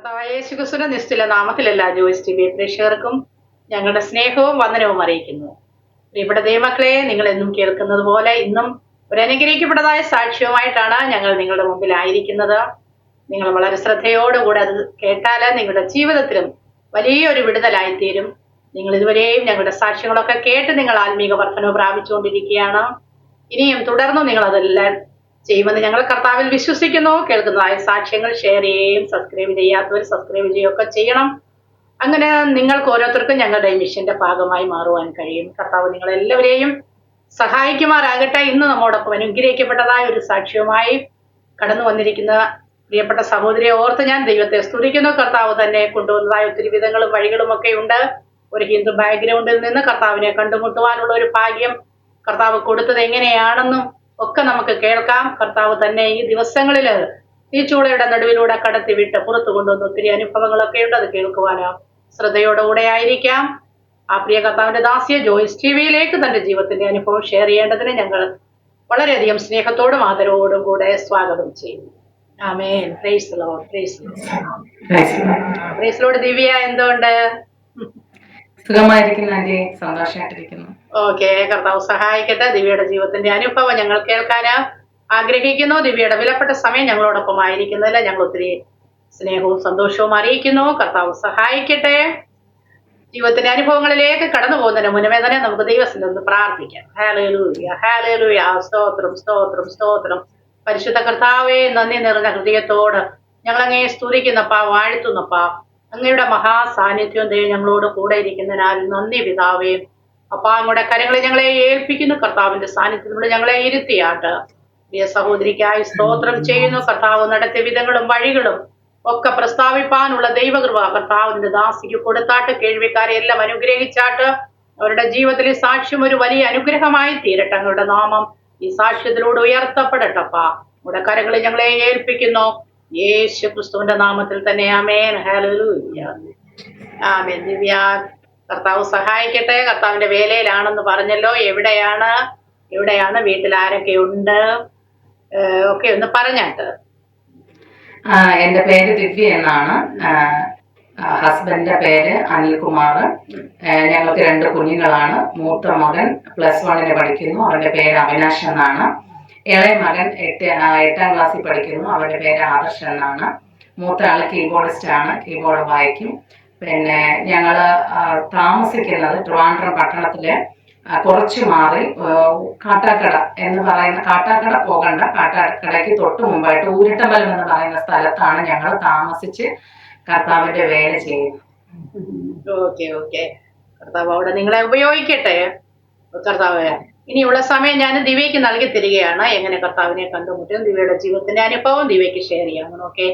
കർത്താവായ യേശുക്രിസ്തുവിന്റെ നിശ്ചല നാമത്തിലല്ല ജോയ്സ് ടി വി പ്രേക്ഷകർക്കും ഞങ്ങളുടെ സ്നേഹവും വന്ദനവും അറിയിക്കുന്നു. പ്രിയപ്പെട്ട ദൈവമക്കളെ, നിങ്ങൾ എന്നും കേൾക്കുന്നത് പോലെ ഇന്നും ഒരു അനുഗ്രഹിക്കപ്പെട്ടതായ സാക്ഷ്യവുമായിട്ടാണ് ഞങ്ങൾ നിങ്ങളുടെ മുമ്പിലായിരിക്കുന്നത്. നിങ്ങൾ വളരെ ശ്രദ്ധയോടുകൂടെ അത് കേട്ടാൽ നിങ്ങളുടെ ജീവിതത്തിലും വലിയൊരു വിടുതലായിത്തീരും. നിങ്ങൾ ഇതുവരെയും ഞങ്ങളുടെ സാക്ഷ്യങ്ങളൊക്കെ കേട്ട് നിങ്ങൾ ആത്മീക വർധനവ് പ്രാപിച്ചുകൊണ്ടിരിക്കുകയാണ്. ഇനിയും തുടർന്ന് നിങ്ങൾ അതെല്ലാം ചെയ്യുമെന്ന് ഞങ്ങൾ കർത്താവിൽ വിശ്വസിക്കുന്നു. കേൾക്കുന്നതായ സാക്ഷ്യങ്ങൾ ഷെയർ ചെയ്യുകയും സബ്സ്ക്രൈബ് ചെയ്യാത്തവർ സബ്സ്ക്രൈബ് ചെയ്യുകയൊക്കെ ചെയ്യണം. അങ്ങനെ നിങ്ങൾക്ക് ഓരോരുത്തർക്കും ഞങ്ങളുടെ ഈ മിഷന്റെ ഭാഗമായി മാറുവാൻ കഴിയും. കർത്താവ് നിങ്ങളെല്ലാവരെയും സഹായിക്കുമാറാകട്ടെ. ഇന്ന് നമ്മോടൊപ്പം അനുഗ്രഹിക്കപ്പെട്ടതായ ഒരു സാക്ഷ്യവുമായി കടന്നു വന്നിരിക്കുന്ന പ്രിയപ്പെട്ട സഹോദരിയെ ഓർത്ത് ഞാൻ ദൈവത്തെ സ്തുതിക്കുന്നു. കർത്താവ് തന്നെ കൊണ്ടുവന്നതായ ഒത്തിരി വിധങ്ങളും വഴികളും ഒക്കെ ഉണ്ട്. ഒരു ഹിന്ദു ബാക്ക്ഗ്രൗണ്ടിൽ നിന്ന് കർത്താവിനെ കണ്ടുമുട്ടുവാനുള്ള ഒരു ഭാഗ്യം കർത്താവ് കൊടുത്തത് എങ്ങനെയാണെന്നും ഒക്കെ നമുക്ക് കേൾക്കാം. കർത്താവ് തന്നെ ഈ ദിവസങ്ങളിൽ ഈ ചൂളയുടെ നടുവിലൂടെ കടത്തിവിട്ട് പുറത്തു കൊണ്ടുവന്ന ഒത്തിരി അനുഭവങ്ങളൊക്കെ ഉണ്ട്. അത് കേൾക്കുവാനോ ശ്രദ്ധയോടുകൂടെ ആയിരിക്കാം. ആ പ്രിയ കർത്താവിന്റെ ദാസിയെ ജോയ്സ് ടി വിയിലേക്ക് തന്റെ ജീവിതത്തിന്റെ അനുഭവം ഷെയർ ചെയ്യേണ്ടതിന് ഞങ്ങൾ വളരെയധികം സ്നേഹത്തോടും ആദരവോടും കൂടെ സ്വാഗതം ചെയ്യുന്നു. Amen. Praise the Lord. Praise Lord. Divya എന്തുകൊണ്ട്? സന്തോഷമായിട്ടിരിക്കുന്നു. ഓക്കെ, കർത്താവ് സഹായിക്കട്ടെ. ദിവ്യയുടെ ജീവിതത്തിന്റെ അനുഭവം ഞങ്ങൾ കേൾക്കാൻ ആഗ്രഹിക്കുന്നു. ദിവ്യയുടെ വിലപ്പെട്ട സമയം ഞങ്ങളോടൊപ്പം ആയിരിക്കുന്നതിൽ ഞങ്ങൾ ഒത്തിരി സ്നേഹവും സന്തോഷവും അറിയിക്കുന്നു. കർത്താവ് സഹായിക്കട്ടെ. ജീവിതത്തിന്റെ അനുഭവങ്ങളിലേക്ക് കടന്നു പോകുന്നതിന് മുന്നമേ തന്നെ നമുക്ക് ദൈവത്തിൽ നിന്ന് പ്രാർത്ഥിക്കാം. Hallelujah, hallelujah. സ്തോത്രം, സ്തോത്രം, സ്തോത്രം. പരിശുദ്ധ കർത്താവേ, നന്ദി നിറഞ്ഞ ഹൃദയത്തോട് ഞങ്ങൾ അങ്ങേ സ്തുതിക്കുന്നപ്പാ, വാഴ്ത്തുന്നപ്പാ. അങ്ങയുടെ മഹാസാന്നിധ്യം ദൈവം ഞങ്ങളോട് കൂടെ ഇരിക്കുന്നതിനാൽ നന്ദി പിതാവേ. അപ്പാ, അങ്ങയുടെ കരങ്ങളെ ഞങ്ങളെ ഏൽപ്പിക്കുന്നു. കർത്താവിന്റെ സാന്നിധ്യത്തിലൂടെ ഞങ്ങളെ ഇരുത്തിയാട്ട്. പ്രിയ സഹോദരിക്കായി സ്തോത്രം ചെയ്യുന്നു. കർത്താവ് നടത്തിയ വിധങ്ങളും വഴികളും ഒക്കെ പ്രസ്താവിപ്പാനുള്ള ദൈവകൃപ കർത്താവിന്റെ ദാസിക്ക് കൊടുത്താട്ട്. കേൾവിക്കാരെ എല്ലാം അനുഗ്രഹിച്ചാട്ട്. അവരുടെ ജീവിതത്തിലെ സാക്ഷ്യം ഒരു വലിയ അനുഗ്രഹമായി തീരട്ടെ. അങ്ങയുടെ നാമം ഈ സാക്ഷ്യത്തിലൂടെ ഉയർത്തപ്പെടട്ടപ്പാ. അങ്ങയുടെ കരങ്ങളെ ഞങ്ങളെ ഏൽപ്പിക്കുന്നു. യേശു ക്രിസ്തുവിന്റെ നാമത്തിൽ തന്നെ. ആമേൻ. ഹല്ലേലൂയ. ആമേൻ. ദിവ്യ, കർത്താവ് സഹായിക്കട്ടെ. കർത്താവിന്റെ വേലയിലാണെന്ന് പറഞ്ഞല്ലോ. എവിടെയാണ് വീട്ടിൽ ആരൊക്കെ ഉണ്ട് ഒക്കെ ഒന്ന് പറഞ്ഞാട്ട്. എന്റെ പേര് ദിവ്യ എന്നാണ്. ഹസ്ബൻഡിന്റെ പേര് അനിൽകുമാർ. ഞങ്ങൾക്ക് 2 കുഞ്ഞുങ്ങളാണ്. മൂത്ത മകൻ +1 പഠിക്കുന്നു. അവന്റെ പേര് അവിനാശ് എന്നാണ്. ഇളയ മകൻ 8ാം ക്ലാസ്സിൽ പഠിക്കുന്നു. അവന്റെ പേര് ആദർശ് എന്നാണ്. മൂത്ത ആള് കീബോർഡിസ്റ്റ് ആണ്, കീബോർഡ് വായിക്കും. പിന്നെ ഞങ്ങള് താമസിക്കുന്നത് ട്രിവാൻഡ്രം പട്ടണത്തില് കുറച്ചു മാറി കാട്ടാക്കട എന്ന് പറയുന്ന, കാട്ടാക്കട പോകണ്ട, കാട്ടാക്കടയ്ക്ക് തൊട്ട് മുമ്പായിട്ട് ഊരിട്ടമ്പലം എന്ന് പറയുന്ന സ്ഥലത്താണ് ഞങ്ങൾ താമസിച്ച് കർത്താവിന്റെ വേല ചെയ്യുന്നത്. Okay okay. കർത്താവ് അവിടെ നിങ്ങളെ ഉപയോഗിക്കട്ടെ. കർത്താവ് ഇനിയുള്ള സമയം ഞാൻ ദിവ്യയ്ക്ക് നൽകി തരികയാണ്. എങ്ങനെ കർത്താവിനെ കണ്ടുമുട്ടും, ദിവ്യയുടെ ജീവിതത്തിന്റെ അനുഭവം ദിവ്യയ്ക്ക് ഷെയർ ചെയ്യാം. Okay,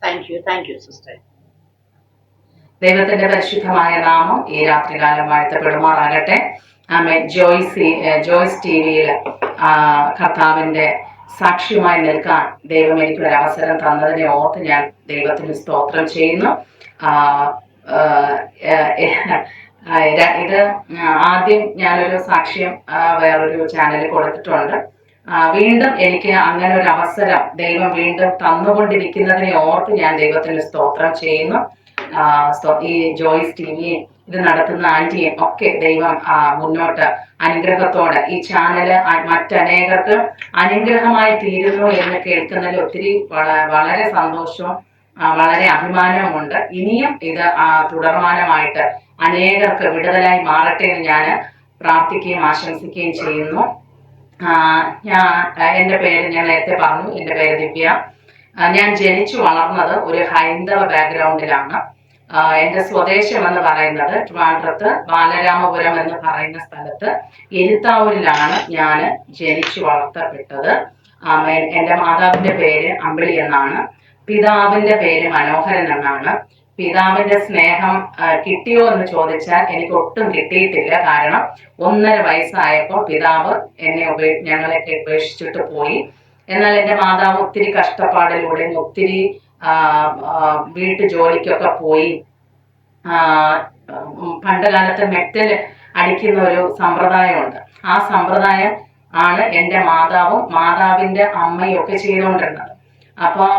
thank you sister. ദൈവത്തിന്റെ പരിശുദ്ധമായ നാമം ഈ രാത്രികാലം വാഴ്ത്തപ്പെടുമാറാകട്ടെ. ആമേൻ. ജോയ്സ് ടി വിയിൽ കർത്താവിന്റെ സാക്ഷ്യമായി നിൽക്കാൻ ദൈവം എനിക്കൊരു അവസരം തന്നതിനെ ഓർത്ത് ഞാൻ ദൈവത്തിന് സ്തോത്രം ചെയ്യുന്നു. ഇത് ആദ്യം ഞാനൊരു സാക്ഷ്യം വേറൊരു ചാനലിൽ കൊടുത്തിട്ടുണ്ട്. വീണ്ടും എനിക്ക് അങ്ങനെ ഒരു അവസരം ദൈവം വീണ്ടും തന്നുകൊണ്ടിരിക്കുന്നതിനെ ഓർത്ത് ഞാൻ ദൈവത്തിന് സ്തോത്രം ചെയ്യുന്നു. ഈ ജോയ്സ് ടി വി ഇത് നടത്തുന്ന ആന്റിയും ഒക്കെ ദൈവം മുന്നോട്ട് അനുഗ്രഹത്തോടെ ഈ ചാനല് മറ്റനേകർക്ക് അനുഗ്രഹമായി തീരുന്നു എന്ന് കേൾക്കുന്നതിൽ ഒത്തിരി വളരെ സന്തോഷവും വളരെ അഭിമാനവുമുണ്ട്. ഇനിയും ഇത് തുടർമാനമായിട്ട് അനേകർക്ക് വിടുതലായി മാറട്ടെ എന്ന് ഞാൻ പ്രാർത്ഥിക്കുകയും ആശംസിക്കുകയും ചെയ്യുന്നു. എൻ്റെ പേര് ഞാൻ നേരത്തെ പറഞ്ഞു. എൻ്റെ പേര് ദിവ്യ. ഞാൻ ജനിച്ചു വളർന്നത് ഒരു ഹൈന്ദവ ബാക്ക്ഗ്രൗണ്ടിലാണ്. എൻ്റെ സ്വദേശം എന്ന് പറയുന്നത് ട്രിവാൻഡ്രത്ത് ബാലരാമപുരം എന്ന് പറയുന്ന സ്ഥലത്ത് എരുത്താവൂരിലാണ് ഞാൻ ജനിച്ചു വളർത്തപ്പെട്ടത്. എൻ്റെ മാതാവിൻ്റെ പേര് അമ്പിളി എന്നാണ്. പിതാവിൻ്റെ പേര് മനോഹരൻ എന്നാണ്. പിതാവിന്റെ സ്നേഹം കിട്ടിയോ എന്ന് ചോദിച്ചാൽ എനിക്ക് ഒട്ടും കിട്ടിയിട്ടില്ല. കാരണം 1.5 വയസ്സായപ്പോൾ പിതാവ് ഞങ്ങളെയൊക്കെ ഉപേക്ഷിച്ചിട്ട് പോയി. എന്നാൽ എൻ്റെ മാതാവ് ഒത്തിരി കഷ്ടപ്പാടിലൂടെ ഒത്തിരി വീട്ടു ജോലിക്കൊക്കെ പോയി. പണ്ട് കാലത്ത് മെറ്റൽ അടിക്കുന്ന ഒരു സമ്പ്രദായമുണ്ട്. ആ സമ്പ്രദായം ആണ് എൻ്റെ മാതാവും മാതാവിൻ്റെ അമ്മയും ഒക്കെ ചെയ്തുകൊണ്ടിരുന്നത്. അപ്പോൾ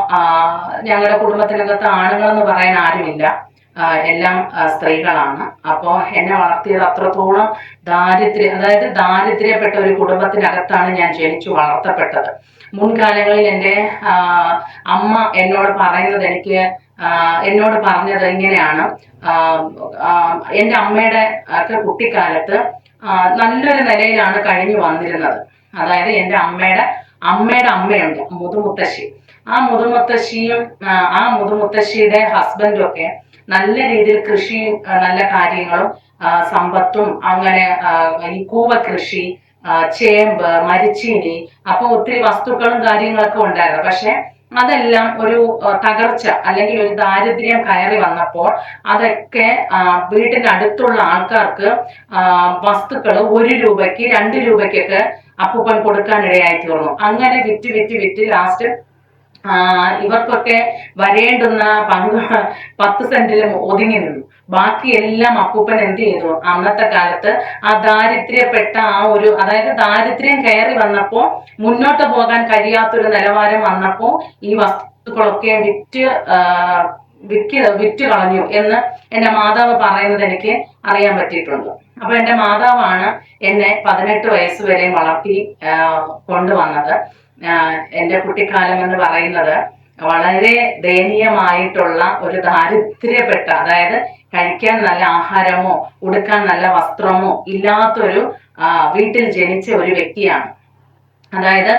ഞങ്ങളുടെ കുടുംബത്തിനകത്ത് ആണുങ്ങളെന്ന് പറയാൻ ആരുമില്ല. എല്ലാം സ്ത്രീകളാണ്. അപ്പോൾ എന്നെ വളർത്തിയത് അത്രത്തോളം അതായത് ദാരിദ്ര്യപ്പെട്ട ഒരു കുടുംബത്തിനകത്താണ് ഞാൻ ജനിച്ചു വളർത്തപ്പെട്ടത്. മുൻകാലങ്ങളിൽ എൻ്റെ അമ്മ എന്നോട് പറഞ്ഞത് ഇങ്ങനെയാണ്. എൻ്റെ അമ്മയുടെ ഒക്കെ കുട്ടിക്കാലത്ത് നല്ലൊരു നിലയിലാണ് കഴിഞ്ഞു വന്നിരുന്നത്. അതായത് എൻ്റെ അമ്മയുടെ അമ്മയുണ്ട്, മുതുമുത്തശ്ശി. ആ മുതുമുത്തശ്ശിയുടെ ഹസ്ബൻഡും ഒക്കെ നല്ല രീതിയിൽ കൃഷിയും നല്ല കാര്യങ്ങളും സമ്പത്തും അങ്ങനെ ഈ കൂവ കൃഷി, ചേമ്പ്, മരിച്ചീനി, അപ്പൊ ഒത്തിരി വസ്തുക്കളും കാര്യങ്ങളൊക്കെ ഉണ്ടായിരുന്നു. പക്ഷെ അതെല്ലാം ഒരു തകർച്ച അല്ലെങ്കിൽ ഒരു ദാരിദ്ര്യം കയറി വന്നപ്പോൾ അതൊക്കെ വീട്ടിന്റെ അടുത്തുള്ള ആൾക്കാർക്ക് വസ്തുക്കൾ 1 രൂപയ്ക്ക് 2 രൂപയ്ക്കൊക്കെ അപ്പൂപ്പൻ കൊടുക്കാനിടയായി തീർന്നു. അങ്ങനെ വിറ്റ് വിറ്റ് വിറ്റ് ലാസ്റ്റ് ഇവർക്കൊക്കെ വരേണ്ടുന്ന പങ്ക് 10 സെന്റിലും ഒതുങ്ങി നിന്നു. ബാക്കി എല്ലാം അപ്പൂപ്പൻ എന്ത് ചെയ്തു? അന്നത്തെ കാലത്ത് ആ ദാരിദ്ര്യപ്പെട്ട അതായത് ദാരിദ്ര്യം കയറി വന്നപ്പോ മുന്നോട്ട് പോകാൻ കഴിയാത്തൊരു നിലവാരം വന്നപ്പോ ഈ വസ്തുക്കളൊക്കെ വിറ്റ് കളഞ്ഞു എന്ന് എന്റെ മാതാവ് പറയുന്നത് എനിക്ക് അറിയാൻ പറ്റിയിട്ടുണ്ട്. അപ്പൊ എന്റെ മാതാവാണ് എന്നെ 18 വയസ്സ് വരെ വളർത്തി കൊണ്ടുവന്നത്. എൻ്റെ കുട്ടിക്കാലം എന്ന് പറയുന്നത് വളരെ ദയനീയമായിട്ടുള്ള ഒരു ദാരിദ്ര്യപ്പെട്ട, അതായത് കഴിക്കാൻ നല്ല ആഹാരമോ ഉടുക്കാൻ നല്ല വസ്ത്രമോ ഇല്ലാത്തൊരു വീട്ടിൽ ജനിച്ച ഒരു വ്യക്തിയാണ്. അതായത്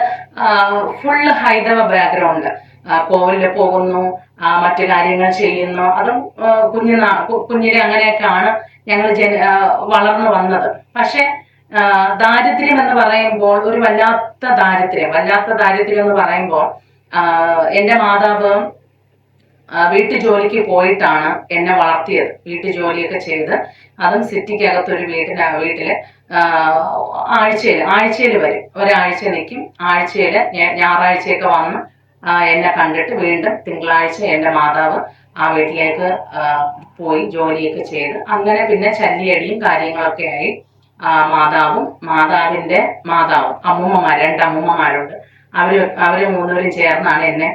ഫുൾ ഹൈന്ദവ ബാക്ക്ഗ്രൗണ്ട്. കോവിലിൽ പോകുന്നു, മറ്റു കാര്യങ്ങൾ ചെയ്യുന്നു. അതും കുഞ്ഞിലെ അങ്ങനെയൊക്കെയാണ് ഞങ്ങൾ വളർന്നു വന്നത്. പക്ഷെ ദാരിദ്ര്യം എന്ന് പറയുമ്പോൾ ഒരു വല്ലാത്ത ദാരിദ്ര്യം എന്ന് പറയുമ്പോൾ എൻ്റെ മാതാവ് വീട്ടു ജോലിക്ക് പോയിട്ടാണ് എന്നെ വളർത്തിയത്. വീട്ടു ജോലിയൊക്കെ ചെയ്ത്, അതും സിറ്റിക്കകത്തൊരു വീട്ടില് ആഴ്ചയിൽ വരും, ഒരാഴ്ച നിൽക്കും. ഞായറാഴ്ചയൊക്കെ വന്ന് എന്നെ കണ്ടിട്ട് വീണ്ടും തിങ്കളാഴ്ച എൻ്റെ മാതാവ് ആ വീട്ടിലേക്ക് പോയി ജോലിയൊക്കെ ചെയ്ത്, അങ്ങനെ പിന്നെ ചല്ലിയടിയും കാര്യങ്ങളൊക്കെ ആയി മാതാവിന്റെ മാതാവും 2 അമ്മൂമ്മമാരുണ്ട്. അവര് 3 പേരും ചേർന്നാണ് എന്നെ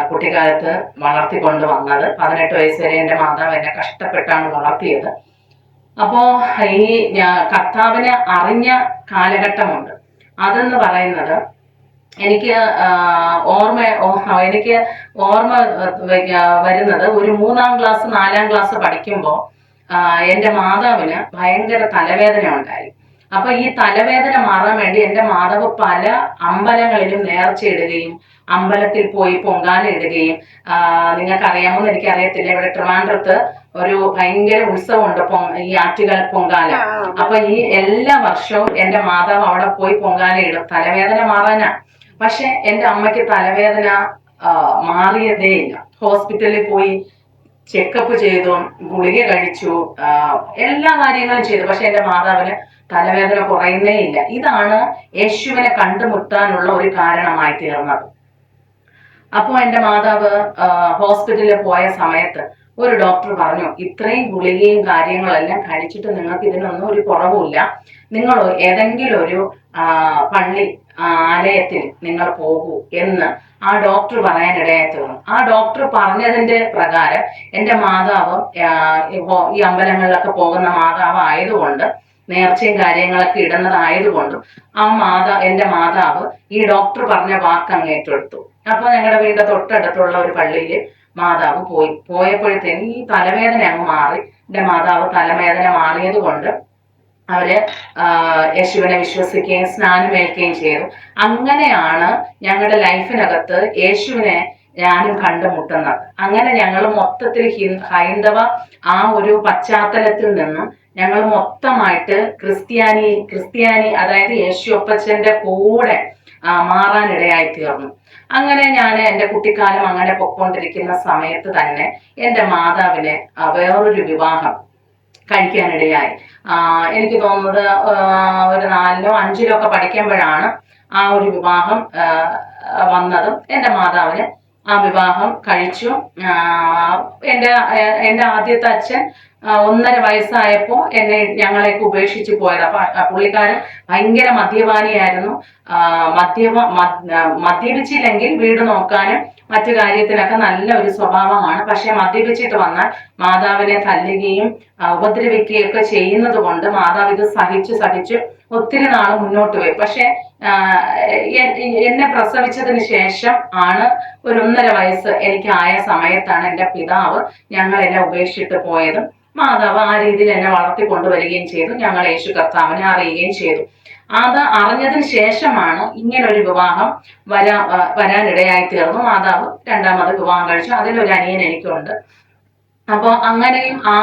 കുട്ടിക്കാലത്ത് വളർത്തിക്കൊണ്ട് വന്നത്. 18 വയസ്സ് വരെ എൻ്റെ മാതാവ് എന്നെ കഷ്ടപ്പെട്ടാണ് വളർത്തിയത്. അപ്പോ ഈ കർത്താവിനെ അറിഞ്ഞ കാലഘട്ടമുണ്ട്. അതെന്ന് പറയുന്നത് എനിക്ക് ഓർമ്മ വരുന്നത് ഒരു 3-ാം ക്ലാസ് 4-ാം ക്ലാസ് പഠിക്കുമ്പോൾ എൻ്റെ മാതാവിന് ഭയങ്കര തലവേദന ഉണ്ടായി. അപ്പൊ ഈ തലവേദന മാറാൻ വേണ്ടി എൻ്റെ മാതാവ് പല അമ്പലങ്ങളിലും നേർച്ചയിടുകയും അമ്പലത്തിൽ പോയി പൊങ്കാല ഇടുകയും, നിങ്ങൾക്ക് അറിയാമോന്ന് എനിക്ക് അറിയത്തില്ല, ഇവിടെ ട്രിവാൻഡ്രത്ത് ഒരു ഭയങ്കര ഉത്സവമുണ്ട്, ഈ ആറ്റുകാൽ പൊങ്കാല. അപ്പൊ ഈ എല്ലാ വർഷവും എൻ്റെ മാതാവ് അവിടെ പോയി പൊങ്കാല ഇടും, തലവേദന മാറാനാ. പക്ഷെ എൻ്റെ അമ്മയ്ക്ക് തലവേദന മാറിയതേ ഇല്ല. ഹോസ്പിറ്റലിൽ പോയി ചെക്കപ്പ് ചെയ്തു, ഗുളിക കഴിച്ചു, എല്ലാ കാര്യങ്ങളും ചെയ്തു. പക്ഷെ എൻ്റെ മാതാവിന് തലവേദന കുറയുന്നേ ഇല്ല. ഇതാണ് യേശുവിനെ കണ്ടുമുട്ടാനുള്ള ഒരു കാരണമായി തീർന്നത്. അപ്പോൾ എൻ്റെ മാതാവ് ഹോസ്പിറ്റലിൽ പോയ സമയത്ത് ഒരു ഡോക്ടർ പറഞ്ഞു, ഇത്രയും ഗുളികയും കാര്യങ്ങളെല്ലാം കഴിച്ചിട്ട് നിങ്ങൾക്ക് ഇതിനൊന്നും ഒരു കുറവുമില്ല, നിങ്ങൾ ഏതെങ്കിലും ഒരു പള്ളി ആലയത്തിൽ നിങ്ങൾ പോകൂ എന്ന് ആ ഡോക്ടർ പറയാനിടയായി തീർന്നു. ആ ഡോക്ടർ പറഞ്ഞതിന്റെ പ്രകാരം എൻ്റെ മാതാവ് ഈ അമ്പലങ്ങളിലൊക്കെ പോകുന്ന മാതാവ് ആയതുകൊണ്ട്, നേർച്ചയും കാര്യങ്ങളൊക്കെ ഇടുന്നതായതുകൊണ്ടും എൻ്റെ മാതാവ് ഈ ഡോക്ടർ പറഞ്ഞ വാക്ക് അങ്ങ് ഏറ്റെടുത്തു. അപ്പൊ ഞങ്ങളുടെ വീടിന്റെ തൊട്ടടുത്തുള്ള ഒരു പള്ളിയിൽ മാതാവ് പോയപ്പോഴത്തേന് ഈ തലവേദന അങ്ങ് മാറി. എൻ്റെ മാതാവ് തലവേദന മാറിയത് കൊണ്ട് അവര് യേശുവിനെ വിശ്വസിക്കുകയും സ്നാനമേൽക്കുകയും ചെയ്തു. അങ്ങനെയാണ് ഞങ്ങളുടെ ലൈഫിനകത്ത് യേശുവിനെ ഞാനും കണ്ടുമുട്ടുന്നത്. അങ്ങനെ ഞങ്ങൾ മൊത്തത്തിൽ ഹൈന്ദവ ആ ഒരു പശ്ചാത്തലത്തിൽ നിന്നും ഞങ്ങൾ മൊത്തമായിട്ട് ക്രിസ്ത്യാനി അതായത് യേശു അപ്പച്ചന്റെ കൂടെ മാറാനിടയായി തീർന്നു. അങ്ങനെ ഞാൻ എൻ്റെ കുട്ടിക്കാലം അങ്ങനെ പൊക്കോണ്ടിരിക്കുന്ന സമയത്ത് തന്നെ എൻ്റെ മാതാവിനെ വേറൊരു വിവാഹം കഴിക്കാനിടയായി. എനിക്ക് തോന്നുന്നത് ഒരു 4-ലോ 5-ലോ ഒക്കെ പഠിക്കുമ്പോഴാണ് ആ ഒരു വിവാഹം വന്നതും. എൻ്റെ മാതാവിന് ആ വിവാഹം കഴിച്ചു. എൻ്റെ ആദ്യത്തെ അച്ഛൻ 1.5 വയസ്സായപ്പോ ഞങ്ങളെയൊക്കെ ഉപേക്ഷിച്ച് പോയത്. അപ്പൊ പുള്ളിക്കാരൻ ഭയങ്കര മദ്യപാനിയായിരുന്നു. മദ്യപിച്ചില്ലെങ്കിൽ വീട് നോക്കാനും മറ്റു കാര്യത്തിനൊക്കെ നല്ല ഒരു സ്വഭാവമാണ്. പക്ഷെ മദ്യപിച്ചിട്ട് വന്നാൽ മാതാവിനെ തല്ലുകയും ഉപദ്രവിക്കുകയും ഒക്കെ ചെയ്യുന്നത് കൊണ്ട് മാതാവ് ഇത് സഹിച്ച് ഒത്തിരി നാൾ മുന്നോട്ട് പോയി. പക്ഷെ എന്നെ പ്രസവിച്ചതിന് ശേഷം ആണ് ഒരു 1.5 വയസ്സ് എനിക്ക് ആയ സമയത്താണ് എൻ്റെ പിതാവ് ഞങ്ങളെന്നെ ഉപേക്ഷിച്ചിട്ട് പോയതും മാതാവ് ആ രീതിയിൽ എന്നെ വളർത്തി കൊണ്ടുവരികയും ചെയ്തു. ഞങ്ങൾ യേശു കർത്താവിനെ അറിയുകയും ചെയ്തു. അത് അറിഞ്ഞതിന് ശേഷമാണ് ഇങ്ങനൊരു വിവാഹം വരാനിടയായി തീർന്നു. മാതാവ് 2ാമത് വിവാഹം കഴിച്ചു. അതിലൊരു അനിയൻ എനിക്കുണ്ട്. അപ്പൊ അങ്ങനെയും ആ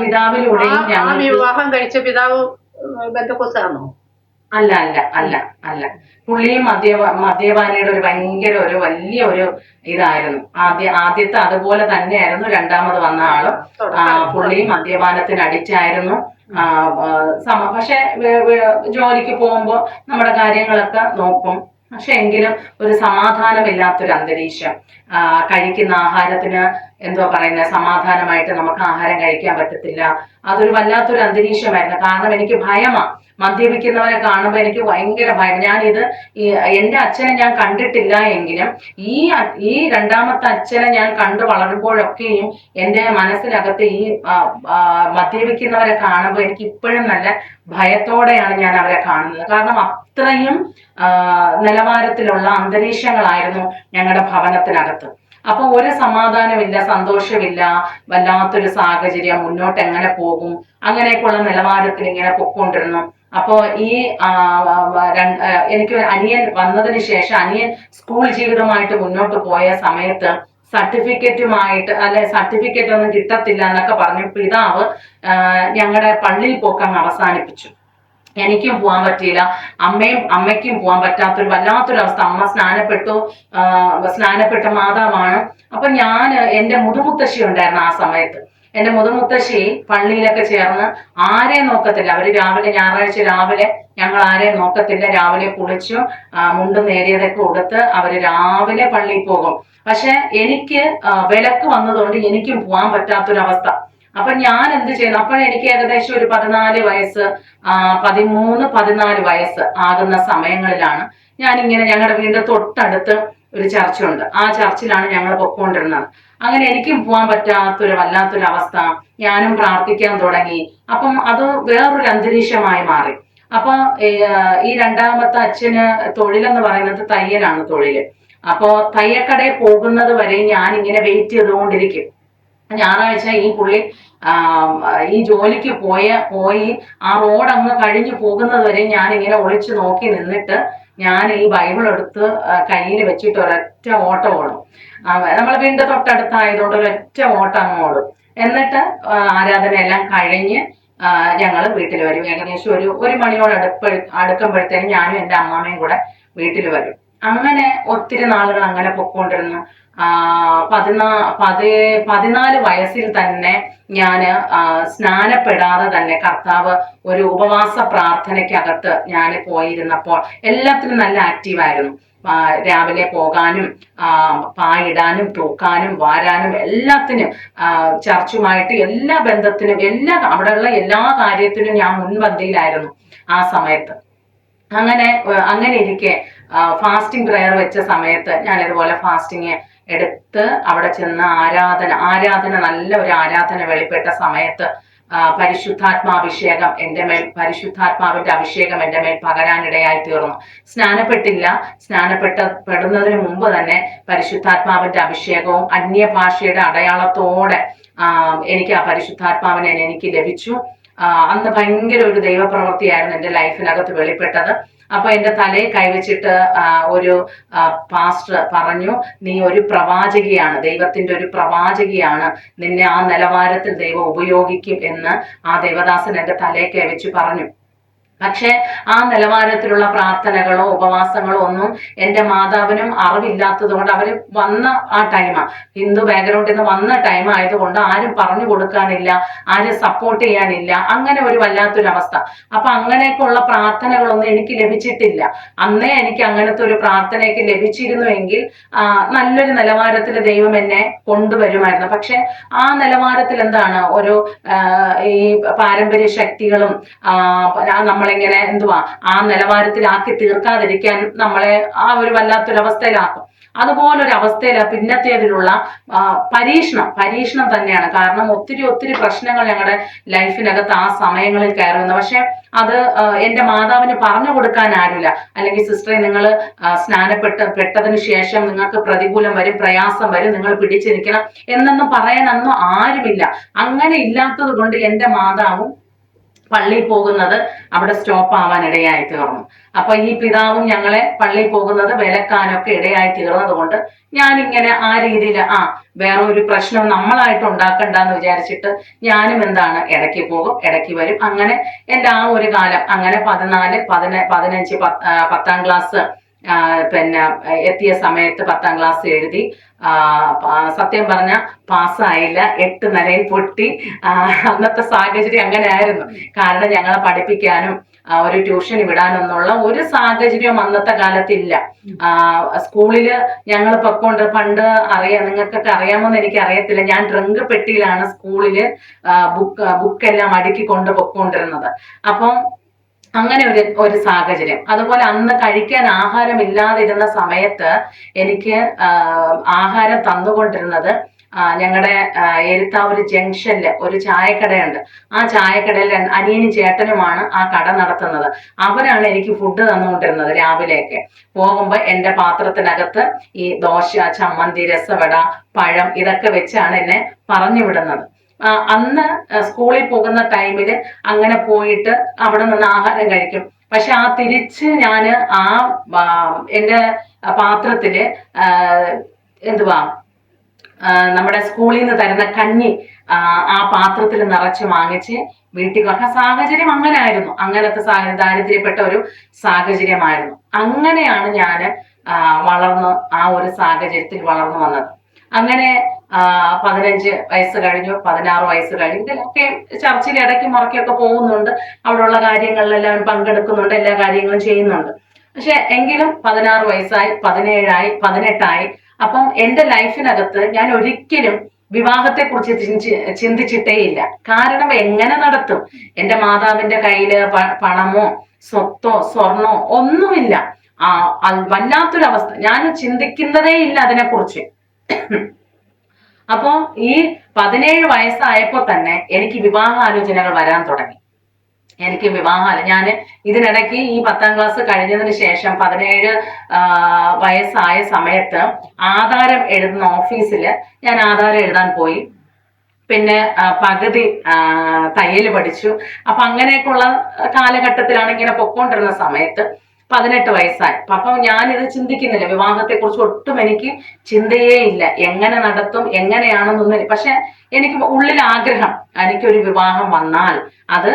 പിതാവിലൂടെയും ഞങ്ങൾ വിവാഹം കഴിച്ച പിതാവ് ബന്ധക്കോസാണോ? അല്ല അല്ല അല്ല അല്ല പുള്ളിയും മദ്യപാനിയുടെ ഒരു ഭയങ്കര ഒരു വലിയ ഒരു ഇതായിരുന്നു. ആദ്യത്തെ അതുപോലെ തന്നെയായിരുന്നു 2ാമത് വന്ന ആളും. പുള്ളിയും മദ്യപാനത്തിന് അടിച്ചായിരുന്നു. പക്ഷെ ജോലിക്ക് പോകുമ്പോൾ നമ്മുടെ കാര്യങ്ങളൊക്കെ നോക്കും. പക്ഷെ എങ്കിലും ഒരു സമാധാനമില്ലാത്തൊരു അന്തരീക്ഷം. കഴിക്കുന്ന ആഹാരത്തിന് എന്തോ പറയുന്നത്, സമാധാനമായിട്ട് നമുക്ക് ആഹാരം കഴിക്കാൻ പറ്റത്തില്ല. അതൊരു വല്ലാത്തൊരു അന്തരീക്ഷമായിരുന്നു. കാരണം എനിക്ക് ഭയമാണ്. മദ്യപിക്കുന്നവരെ കാണുമ്പോൾ എനിക്ക് ഭയങ്കര ഭയം. എൻ്റെ അച്ഛനെ ഞാൻ കണ്ടിട്ടില്ല എങ്കിലും ഈ 2ാമത്തെ അച്ഛനെ ഞാൻ കണ്ടു വളരുമ്പോഴൊക്കെയും എൻ്റെ മനസ്സിനകത്ത് ഈ മദ്യപിക്കുന്നവരെ കാണുമ്പോൾ എനിക്ക് ഇപ്പോഴും നല്ല ഭയത്തോടെയാണ് ഞാൻ അവരെ കാണുന്നത്. കാരണം അത്രയും നിലവാരത്തിലുള്ള അന്തരീക്ഷങ്ങളായിരുന്നു ഞങ്ങളുടെ ഭവനത്തിനകത്ത്. അപ്പൊ ഒരു സമാധാനമില്ല, സന്തോഷമില്ല, വല്ലാത്തൊരു സാഹചര്യം. മുന്നോട്ട് എങ്ങനെ പോകും, അങ്ങനെയൊക്കെയുള്ള നിലവാരത്തിൽ ഇങ്ങനെ പൊക്കൊണ്ടിരുന്നു. അപ്പോ ഈ എനിക്ക് അനിയൻ വന്നതിന് ശേഷം അനിയൻ സ്കൂൾ ജീവിതമായിട്ട് മുന്നോട്ട് പോയ സമയത്ത് സർട്ടിഫിക്കറ്റ് ഒന്നും കിട്ടത്തില്ല എന്നൊക്കെ പറഞ്ഞു പിതാവ് ഞങ്ങളുടെ പള്ളിയിൽ പോക്കങ്ങ് അവസാനിപ്പിച്ചു. എനിക്കും പോകാൻ പറ്റിയില്ല, അമ്മയ്ക്കും പോകാൻ പറ്റാത്തൊരു വല്ലാത്തൊരു അവസ്ഥ. അമ്മ സ്നാനപ്പെട്ട മാതാവാണ്. അപ്പൊ എൻ്റെ മുതുമുത്തശ്ശി ഉണ്ടായിരുന്നു ആ സമയത്ത്. എൻ്റെ മുതുമുത്തശ്ശി പള്ളിയിലൊക്കെ ചേർന്ന് ആരെയും നോക്കത്തില്ല. അവര് ഞായറാഴ്ച രാവിലെ ഞങ്ങൾ ആരെയും നോക്കത്തില്ല. രാവിലെ കുളിച്ചു മുണ്ടും നേരിയതൊക്കെ കൊടുത്ത് അവര് രാവിലെ പള്ളിയിൽ പോകും. പക്ഷെ എനിക്ക് വിലക്ക് വന്നതുകൊണ്ട് എനിക്കും പോകാൻ പറ്റാത്തൊരവസ്ഥ. അപ്പൊ ഞാൻ എന്ത് ചെയ്യുന്നു, അപ്പോഴെനിക്ക് ഏകദേശം ഒരു 14 വയസ്സ് 13-14 വയസ്സ് ആകുന്ന സമയങ്ങളിലാണ് ഞാനിങ്ങനെ ഞങ്ങളുടെ വീടിന്റെ തൊട്ടടുത്ത് ഒരു ചർച്ചുണ്ട്. ആ ചർച്ചിലാണ് ഞങ്ങൾ പൊക്കോണ്ടിരുന്നത്. അങ്ങനെ എനിക്കും പോകാൻ പറ്റാത്തൊരു വല്ലാത്തൊരു അവസ്ഥ. ഞാനും പ്രാർത്ഥിക്കാൻ തുടങ്ങി. അപ്പം അത് വേറൊരു അന്തരീക്ഷമായി മാറി. അപ്പൊ ഈ 2ാമത്തെ അച്ഛന് തൊഴിലെന്ന് പറയുന്നത് തയ്യലാണ് തൊഴില്. അപ്പോ തയ്യക്കടയിൽ പോകുന്നത് വരെ ഞാൻ ഇങ്ങനെ വെയിറ്റ് ചെയ്തുകൊണ്ടിരിക്കും. ഞായറാഴ്ച ഈ പുള്ളി ഈ ജോലിക്ക് പോയി ആ റോഡ് അങ്ങ് കഴിഞ്ഞു പോകുന്നത് വരെ ഞാൻ ഇങ്ങനെ ഒളിച്ചു നോക്കി നിന്നിട്ട് ഞാൻ ഈ ബൈബിൾ എടുത്ത് കയ്യിൽ വെച്ചിട്ട് ഒരൊറ്റ ഓട്ടം ഓടും. നമ്മളെ വീടിന്റെ തൊട്ടടുത്തായതുകൊണ്ട് ഒരൊറ്റ ഓട്ടം അങ്ങ് ഓടും. എന്നിട്ട് ആരാധന എല്ലാം കഴിഞ്ഞ് ഞങ്ങൾ വീട്ടിൽ വരും. ഏകദേശം ഒരു മണിയോട് അടുക്കുമ്പോഴത്തേനും ഞാനും എൻ്റെ അമ്മാമ്മയും കൂടെ വീട്ടിൽ വരും. അങ്ങനെ ഒത്തിരി നാളുകൾ അങ്ങനെ പൊക്കോണ്ടിരുന്നു. 14 വയസ്സിൽ തന്നെ ഞാന് സ്നാനപ്പെടാതെ തന്നെ കർത്താവ് ഒരു ഉപവാസ പ്രാർത്ഥനയ്ക്കകത്ത് ഞാൻ പോയിരുന്നപ്പോൾ എല്ലാത്തിനും നല്ല ആക്റ്റീവായിരുന്നു. രാവിലെ പോകാനും പായിടാനും തൂക്കാനും വാരാനും എല്ലാത്തിനും ചർച്ചുമായിട്ട് എല്ലാ ബന്ധത്തിനും അവിടെയുള്ള എല്ലാ കാര്യത്തിനും ഞാൻ മുൻപന്തിയിലായിരുന്നു ആ സമയത്ത്. അങ്ങനെ ഇരിക്കെ ഫാസ്റ്റിംഗ് പ്രയർ വെച്ച സമയത്ത് ഞാൻ ഇതുപോലെ ഫാസ്റ്റിംഗ് എടുത്ത് അവിടെ ചെന്ന് ആരാധന നല്ല ഒരു ആരാധന വെളിപ്പെട്ട സമയത്ത് പരിശുദ്ധാത്മാവിന്റെ അഭിഷേകം എൻ്റെ മേൽ പകരാനിടയായി തീർന്നു. സ്നാനപ്പെടുന്നതിന് മുമ്പ് തന്നെ പരിശുദ്ധാത്മാവിന്റെ അഭിഷേകവും അന്യഭാഷയുടെ അടയാളത്തോടെ എനിക്ക് ആ പരിശുദ്ധാത്മാവിനെ എനിക്ക് ലഭിച്ചു. അന്ന് ഭയങ്കര ഒരു ദൈവപ്രവൃത്തിയായിരുന്നു എൻ്റെ ലൈഫിനകത്ത് വെളിപ്പെട്ടത്. അപ്പൊ എൻ്റെ തലയിൽ കൈവച്ചിട്ട് ഒരു പാസ്റ്റർ പറഞ്ഞു, നീ ഒരു പ്രവാചകിയാണ്, ദൈവത്തിന്റെ ഒരു പ്രവാചകിയാണ്, നിന്നെ ആ നിലവാരത്തിൽ ദൈവം ഉപയോഗിക്കും എന്ന് ആ ദേവദാസൻ എൻ്റെ തലയിൽ കൈവച്ച് പറഞ്ഞു. പക്ഷെ ആ നിലവാരത്തിലുള്ള പ്രാർത്ഥനകളോ ഉപവാസങ്ങളോ ഒന്നും എൻ്റെ മാതാവിനും അറിവില്ലാത്തത് കൊണ്ട് അവര് വന്ന ആ ടൈമാണ്, ഹിന്ദു ബാക്ക്ഗ്രൗണ്ടിൽ നിന്ന് വന്ന ടൈം ആയതുകൊണ്ട് ആരും പറഞ്ഞു കൊടുക്കാനില്ല, ആരും സപ്പോർട്ട് ചെയ്യാനില്ല, അങ്ങനെ ഒരു വല്ലാത്തൊരു അവസ്ഥ. അപ്പൊ അങ്ങനെയൊക്കെ ഉള്ള പ്രാർത്ഥനകളൊന്നും എനിക്ക് ലഭിച്ചിട്ടില്ല. അന്നേ എനിക്ക് അങ്ങനത്തെ ഒരു പ്രാർത്ഥനയൊക്കെ ലഭിച്ചിരുന്നുവെങ്കിൽ നല്ലൊരു നിലവാരത്തിൽ ദൈവം എന്നെ കൊണ്ടുവരുമായിരുന്നു. പക്ഷെ ആ നിലവാരത്തിൽ എന്താണ് ഒരു ഈ പാരമ്പര്യ ശക്തികളും നമ്മളിങ്ങനെ എന്തുവാ ആ നിലവാരത്തിലാക്കി തീർക്കാതിരിക്കാൻ നമ്മളെ ആ ഒരു വല്ലാത്തൊരവസ്ഥയിലാക്കും. അതുപോലൊരു അവസ്ഥയില പിന്നത്തേതിലുള്ള പരീക്ഷണം തന്നെയാണ്. കാരണം ഒത്തിരി ഒത്തിരി പ്രശ്നങ്ങൾ ഞങ്ങളുടെ ലൈഫിനകത്ത് ആ സമയങ്ങളിൽ കയറുന്നു. പക്ഷെ അത് എൻ്റെ മാതാവിന് പറഞ്ഞു കൊടുക്കാൻ ആരുമില്ല. അല്ലെങ്കിൽ സിസ്റ്ററെ, നിങ്ങൾ പെട്ടതിന് ശേഷം നിങ്ങൾക്ക് പ്രതികൂലം വരും, പ്രയാസം വരും, നിങ്ങൾ പിടിച്ചു നിൽക്കണം എന്നൊന്നും പറയാനൊന്നും ആരുമില്ല. അങ്ങനെ ഇല്ലാത്തത് കൊണ്ട് എൻ്റെ മാതാവും പള്ളിയിൽ പോകുന്നത് അവിടെ സ്റ്റോപ്പ് ആവാൻ ഇടയായി തീർന്നു. അപ്പൊ ഈ പിതാവും ഞങ്ങളെ പള്ളിയിൽ പോകുന്നത് വിലക്കാനൊക്കെ ഇടയായി തീർന്നത് കൊണ്ട് ഞാനിങ്ങനെ ആ രീതിയിൽ വേറെ ഒരു പ്രശ്നം നമ്മളായിട്ട് ഉണ്ടാക്കണ്ടെന്ന് വിചാരിച്ചിട്ട് ഞാനും എന്താണ് ഇടയ്ക്ക് പോകും, ഇടയ്ക്ക് വരും. അങ്ങനെ എൻ്റെ ആ ഒരു കാലം അങ്ങനെ 14, 15, 10ാം ക്ലാസ് പിന്നെ എത്തിയ സമയത്ത് 10ാം ക്ലാസ് എഴുതി. സത്യം പറഞ്ഞ പാസ്സായില്ല, 8 നിലയിൽ പൊട്ടി. അന്നത്തെ സാഹചര്യം അങ്ങനെ ആയിരുന്നു. കാരണം ഞങ്ങളെ പഠിപ്പിക്കാനും ഒരു ട്യൂഷന് വിടാനൊന്നുള്ള ഒരു സാഹചര്യം അന്നത്തെ കാലത്തില്ല. സ്കൂളില് ഞങ്ങൾ പൊക്കോണ്ട് പണ്ട് നിങ്ങൾക്കൊക്കെ അറിയാമോന്ന് എനിക്ക് അറിയത്തില്ല, ഞാൻ ഡ്രങ്ക് പെട്ടിയിലാണ് സ്കൂളില് ബുക്കെല്ലാം അടുക്കി കൊണ്ട് പൊക്കോണ്ടിരുന്നത്. അപ്പം അങ്ങനെ ഒരു സാഹചര്യം. അതുപോലെ അന്ന് കഴിക്കാൻ ആഹാരം ഇല്ലാതിരുന്ന സമയത്ത് എനിക്ക് ആഹാരം തന്നുകൊണ്ടിരുന്നത് ഞങ്ങളുടെ എഴുത്താവൂര് ജംഗ്ഷനില് ഒരു ചായക്കടയുണ്ട്. ആ ചായക്കടയിൽ അനിയനും ചേട്ടനുമാണ് ആ കട നടത്തുന്നത്. അവരാണ് എനിക്ക് ഫുഡ് തന്നുകൊണ്ടിരുന്നത്. രാവിലെയൊക്കെ പോകുമ്പോ എൻ്റെ പാത്രത്തിനകത്ത് ഈ ദോശ, ചമ്മന്തി, രസവട, പഴം ഇതൊക്കെ വെച്ചാണ് എന്നെ പറഞ്ഞു വിടുന്നത്. അന്ന് സ്കൂളിൽ പോകുന്ന ടൈമില് അങ്ങനെ പോയിട്ട് അവിടെ നിന്ന് ആഹാരം കഴിക്കും. പക്ഷെ തിരിച്ച് ഞാന് എൻ്റെ പാത്രത്തില് എന്തുവാ നമ്മുടെ സ്കൂളിൽ നിന്ന് തരുന്ന കഞ്ഞി ആ പാത്രത്തിൽ നിറച്ച് വാങ്ങിച്ച് വീട്ടിൽ കൊണ്ട സാഹചര്യം അങ്ങനെ ആയിരുന്നു. അങ്ങനത്തെ ദാരിദ്ര്യപ്പെട്ട ഒരു സാഹചര്യമായിരുന്നു. അങ്ങനെയാണ് ഞാൻ വളർന്ന് ആ ഒരു സാഹചര്യത്തിൽ വളർന്നു വന്നത്. അങ്ങനെ 15 വയസ്സ് കഴിഞ്ഞു, 16 വയസ്സ് കഴിഞ്ഞു. ഇതിലൊക്കെ ചർച്ചിൽ ഇടയ്ക്ക് മുറക്കൊക്കെ പോകുന്നുണ്ട്, അവിടെയുള്ള കാര്യങ്ങളിലെല്ലാം പങ്കെടുക്കുന്നുണ്ട്, എല്ലാ കാര്യങ്ങളും ചെയ്യുന്നുണ്ട്. പക്ഷെ എങ്കിലും 16 വയസ്സായി, 17ആയി, 18ആയി. അപ്പം എൻ്റെ ലൈഫിനകത്ത് ഞാൻ ഒരിക്കലും വിവാഹത്തെ കുറിച്ച് ചിന്തിച്ചിട്ടേ ഇല്ല. കാരണം എങ്ങനെ നടത്തും? എൻ്റെ മാതാവിന്റെ കയ്യില് പണമോ സ്വത്തോ സ്വർണോ ഒന്നുമില്ല. വല്ലാത്തൊരവസ്ഥ. ഞാൻ ചിന്തിക്കുന്നതേ ഇല്ല അതിനെക്കുറിച്ച്. അപ്പോ ഈ 17 വയസ്സായപ്പോ തന്നെ എനിക്ക് വിവാഹാലോചനകൾ വരാൻ തുടങ്ങി. എനിക്ക് ഞാൻ ഇതിനിടയ്ക്ക് ഈ 10ാം ക്ലാസ് കഴിഞ്ഞതിന് ശേഷം 17 വയസ്സായ സമയത്ത് ആധാരം എഴുതുന്ന ഓഫീസിൽ ഞാൻ ആധാരം എഴുതാൻ പോയി. പിന്നെ പകുതി തയ്യൽ പഠിച്ചു. അപ്പൊ അങ്ങനെയൊക്കെയുള്ള കാലഘട്ടത്തിലാണ് ഇങ്ങനെ പൊക്കോണ്ടിരുന്ന സമയത്ത് 18 വയസ്സായി. അപ്പൊ ഞാനിത് ചിന്തിക്കുന്നില്ല, വിവാഹത്തെ കുറിച്ച് ഒട്ടും എനിക്ക് ചിന്തയേ ഇല്ല. എങ്ങനെ നടത്തും, എങ്ങനെയാണെന്നൊന്നും. പക്ഷെ എനിക്ക് ഉള്ളിൽ ആഗ്രഹം, എനിക്കൊരു വിവാഹം വന്നാൽ അത്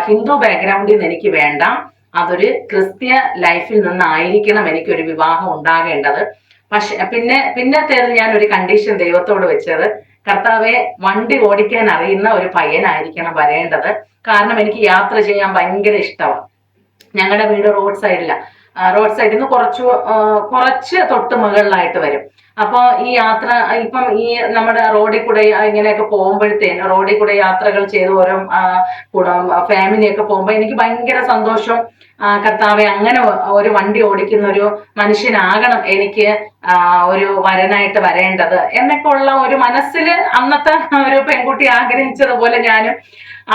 ഹിന്ദു ബാക്ക്ഗ്രൗണ്ടിൽ നിന്ന് എനിക്ക് വേണ്ട, അതൊരു ലൈഫിൽ നിന്നായിരിക്കണം എനിക്കൊരു വിവാഹം ഉണ്ടാകേണ്ടത്. പക്ഷെ പിന്നത്തേത് ഞാൻ ഒരു കണ്ടീഷൻ ദൈവത്തോട് വെച്ചത്, കർത്താവെ, വണ്ടി ഓടിക്കാൻ അറിയുന്ന ഒരു പയ്യനായിരിക്കണം വരേണ്ടത്. കാരണം എനിക്ക് യാത്ര ചെയ്യാൻ ഭയങ്കര ഇഷ്ടമാണ്. ഞങ്ങളുടെ വീട് റോഡ് സൈഡിൽ നിന്ന് കുറച്ച് തൊട്ട് മുകളിലായിട്ട് വരും. അപ്പൊ ഈ യാത്ര ഇപ്പം ഈ നമ്മുടെ റോഡിൽ കൂടെ ഇങ്ങനെയൊക്കെ പോകുമ്പോഴത്തേന് റോഡിൽ കൂടെ യാത്രകൾ ചെയ്ത് ഓരോ ഫാമിലിയൊക്കെ പോകുമ്പോ എനിക്ക് ഭയങ്കര സന്തോഷം. കർത്താവെ, അങ്ങനെ ഒരു വണ്ടി ഓടിക്കുന്ന ഒരു മനുഷ്യനാകണം എനിക്ക് ഒരു വരനായിട്ട് വരേണ്ടത് എന്നൊക്കെ ഉള്ള ഒരു മനസ്സിൽ അന്നത്തെ ഒരു പെൺകുട്ടി ആഗ്രഹിച്ചതുപോലെ ഞാൻ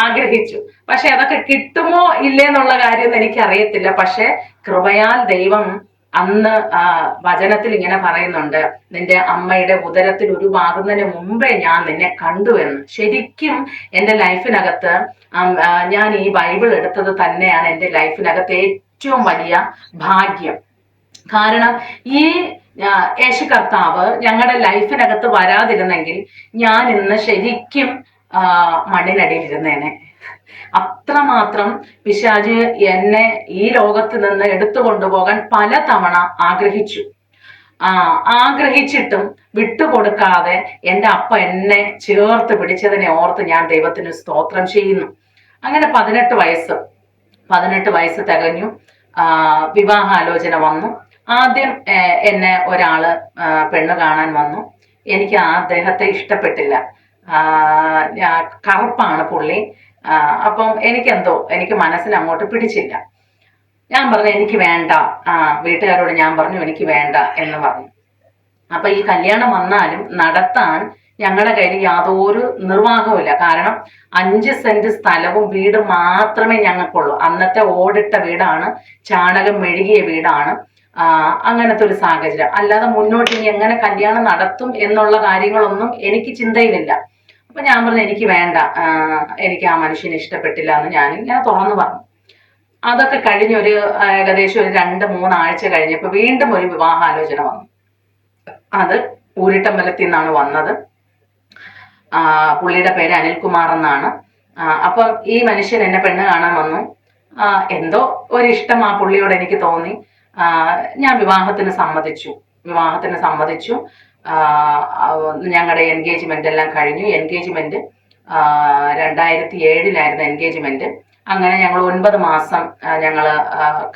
ആഗ്രഹിച്ചു. പക്ഷെ അതൊക്കെ കിട്ടുമോ ഇല്ലേന്നുള്ള കാര്യം എനിക്കറിയത്തില്ല. പക്ഷെ കൃപയാൽ ദൈവം അന്ന് വചനത്തിൽ ഇങ്ങനെ പറയുന്നുണ്ട്, നിന്റെ അമ്മയുടെ ഉദരത്തിൽ ഉരുവാകുന്നതിന് മുമ്പേ ഞാൻ നിന്നെ കണ്ടു എന്ന്. ശരിക്കും എൻ്റെ ലൈഫിനകത്ത് ഞാൻ ഈ ബൈബിൾ എടുത്തത് തന്നെയാണ് എൻ്റെ ലൈഫിനകത്ത് ഏറ്റവും വലിയ ഭാഗ്യം. കാരണം ഈ യേശു കർത്താവ് ഞങ്ങളുടെ ലൈഫിനകത്ത് വരാതിരുന്നെങ്കിൽ ഞാൻ ഇന്ന് ശരിക്കും മണ്ണിനടിയിൽ ഇരുന്നേനെ. അത്രമാത്രം പിശാച് എന്നെ ഈ ലോകത്ത് നിന്ന് എടുത്തു കൊണ്ടുപോകാൻ പലതവണ ആഗ്രഹിച്ചു. ആഗ്രഹിച്ചിട്ടും വിട്ടുകൊടുക്കാതെ എൻ്റെ അപ്പ എന്നെ ചേർത്ത് പിടിച്ചതിനെ ഓർത്ത് ഞാൻ ദൈവത്തിന് സ്തോത്രം ചെയ്യുന്നു. അങ്ങനെ 18 വയസ്സ് തികഞ്ഞു. വിവാഹാലോചന വന്നു. ആദ്യം എന്നെ ഒരാള് പെണ്ണ് കാണാൻ വന്നു. എനിക്ക് അദ്ദേഹത്തെ ഇഷ്ടപ്പെട്ടില്ല. കറുപ്പാണ് പുള്ളി. അപ്പം എനിക്ക് മനസ്സിൽ അങ്ങോട്ട് പിടിച്ചില്ല. ഞാൻ പറഞ്ഞു എനിക്ക് വേണ്ട. വീട്ടുകാരോട് ഞാൻ പറഞ്ഞു എനിക്ക് വേണ്ട എന്ന് പറഞ്ഞു. അപ്പൊ ഈ കല്യാണം വന്നാലും നടത്താൻ ഞങ്ങളുടെ കയ്യിൽ യാതൊരു നിർവാഹവുമില്ല. കാരണം 5 സെന്റ് സ്ഥലവും വീടും മാത്രമേ ഞങ്ങൾക്കുള്ളൂ. അന്നത്തെ ഓടിട്ട വീടാണ്, ചാണകം മെഴുകിയ വീടാണ്. അങ്ങനത്തെ ഒരു സാഹചര്യം. അല്ലാതെ മുന്നോട്ട് ഇനി എങ്ങനെ കല്യാണം നടത്തും എന്നുള്ള കാര്യങ്ങളൊന്നും എനിക്ക് ചിന്തയിലില്ല. അപ്പൊ ഞാൻ പറഞ്ഞു എനിക്ക് വേണ്ട, എനിക്ക് ആ മനുഷ്യനെ ഇഷ്ടപ്പെട്ടില്ല എന്ന് ഞാൻ ഇങ്ങനെ തുറന്നു പറഞ്ഞു. അതൊക്കെ കഴിഞ്ഞൊരു ഏകദേശം ഒരു 2-3 ആഴ്ച കഴിഞ്ഞപ്പോൾ വീണ്ടും ഒരു വിവാഹാലോചന വന്നു. അത് ഊരിട്ടമ്പലത്തിൽ നിന്നാണ് വന്നത്. പുള്ളിയുടെ പേര് അനിൽകുമാർ എന്നാണ്. അപ്പം ഈ മനുഷ്യൻ എന്നെ പെണ്ണ് കാണാൻ വന്നു. എന്തോ ഒരിഷ്ടം ആ പുള്ളിയോട് എനിക്ക് തോന്നി. ഞാൻ വിവാഹത്തിന് സമ്മതിച്ചു. ഞങ്ങളുടെ എൻഗേജ്മെന്റ് എല്ലാം കഴിഞ്ഞു. Engagement 2007 engagement. അങ്ങനെ ഞങ്ങൾ 9 മാസം ഞങ്ങൾ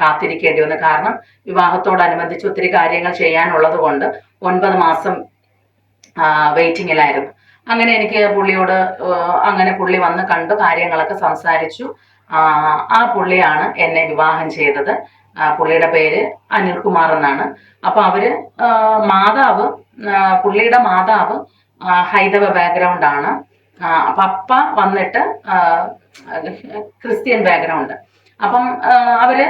കാത്തിരിക്കേണ്ടി വന്നു. കാരണം വിവാഹത്തോടനുബന്ധിച്ച് ഒത്തിരി കാര്യങ്ങൾ ചെയ്യാനുള്ളത് കൊണ്ട് 9 മാസം വെയിറ്റിങ്ങിലായിരുന്നു. അങ്ങനെ എനിക്ക് പുള്ളിയോട് അങ്ങനെ പുള്ളി വന്ന് കണ്ടു, കാര്യങ്ങളൊക്കെ സംസാരിച്ചു. ആ പുള്ളിയാണ് എന്നെ വിവാഹം ചെയ്തത്. പുള്ളിയുടെ പേര് അനിൽകുമാർ എന്നാണ്. അപ്പൊ പുള്ളിയുടെ മാതാവ് ഹൈന്ദവ ബാക്ക്ഗ്രൗണ്ട് ആണ്. പപ്പ വന്നിട്ട് ക്രിസ്ത്യൻ ബാക്ക്ഗ്രൗണ്ട്. അപ്പം അവര്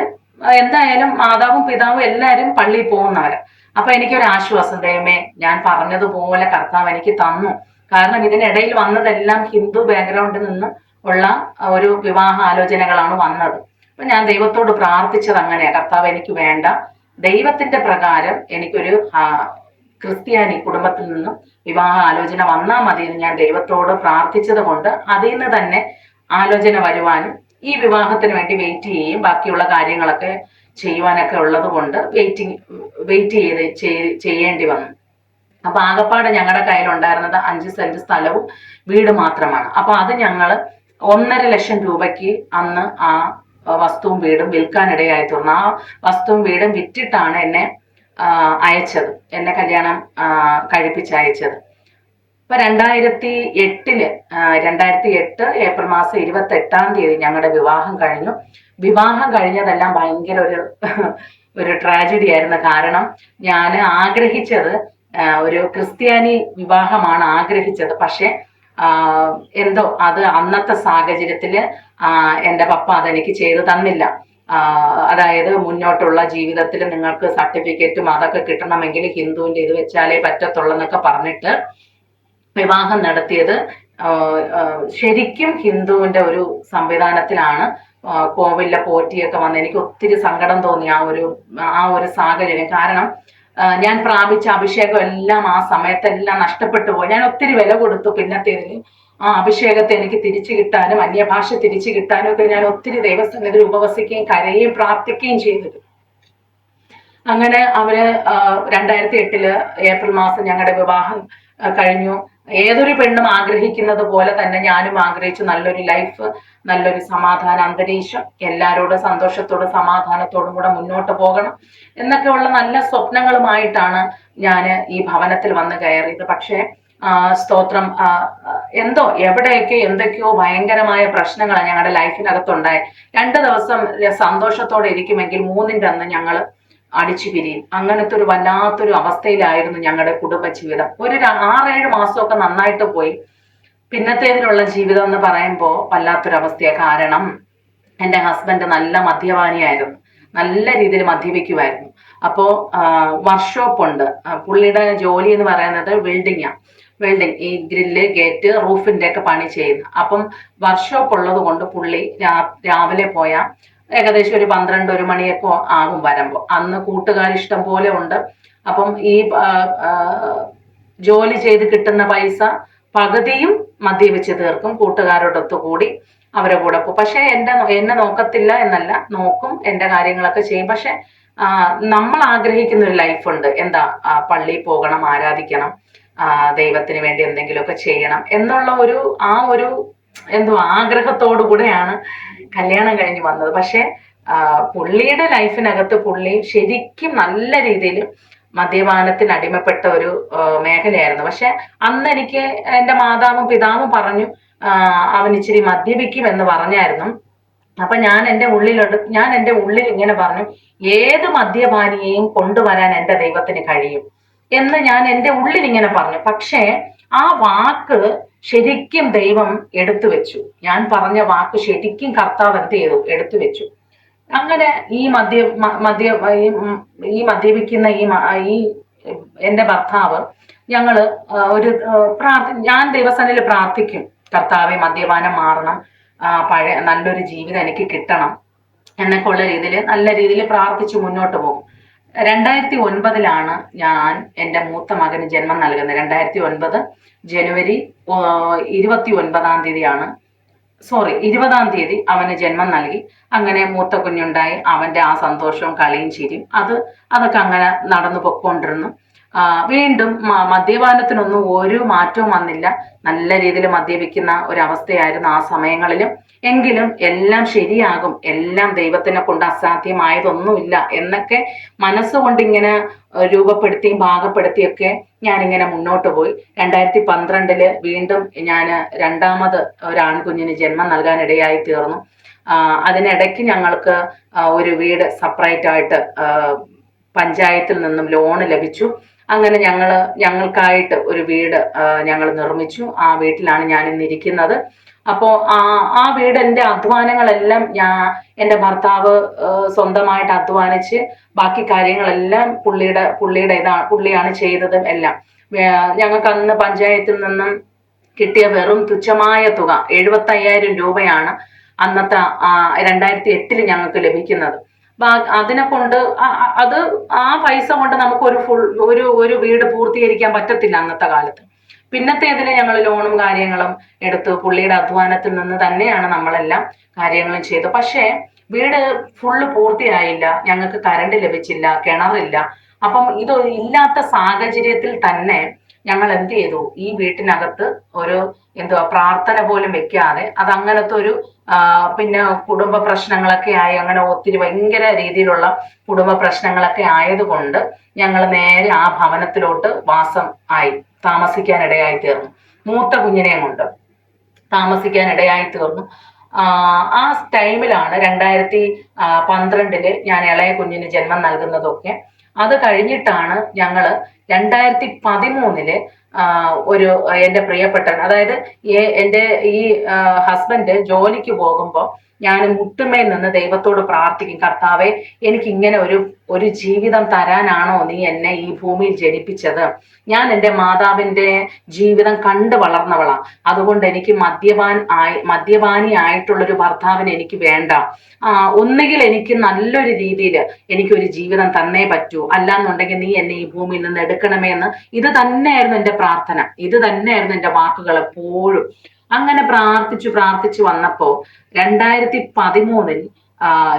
എന്തായാലും മാതാവും പിതാവും എല്ലാവരും പള്ളിയിൽ പോകുന്നവര്. അപ്പൊ എനിക്കൊരു ആശ്വാസം, ദൈവമേ ഞാൻ പറഞ്ഞതുപോലെ കർത്താവ് എനിക്ക് തന്നു. കാരണം ഇതിനിടയിൽ വന്നതെല്ലാം ഹിന്ദു ബാക്ക്ഗ്രൗണ്ടിൽ നിന്ന് ഉള്ള ഒരു വിവാഹ ആലോചനകളാണ് വന്നത്. അപ്പൊ ഞാൻ ദൈവത്തോട് പ്രാർത്ഥിച്ചത് അങ്ങനെയാ, കർത്താവ് എനിക്ക് വേണ്ട, ദൈവത്തിന്റെ പ്രകാരം എനിക്കൊരു ക്രിസ്ത്യാനി കുടുംബത്തിൽ നിന്നും വിവാഹ ആലോചന വന്നാൽ മതി എന്ന് ഞാൻ ദൈവത്തോട് പ്രാർത്ഥിച്ചത് കൊണ്ട് അതിൽ നിന്ന് തന്നെ ആലോചന വരുവാനും ഈ വിവാഹത്തിന് വേണ്ടി വെയിറ്റ് ചെയ്യുകയും ബാക്കിയുള്ള കാര്യങ്ങളൊക്കെ ചെയ്യുവാനൊക്കെ ഉള്ളത് കൊണ്ട് വെയിറ്റ് ചെയ്യേണ്ടി വന്നു. അപ്പൊ ആകപ്പാടെ ഞങ്ങളുടെ കയ്യിലുണ്ടായിരുന്നത് 5 സെന്റ് സ്ഥലവും വീട് മാത്രമാണ്. അപ്പൊ അത് ഞങ്ങള് 1.5 ലക്ഷം രൂപയ്ക്ക് അന്ന് ആ വസ്തുവും വീടും വിൽക്കാനിടയായി തീർന്നു. ആ വസ്തുവും വീടും വിറ്റിട്ടാണ് എന്നെ അയച്ചത്, എന്നെ കല്യാണം കഴിപ്പിച്ചയച്ചത്. ഇപ്പൊ 2008 ഏപ്രിൽ മാസം 28-ാം തീയതി ഞങ്ങളുടെ വിവാഹം കഴിഞ്ഞു. വിവാഹം കഴിഞ്ഞതെല്ലാം ഭയങ്കര ഒരു ട്രാജഡി ആയിരുന്നു. കാരണം ഞാൻ ആഗ്രഹിച്ചത് ഒരു ക്രിസ്ത്യാനി വിവാഹമാണ് ആഗ്രഹിച്ചത്. പക്ഷെ എന്തോ അത് അന്നത്തെ സാഹചര്യത്തില് എൻ്റെ പപ്പ അതെനിക്ക് ചെയ്തു തന്നില്ല. അതായത് മുന്നോട്ടുള്ള ജീവിതത്തിൽ നിങ്ങൾക്ക് സർട്ടിഫിക്കറ്റും അതൊക്കെ കിട്ടണമെങ്കിൽ ഹിന്ദുവിന്റെ ഇത് വെച്ചാലേ പറ്റത്തുള്ളൂ എന്നൊക്കെ പറഞ്ഞിട്ട് വിവാഹം നടത്തിയത് ശരിക്കും ഹിന്ദുവിന്റെ ഒരു സംവിധാനത്തിലാണ്. കോവിലിലെ പോറ്റിയൊക്കെ വന്ന് എനിക്ക് ഒത്തിരി സങ്കടം തോന്നി ആ ഒരു സാഹചര്യം. കാരണം ഞാൻ പ്രാപിച്ച അഭിഷേകം എല്ലാം ആ സമയത്തെല്ലാം നഷ്ടപ്പെട്ടു പോയി. ഞാൻ ഒത്തിരി വില കൊടുത്തു. പിന്നത്തേതിൽ ആ അഭിഷേകത്തെ എനിക്ക് തിരിച്ചു കിട്ടാനും അന്യഭാഷ തിരിച്ചു കിട്ടാനും ഒക്കെ ഞാൻ ഒത്തിരി ദൈവസന്നിധിയിൽ ഉപവസിക്കുകയും കരയുകയും പ്രാർത്ഥിക്കുകയും ചെയ്തത്. അങ്ങനെ അവര് 2008 ഏപ്രിൽ മാസം ഞങ്ങളുടെ വിവാഹം കഴിഞ്ഞു. ഏതൊരു പെണ്ണും ആഗ്രഹിക്കുന്നത് പോലെ തന്നെ ഞാനും ആഗ്രഹിച്ചു നല്ലൊരു ലൈഫ്, നല്ലൊരു സമാധാന അന്തരീക്ഷം, എല്ലാവരോടും സന്തോഷത്തോടും സമാധാനത്തോടും കൂടെ മുന്നോട്ട് പോകണം എന്നൊക്കെയുള്ള നല്ല സ്വപ്നങ്ങളുമായിട്ടാണ് ഞാൻ ഈ ഭവനത്തിൽ വന്ന് കയറിയത്. പക്ഷേ സ്തോത്രം, എവിടെയൊക്കെ എന്തൊക്കെയോ ഭയങ്കരമായ പ്രശ്നങ്ങളാണ് ഞങ്ങളുടെ ലൈഫിനകത്തുണ്ടായി. 2 ദിവസം സന്തോഷത്തോടെ ഇരിക്കുമെങ്കിൽ 3ന്റെ അന്ന് ഞങ്ങൾ അടിച്ചു പിരിയും. അങ്ങനത്തെ ഒരു വല്ലാത്തൊരു അവസ്ഥയിലായിരുന്നു ഞങ്ങളുടെ കുടുംബജീവിതം. ഒരു 6-7 മാസമൊക്കെ നന്നായിട്ട് പോയി. പിന്നത്തേതിലുള്ള ജീവിതം എന്ന് പറയുമ്പോൾ വല്ലാത്തൊരവസ്ഥയാണ്. കാരണം എൻ്റെ ഹസ്ബൻഡ് നല്ല മദ്യപാനിയായിരുന്നു, നല്ല രീതിയിൽ മദ്യപിക്കുമായിരുന്നു. അപ്പോൾ വർക്ക്ഷോപ്പ് ഉണ്ട്. പുള്ളിയുടെ ജോലി എന്ന് പറയുന്നത് വെൽഡിങ്, ഈ ഗ്രില്ല്, ഗേറ്റ്, റൂഫിന്റെ ഒക്കെ പണി ചെയ്യുന്നു. അപ്പം വർക്ക്ഷോപ്പ് ഉള്ളത് കൊണ്ട് പുള്ളി രാവിലെ പോയാൽ ഏകദേശം ഒരു 12-1 മണിയൊക്കെ ആകും വരുമ്പോൾ. അന്ന് കൂട്ടുകാരിഷ്ടം പോലെ ഉണ്ട്. അപ്പം ഈ ജോലി ചെയ്ത് കിട്ടുന്ന പൈസ പകുതിയും മദ്യപിച്ച് തീർക്കും. കൂട്ടുകാരോടൊത്തു കൂടി അവരെ കൂടെ പോകും. പക്ഷെ എന്നെ നോക്കത്തില്ല എന്നല്ല, നോക്കും, എന്റെ കാര്യങ്ങളൊക്കെ ചെയ്യും. പക്ഷെ നമ്മൾ ആഗ്രഹിക്കുന്ന ഒരു ലൈഫുണ്ട്. എന്താ, പള്ളിയിൽ പോകണം, ആരാധിക്കണം, ദൈവത്തിന് വേണ്ടി എന്തെങ്കിലുമൊക്കെ ചെയ്യണം എന്നുള്ള ഒരു എന്തോ ആഗ്രഹത്തോടു കൂടെയാണ് കല്യാണം കഴിഞ്ഞ് വന്നത്. പക്ഷെ പുള്ളിയുടെ ലൈഫിനകത്ത് പുള്ളി ശരിക്കും നല്ല രീതിയിൽ മദ്യപാനത്തിന് അടിമപ്പെട്ട ഒരു മേഖലയായിരുന്നു. പക്ഷെ അന്ന് എനിക്ക് എന്റെ മാതാവും പിതാവും പറഞ്ഞു, അവൻ ഇച്ചിരി മദ്യപിക്കും എന്ന് പറഞ്ഞായിരുന്നു. അപ്പൊ ഞാൻ എന്റെ ഉള്ളിൽ ഇങ്ങനെ പറഞ്ഞു, ഏത് മദ്യപാനിയെയും കൊണ്ടുവരാൻ എന്റെ ദൈവത്തിന് കഴിയും എന്ന് ഞാൻ എന്റെ ഉള്ളിൽ ഇങ്ങനെ പറഞ്ഞു. പക്ഷേ ആ വാക്ക് ശരിക്കും ദൈവം എടുത്തു വെച്ചു. ഞാൻ പറഞ്ഞ വാക്ക് ശരിക്കും കർത്താവ് എന്ത് ചെയ്തു, എടുത്തു വെച്ചു. അങ്ങനെ ഈ മദ്യപിക്കുന്ന ഈ എന്റെ ഭർത്താവ്, ഞങ്ങള് ഞാൻ ദിവസങ്ങളിൽ പ്രാർത്ഥിക്കും, കർത്താവെ മദ്യപാനം മാറണം, പഴയ നല്ലൊരു ജീവിതം എനിക്ക് കിട്ടണം എന്നൊക്കെ ഉള്ള രീതിയിൽ നല്ല രീതിയിൽ പ്രാർത്ഥിച്ചു മുന്നോട്ട് പോകും. 2009 ഞാൻ എൻ്റെ മൂത്ത മകന് ജന്മം നൽകുന്നത്. 2009 ജനുവരി 29 20 തീയതി അവന് ജന്മം നൽകി. അങ്ങനെ മൂത്ത കുഞ്ഞുണ്ടായി. അവന്റെ ആ സന്തോഷവും കളിയും ചിരിയും അതൊക്കെ അങ്ങനെ നടന്നു പൊക്കോണ്ടിരുന്നു. വീണ്ടും മദ്യപാനത്തിനൊന്നും ഒരു മാറ്റവും വന്നില്ല. നല്ല രീതിയിൽ മദ്യപിക്കുന്ന ഒരവസ്ഥയായിരുന്നു ആ സമയങ്ങളിലും. എങ്കിലും എല്ലാം ശരിയാകും, എല്ലാം ദൈവത്തിനെ കൊണ്ട് അസാധ്യമായതൊന്നുമില്ല എന്നൊക്കെ മനസ്സുകൊണ്ട് ഇങ്ങനെ രൂപപ്പെടുത്തിയും ഭാഗപ്പെടുത്തിയൊക്കെ ഞാനിങ്ങനെ മുന്നോട്ട് പോയി. 2012 വീണ്ടും ഞാൻ രണ്ടാമത് ഒരു ആൺകുഞ്ഞിന് ജന്മം നൽകാനിടയായി തീർന്നു. അതിനിടയ്ക്ക് ഞങ്ങൾക്ക് ഒരു വീട് സെപ്പറേറ്റ് ആയിട്ട് പഞ്ചായത്തിൽ നിന്നും ലോണ് ലഭിച്ചു. അങ്ങനെ ഞങ്ങൾക്കായിട്ട് ഒരു വീട് ഞങ്ങൾ നിർമ്മിച്ചു. ആ വീട്ടിലാണ് ഞാൻ ഇന്നിരിക്കുന്നത്. അപ്പോ ആ വീട് എൻ്റെ അധ്വാനങ്ങളെല്ലാം എൻ്റെ ഭർത്താവ് സ്വന്തമായിട്ട് അധ്വാനിച്ച് ബാക്കി കാര്യങ്ങളെല്ലാം പുള്ളിയാണ് ചെയ്തതും എല്ലാം. ഞങ്ങൾക്ക് അന്ന് പഞ്ചായത്തിൽ നിന്നും കിട്ടിയ വെറും തുച്ഛമായ തുക 75,000 രൂപയാണ് അന്നത്തെ 2008 ഞങ്ങൾക്ക് ലഭിക്കുന്നത്. അതിനെ കൊണ്ട് ആ പൈസ കൊണ്ട് നമുക്ക് ഒരു വീട് പൂർത്തീകരിക്കാൻ പറ്റത്തില്ല അന്നത്തെ കാലത്ത്. പിന്നത്തേതിന് ഞങ്ങൾ ലോണും കാര്യങ്ങളും എടുത്തു. പുള്ളിയുടെ അധ്വാനത്തിൽ നിന്ന് തന്നെയാണ് നമ്മളെല്ലാം കാര്യങ്ങളും ചെയ്തു. പക്ഷേ വീട് ഫുള്ള് പൂർത്തിയായില്ല. ഞങ്ങൾക്ക് കറണ്ട് ലഭിച്ചില്ല, കിണറില്ല. അപ്പം ഇത് ഇല്ലാത്ത സാഹചര്യത്തിൽ തന്നെ ഞങ്ങൾ എന്ത് ചെയ്തു, ഈ വീട്ടിനകത്ത് ഒരു പ്രാർത്ഥന പോലും വെക്കാതെ, അതങ്ങനത്തെ ഒരു പിന്നെ കുടുംബ പ്രശ്നങ്ങളൊക്കെ ആയി, അങ്ങനെ ഒത്തിരി ഭയങ്കര രീതിയിലുള്ള കുടുംബ പ്രശ്നങ്ങളൊക്കെ ആയതുകൊണ്ട് ഞങ്ങൾ നേരെ ആ ഭവനത്തിലോട്ട് താമസിക്കാനിടയായി തീർന്നു. മൂത്ത കുഞ്ഞിനെയും കൊണ്ട് താമസിക്കാനിടയായി തീർന്നു. ആ ടൈമിലാണ് 2012 ഞാൻ ഇളയ കുഞ്ഞിന് ജന്മം നൽകുന്നതൊക്കെ. അത് കഴിഞ്ഞിട്ടാണ് ഞങ്ങള് 2013 എൻ്റെ പ്രിയപ്പെട്ട, അതായത് എൻ്റെ ഈ ഹസ്ബൻഡ് ജോലിക്ക് പോകുമ്പോൾ ഞാൻ മുട്ടുമേൽ നിന്ന് ദൈവത്തോട് പ്രാർത്ഥിക്കും, കർത്താവെ എനിക്ക് ഇങ്ങനെ ഒരു ജീവിതം തരാനാണോ നീ എന്നെ ഈ ഭൂമിയിൽ ജനിപ്പിച്ചത്? ഞാൻ എൻ്റെ മാതാവിൻ്റെ ജീവിതം കണ്ടു വളർന്നവളാ. അതുകൊണ്ട് എനിക്ക് മദ്യപാനി ആയിട്ടുള്ളൊരു ഭർത്താവിനെ എനിക്ക് വേണ്ട. ഒന്നുകിൽ എനിക്ക് നല്ലൊരു രീതിയിൽ എനിക്കൊരു ജീവിതം തന്നേ പറ്റൂ, അല്ലാന്നുണ്ടെങ്കിൽ നീ എന്നെ ഈ ഭൂമിയിൽ നിന്ന് എടുക്കണമേ എന്ന്. ഇത് തന്നെയായിരുന്നു എൻ്റെ പ്രാർത്ഥന, ഇത് തന്നെയായിരുന്നു എൻ്റെ വാക്കുകൾ എപ്പോഴും. അങ്ങനെ പ്രാർത്ഥിച്ചു വന്നപ്പോ 2013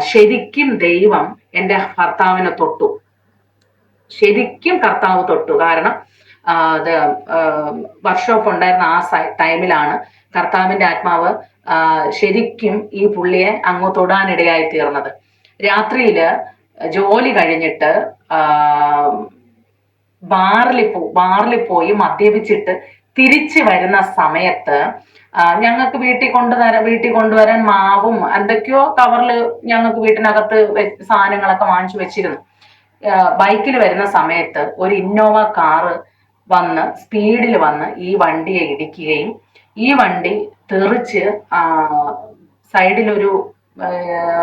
ശരിക്കും ദൈവം എൻ്റെ ഭർത്താവിനെ തൊട്ടു. ശരിക്കും കർത്താവ് തൊട്ടു. കാരണം വർക്ക്ഷോപ്പ് ഉണ്ടായിരുന്ന ആ ടൈമിലാണ് കർത്താവിന്റെ ആത്മാവ് ശരിക്കും ഈ പുള്ളിയെ അങ്ങ് തൊടാനിടയായി തീർന്നത്. രാത്രിയില് ജോലി കഴിഞ്ഞിട്ട് ബാറിൽ പോയി മദ്യപിച്ചിട്ട് തിരിച്ചു വരുന്ന സമയത്ത് ഞങ്ങൾക്ക് വീട്ടിൽ കൊണ്ടുവരാൻ മാവും എന്തൊക്കെയോ കവറിൽ ഞങ്ങൾക്ക് വീട്ടിനകത്ത് സാധനങ്ങളൊക്കെ വാങ്ങിച്ചു വെച്ചിരുന്നു. ബൈക്കിൽ വരുന്ന സമയത്ത് ഒരു ഇന്നോവ കാറ് സ്പീഡിൽ വന്ന് ഈ വണ്ടിയെ ഇടിക്കുകയും ഈ വണ്ടി തെറിച്ച് സൈഡിലൊരു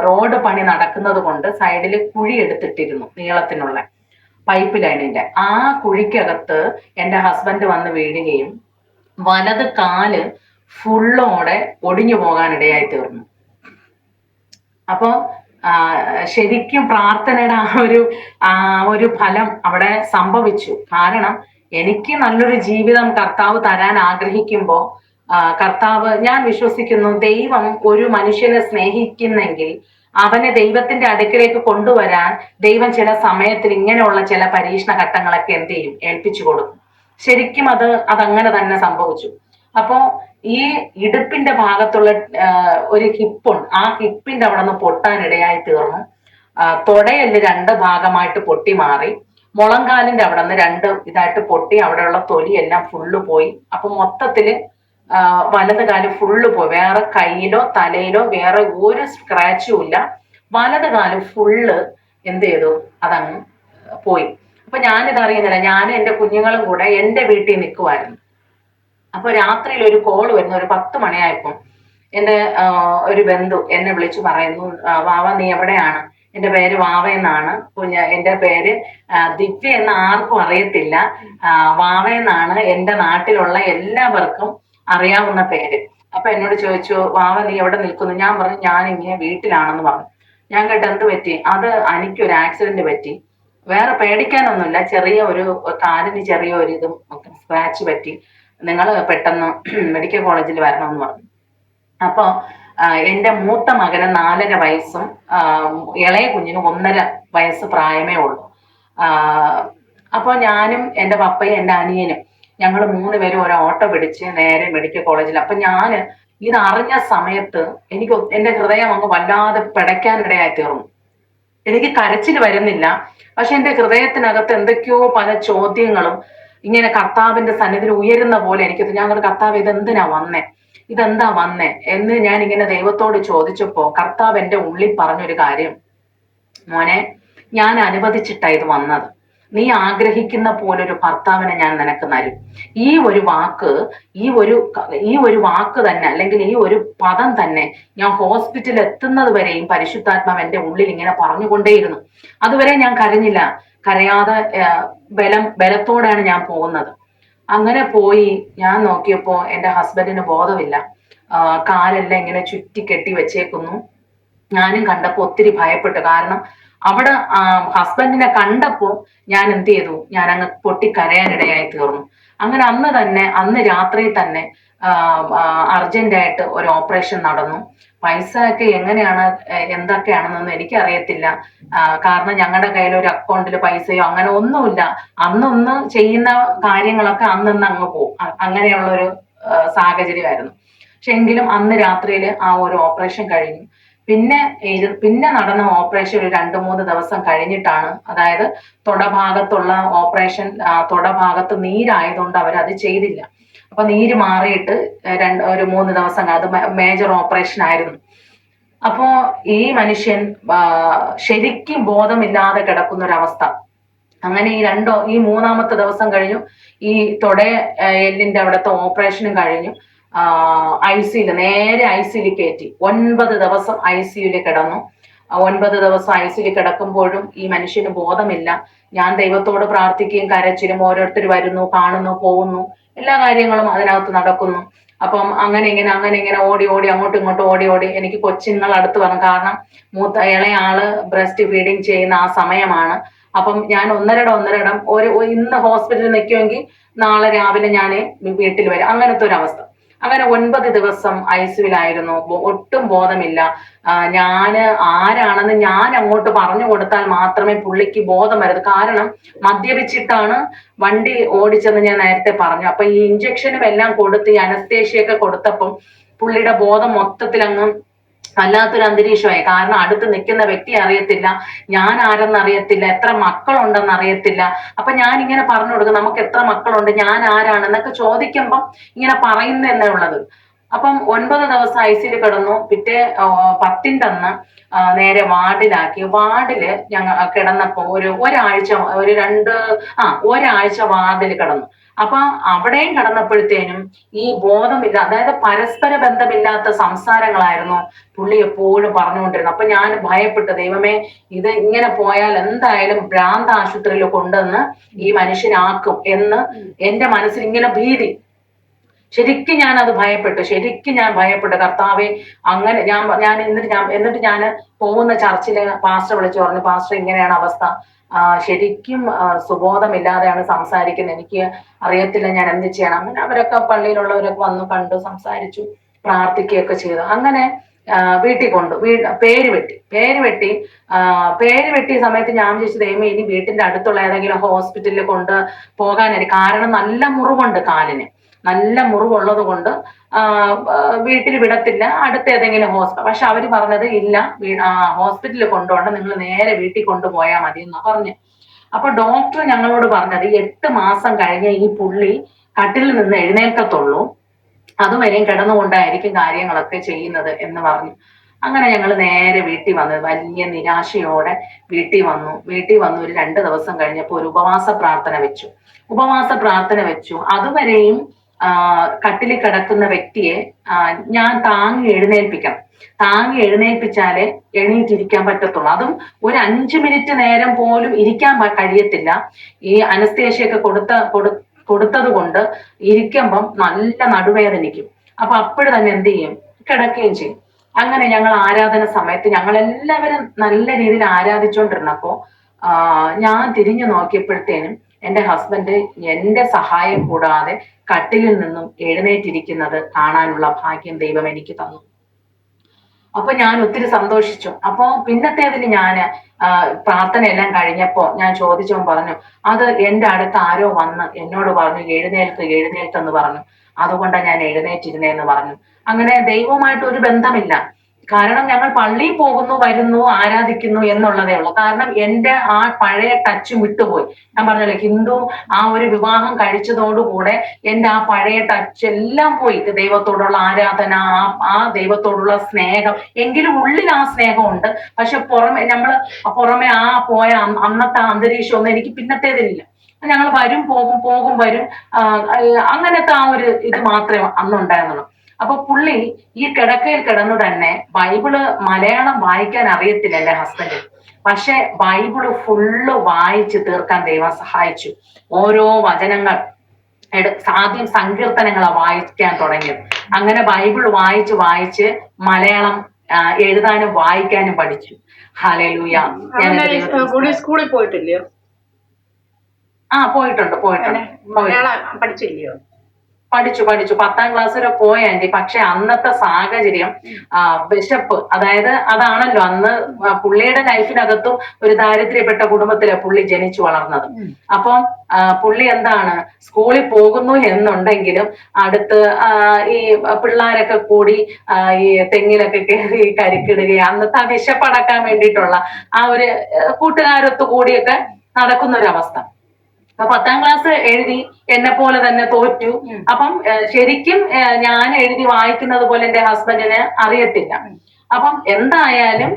റോഡ് പണി നടക്കുന്നത് കൊണ്ട് സൈഡിൽ കുഴി എടുത്തിട്ടിരുന്നു, നീളത്തിനുള്ള പൈപ്പ് ലൈനിന്റെ. ആ കുഴിക്കകത്ത് എൻ്റെ ഹസ്ബൻഡ് വന്ന് വീഴുകയും വലത് കാല് ഫുള്ളോടെ ഒടിഞ്ഞു പോകാനിടയായി തീർന്നു. അപ്പോ ശരിക്കും പ്രാർത്ഥനയുടെ ഒരു ഫലം അവിടെ സംഭവിച്ചു. കാരണം എനിക്ക് നല്ലൊരു ജീവിതം കർത്താവ് തരാൻ ആഗ്രഹിക്കുമ്പോൾ കർത്താവ്, ഞാൻ വിശ്വസിക്കുന്നു, ദൈവം ഒരു മനുഷ്യനെ സ്നേഹിക്കുന്നെങ്കിൽ അവനെ ദൈവത്തിന്റെ അടുക്കിലേക്ക് കൊണ്ടുവരാൻ ദൈവം ചില സമയത്തിൽ ഇങ്ങനെയുള്ള ചില പരീക്ഷണ ഘട്ടങ്ങളൊക്കെ എന്ത് ചെയ്യും, ഏൽപ്പിച്ചു കൊടുക്കും. ശരിക്കും അതങ്ങനെ തന്നെ സംഭവിച്ചു. അപ്പോ ഈ ഇടുപ്പിന്റെ ഭാഗത്തുള്ള ഒരു ഹിപ്പുണ്ട്, ആ ഹിപ്പിന്റെ അവിടെ നിന്ന് പൊട്ടാനിടയായി തീർന്നു. തൊടയല് രണ്ട് ഭാഗമായിട്ട് പൊട്ടി മാറി. മുളങ്കാലിന്റെ അവിടെ നിന്ന് രണ്ട് ഇതായിട്ട് പൊട്ടി, അവിടെയുള്ള തൊലിയെല്ലാം ഫുള്ള് പോയി. അപ്പൊ മൊത്തത്തില് വലത് കാല് ഫുള്ള് പോയി. വേറെ കയ്യിലോ തലയിലോ വേറെ ഒരു സ്ക്രാച്ചും ഇല്ല. വലത് കാല് ഫുള്ള് എന്ത് ചെയ്തു, അതങ്ങ് പോയി. അപ്പൊ ഞാനിത് അറിയുന്നില്ല. ഞാൻ എൻ്റെ കുഞ്ഞുങ്ങളും കൂടെ എൻ്റെ വീട്ടിൽ നിൽക്കുമായിരുന്നു. അപ്പൊ രാത്രിയിൽ ഒരു കോൾ വരുന്നു. ഒരു 10 മണിയായപ്പോൾ എൻ്റെ ഒരു ബന്ധു എന്നെ വിളിച്ചു പറയുന്നു, വാവ നീ എവിടെയാണ്? എൻ്റെ പേര് വാവ എന്നാണ്. എൻ്റെ പേര് ദിവ്യ എന്ന് ആർക്കും അറിയത്തില്ല. വാവ എന്നാണ് എൻ്റെ നാട്ടിലുള്ള എല്ലാവർക്കും അറിയാവുന്ന പേര്. അപ്പൊ എന്നോട് ചോദിച്ചു, വാവ നീ എവിടെ നിൽക്കുന്നു? ഞാൻ പറഞ്ഞു, ഞാൻ ഇങ്ങനെ വീട്ടിലാണെന്ന് പറഞ്ഞു. ഞാൻ കേട്ട്, എന്ത് പറ്റി? അത് എനിക്കൊരു ആക്സിഡന്റ് പറ്റി. വേറെ പേടിക്കാനൊന്നുമില്ല, ചെറിയ ഒരു കാലിന് ചെറിയ ഒരു ഇതും സ്ക്രാച്ച് പറ്റി. നിങ്ങൾ പെട്ടെന്ന് മെഡിക്കൽ കോളേജിൽ വരണമെന്ന് പറഞ്ഞു. അപ്പൊ എൻ്റെ മൂത്ത മകന് 4.5 വയസ്സും ഇളയ കുഞ്ഞിന് 1.5 വയസ്സ് പ്രായമേ ഉള്ളൂ. അപ്പൊ ഞാനും എൻ്റെ പപ്പയും എൻ്റെ അനിയനും ഞങ്ങൾ 3 പേരും ഒരു ഓട്ടോ പിടിച്ച് നേരെ മെഡിക്കൽ കോളേജിൽ. അപ്പൊ ഞാൻ ഇത് അറിഞ്ഞ സമയത്ത് എനിക്ക് എൻ്റെ ഹൃദയം അങ്ങ് വല്ലാതെ പിടയ്ക്കാനിടയായി തീർന്നു. എനിക്ക് കരച്ചിൽ വരുന്നില്ല, പക്ഷെ എൻ്റെ ഹൃദയത്തിനകത്ത് എന്തൊക്കെയോ പല ചോദ്യങ്ങളും ഇങ്ങനെ കർത്താവിന്റെ സന്നിധിയിൽ ഉയരുന്ന പോലെ എനിക്ക്. ഞാൻ കർത്താവ് ഇതെന്താ വന്നേ എന്ന് ഞാൻ ഇങ്ങനെ ദൈവത്തോട് ചോദിച്ചപ്പോ കർത്താവ് എൻ്റെ ഉള്ളിൽ പറഞ്ഞൊരു കാര്യം, മോനെ, ഞാൻ അനുവദിച്ചിട്ടാ ഇത് വന്നത്. നീ ആഗ്രഹിക്കുന്ന പോലൊരു ഭർത്താവിനെ ഞാൻ നിനക്ക് തരും. ഈ ഒരു വാക്ക് തന്നെ, അല്ലെങ്കിൽ ഈ ഒരു പദം തന്നെ ഞാൻ ഹോസ്പിറ്റലിൽ എത്തുന്നത് വരെയും പരിശുദ്ധാത്മാവ് എൻ്റെ ഉള്ളിൽ ഇങ്ങനെ പറഞ്ഞുകൊണ്ടേയിരുന്നു. അതുവരെ ഞാൻ കരഞ്ഞില്ല. കരയാതെ ബലത്തോടെയാണ് ഞാൻ പോകുന്നത്. അങ്ങനെ പോയി ഞാൻ നോക്കിയപ്പോ എൻ്റെ ഹസ്ബൻഡിന് ബോധമില്ല. കാലെല്ലാം ഇങ്ങനെ ചുറ്റി കെട്ടി വെച്ചേക്കുന്നു. ഞാനും കണ്ടപ്പോ ഒത്തിരി ഭയപ്പെട്ടു. കാരണം അവിടെ ഹസ്ബൻഡിനെ കണ്ടപ്പോ ഞാൻ എന്ത് ചെയ്തു, ഞാൻ അങ്ങ് പൊട്ടിക്കരയാനിടയായി തീർന്നു. അങ്ങനെ അന്ന് രാത്രി തന്നെ അർജന്റായിട്ട് ഒരു ഓപ്പറേഷൻ നടന്നു. പൈസ ഒക്കെ എങ്ങനെയാണ് എന്തൊക്കെയാണെന്നൊന്നും എനിക്കറിയത്തില്ല. കാരണം ഞങ്ങളുടെ കയ്യിൽ ഒരു അക്കൗണ്ടിൽ പൈസയോ അങ്ങനെ ഒന്നുമില്ല. അന്നൊന്ന് ചെയ്യുന്ന കാര്യങ്ങളൊക്കെ അന്നന്ന് അങ്ങ് പോകും. അങ്ങനെയുള്ള ഒരു സാഹചര്യമായിരുന്നു. പക്ഷെ എങ്കിലും അന്ന് രാത്രിയിൽ ആ ഒരു ഓപ്പറേഷൻ കഴിഞ്ഞു. പിന്നെ നടന്ന ഓപ്പറേഷൻ ഒരു 2-3 ദിവസം കഴിഞ്ഞിട്ടാണ്. അതായത് തൊടഭാഗത്തുള്ള ഓപ്പറേഷൻ, തൊടഭാഗത്ത് നീരായതുകൊണ്ട് അവരത് ചെയ്തില്ല. അപ്പൊ നീര് മാറിയിട്ട് ഒരു 3 ദിവസം, അത് മേജർ ഓപ്പറേഷൻ ആയിരുന്നു. അപ്പോ ഈ മനുഷ്യൻ ശരിക്കും ബോധമില്ലാതെ കിടക്കുന്ന ഒരവസ്ഥ. അങ്ങനെ ഈ 3-ാമത്തെ ദിവസം കഴിഞ്ഞു. ഈ എല്ലിന്റെ അവിടുത്തെ ഓപ്പറേഷനും കഴിഞ്ഞു. നേരെ ഐ സിയിൽ കയറ്റി. 9 ദിവസം ഐ സിയിൽ കിടന്നു. 9 ദിവസം ഐ സിയിൽ കിടക്കുമ്പോഴും ഈ മനുഷ്യന് ബോധമില്ല. ഞാൻ ദൈവത്തോട് പ്രാർത്ഥിക്കുകയും കരച്ചിലും, ഓരോരുത്തർ വരുന്നു, കാണുന്നു, പോകുന്നു, എല്ലാ കാര്യങ്ങളും അതിനകത്ത് നടക്കുന്നു. അപ്പം അങ്ങനെ ഇങ്ങനെ ഓടി അങ്ങോട്ടും ഇങ്ങോട്ടും ഓടി എനിക്ക് കൊച്ചുങ്ങൾ അടുത്ത് വന്നു. കാരണം ഇളയാള് ബ്രസ്റ്റ് ഫീഡിങ് ചെയ്യുന്ന ആ സമയമാണ്. അപ്പം ഞാൻ ഒന്നരടം ഇന്ന് ഹോസ്പിറ്റലിൽ നിൽക്കുമെങ്കിൽ നാളെ രാവിലെ ഞാൻ വീട്ടിൽ വരും, അങ്ങനത്തെ ഒരു അവസ്ഥ. അങ്ങനെ 9 ദിവസം ഐസിയുലായിരുന്നു. ഒട്ടും ബോധമില്ല. ഞാന് ആരാണെന്ന് ഞാൻ അങ്ങോട്ട് പറഞ്ഞു കൊടുത്താൽ മാത്രമേ പുള്ളിക്ക് ബോധം വരൂ. കാരണം മദ്യപിച്ചിട്ടാണ് വണ്ടി ഓടിച്ചെന്ന് ഞാൻ നേരത്തെ പറഞ്ഞു. അപ്പൊ ഈ ഇഞ്ചക്ഷനും എല്ലാം കൊടുത്ത്, ഈ അനസ്തേഷ്യയൊക്കെ കൊടുത്തപ്പം പുള്ളിയുടെ ബോധം മൊത്തത്തിൽ അങ്ങ് വല്ലാത്തൊരു അന്തരീക്ഷമായി. കാരണം അടുത്ത് നിൽക്കുന്ന വ്യക്തി അറിയത്തില്ല, ഞാൻ ആരെന്ന് അറിയത്തില്ല, എത്ര മക്കളുണ്ടെന്ന് അറിയത്തില്ല. അപ്പൊ ഞാൻ ഇങ്ങനെ പറഞ്ഞു കൊടുക്കും, നമുക്ക് എത്ര മക്കളുണ്ട്, ഞാൻ ആരാണെന്നൊക്കെ ചോദിക്കുമ്പം ഇങ്ങനെ പറയുന്നതന്നെ ഉള്ളത്. അപ്പം 9 ദിവസം ഐസിയിൽ കിടന്നു. പിറ്റേ 10ന്റെ അന്ന് നേരെ വാർഡിലാക്കി. വാർഡില് ഞങ്ങൾ കിടന്നപ്പോ ഒരാഴ്ച വാർഡിൽ കിടന്നു. അപ്പൊ അവിടെയും കിടന്നപ്പോഴത്തേനും ഈ ബോധമില്ല, അതായത് പരസ്പര ബന്ധമില്ലാത്ത സംസാരങ്ങളായിരുന്നു പുള്ളി എപ്പോഴും പറഞ്ഞുകൊണ്ടിരുന്നത്. അപ്പൊ ഞാൻ ഭയപ്പെട്ടു, ദൈവമേ, ഇത് ഇങ്ങനെ പോയാൽ എന്തായാലും ഭ്രാന്ത് ആശുപത്രിയിൽ കൊണ്ടുവന്ന് ഈ മനുഷ്യനാക്കും എന്ന് എന്റെ മനസ്സിൽ ഇങ്ങനെ ഭീതി. ശരിക്കും ഞാൻ അത് ഭയപ്പെട്ടു, ശരിക്കും ഞാൻ ഭയപ്പെട്ടു. കർത്താവെ, അങ്ങനെ എന്നിട്ട് ഞാൻ പോകുന്ന ചർച്ചിലെ പാസ്റ്റർ വിളിച്ചു പറഞ്ഞു, പാസ്റ്റർ ഇങ്ങനെയാണ് അവസ്ഥ, ശരിക്കും സുബോധമില്ലാതെയാണ് സംസാരിക്കുന്നത്, എനിക്ക് അറിയത്തില്ല ഞാൻ എന്ത് ചെയ്യണം. അങ്ങനെ അവരൊക്കെ പള്ളിയിലുള്ളവരൊക്കെ വന്നു കണ്ടു, സംസാരിച്ചു, പ്രാർത്ഥിക്കുകയൊക്കെ ചെയ്തു. അങ്ങനെ വീട്ടിൽ കൊണ്ടു, പേര് വെട്ടിയ സമയത്ത് ഞാൻ വിചാരിച്ചു, ദൈവമേ ഇനി വീട്ടിന്റെ അടുത്തുള്ള ഏതെങ്കിലും ഹോസ്പിറ്റലിൽ കൊണ്ട് പോകാനായി. കാരണം നല്ല മുറിവുണ്ട്, കാലിന് നല്ല മുറിവുള്ളത് കൊണ്ട് വീട്ടിൽ വിടത്തില്ല, അടുത്ത ഏതെങ്കിലും ഹോസ്പിറ്റൽ. പക്ഷെ അവര് പറഞ്ഞത് ഇല്ല, ഹോസ്പിറ്റലിൽ കൊണ്ടുപോകണ്ട, നിങ്ങൾ നേരെ വീട്ടിൽ കൊണ്ടുപോയാൽ മതി എന്നാ പറഞ്ഞു. അപ്പൊ ഡോക്ടർ ഞങ്ങളോട് പറഞ്ഞത് 8 മാസം കഴിഞ്ഞ് ഈ പുള്ളി കട്ടിലിൽ നിന്ന് എഴുന്നേൽക്കത്തുള്ളൂ, അതുവരെയും കിടന്നുകൊണ്ടായിരിക്കും കാര്യങ്ങളൊക്കെ ചെയ്യുന്നത് എന്ന് പറഞ്ഞു. അങ്ങനെ ഞങ്ങൾ നേരെ വീട്ടിൽ വന്നത്, വലിയ നിരാശയോടെ വീട്ടിൽ വന്നു ഒരു 2 ദിവസം കഴിഞ്ഞപ്പോൾ ഒരു ഉപവാസ പ്രാർത്ഥന വെച്ചു. അതുവരെയും കട്ടിലിൽ കിടക്കുന്ന വ്യക്തിയെ ഞാൻ താങ്ങി എഴുന്നേൽപ്പിച്ചാലേ എണീറ്റിരിക്കാൻ പറ്റത്തുള്ളൂ. അതും ഒരു 5 മിനിറ്റ് നേരം പോലും ഇരിക്കാൻ കഴിയത്തില്ല. ഈ അനസ്തേഷ്യയൊക്കെ കൊടുത്തത് കൊണ്ട് ഇരിക്കുമ്പം നല്ല നടുവേദനിക്കും. അപ്പൊ അപ്പോഴ് തന്നെ എന്ത് ചെയ്യും, കിടക്കുകയും ചെയ്യും. അങ്ങനെ ഞങ്ങൾ ആരാധന സമയത്ത് ഞങ്ങൾ എല്ലാവരും നല്ല രീതിയിൽ ആരാധിച്ചുകൊണ്ടിരുന്നപ്പോ ഞാൻ തിരിഞ്ഞു നോക്കിയപ്പോഴത്തേനും എന്റെ ഹസ്ബൻഡ് എന്റെ സഹായം കൂടാതെ കട്ടിലിൽ നിന്നും എഴുന്നേറ്റിരിക്കുന്നത് കാണാനുള്ള ഭാഗ്യം ദൈവം എനിക്ക് തന്നു. അപ്പൊ ഞാൻ ഒത്തിരി സന്തോഷിച്ചു. അപ്പൊ പിന്നത്തേതിൽ ഞാൻ പ്രാർത്ഥനയെല്ലാം കഴിഞ്ഞപ്പോ ഞാൻ ചോദിച്ചവൻ പറഞ്ഞു, അത് എന്റെ അടുത്ത് ആരോ വന്ന് എന്നോട് പറഞ്ഞു എഴുന്നേൽക്കെന്ന് പറഞ്ഞു, അതുകൊണ്ടാണ് ഞാൻ എഴുന്നേറ്റിരുന്നേന്ന് പറഞ്ഞു. അങ്ങനെ ദൈവവുമായിട്ട് ഒരു ബന്ധമില്ല. കാരണം ഞങ്ങൾ പള്ളിയിൽ പോകുന്നു, വരുന്നു, ആരാധിക്കുന്നു എന്നുള്ളതേ ഉള്ളൂ. കാരണം എന്റെ ആ പഴയ ടച്ച് വിട്ടുപോയി. ഞാൻ പറഞ്ഞല്ലോ, ഹിന്ദു ആ ഒരു വിവാഹം കഴിച്ചതോടുകൂടെ എന്റെ ആ പഴയ ടച്ച് എല്ലാം പോയി. ദൈവത്തോടുള്ള ആരാധന, ആ ദൈവത്തോടുള്ള സ്നേഹം, എങ്കിലും ഉള്ളിൽ ആ സ്നേഹമുണ്ട്. പക്ഷെ പുറമെ ആ പോയ അന്നത്തെ അന്തരീക്ഷം ഒന്നും എനിക്ക് പിന്നത്തേതില്ല. ഞങ്ങൾ പോകും വരും, അങ്ങനത്തെ ആ ഒരു ഇത് മാത്രമേ അന്നുണ്ടായിരുന്നുള്ളൂ. അപ്പൊ പുള്ളി ഈ കിടക്കയിൽ കിടന്നു തന്നെ ബൈബിള് മലയാളം വായിക്കാൻ അറിയത്തില്ല എന്റെ ഹസ്ബൻഡ്, പക്ഷെ ബൈബിള് ഫുള്ള് വായിച്ച് തീർക്കാൻ ദൈവം സഹായിച്ചു. ഓരോ വചനങ്ങൾ ആദ്യം സങ്കീർത്തനങ്ങളാ വായിക്കാൻ തുടങ്ങിയത്. അങ്ങനെ ബൈബിൾ വായിച്ച് മലയാളം എഴുതാനും വായിക്കാനും പഠിച്ചു. ഹല്ലേലൂയ. സ്കൂളിൽ പോയിട്ടില്ലയോ? പോയിട്ടുണ്ട്. മലയാളം പഠിച്ചില്ലയോ? പഠിച്ചു 10ാം ക്ലാസ് വരെ പോയ ആന്റി. പക്ഷെ അന്നത്തെ സാഹചര്യം വിശപ്പ്, അതാണല്ലോ അന്ന് പുള്ളിയുടെ ലൈഫിനകത്തും ഒരു ദാരിദ്ര്യപ്പെട്ട കുടുംബത്തിലെ പുള്ളി ജനിച്ചു വളർന്നത്. അപ്പം പുള്ളി എന്താണ്, സ്കൂളിൽ പോകുന്നു എന്നുണ്ടെങ്കിലും അടുത്ത് ഈ പിള്ളേരൊക്കെ കൂടി ഈ തെങ്ങിലൊക്കെ കയറി കരിക്കിടുകയും അന്നത്തെ ആ വിശപ്പടക്കാൻ വേണ്ടിയിട്ടുള്ള ആ ഒരു കൂട്ടുകാരൊത്തു കൂടിയൊക്കെ നടക്കുന്ന ഒരു അവസ്ഥ. അപ്പൊ 10ാം ക്ലാസ് എഴുതി എന്നെ പോലെ തന്നെ തോറ്റു. അപ്പം ശരിക്കും ഞാൻ എഴുതി വായിക്കുന്നത് പോലെ എന്റെ ഹസ്ബൻഡിന് അറിയത്തില്ല. അപ്പം എന്തായാലും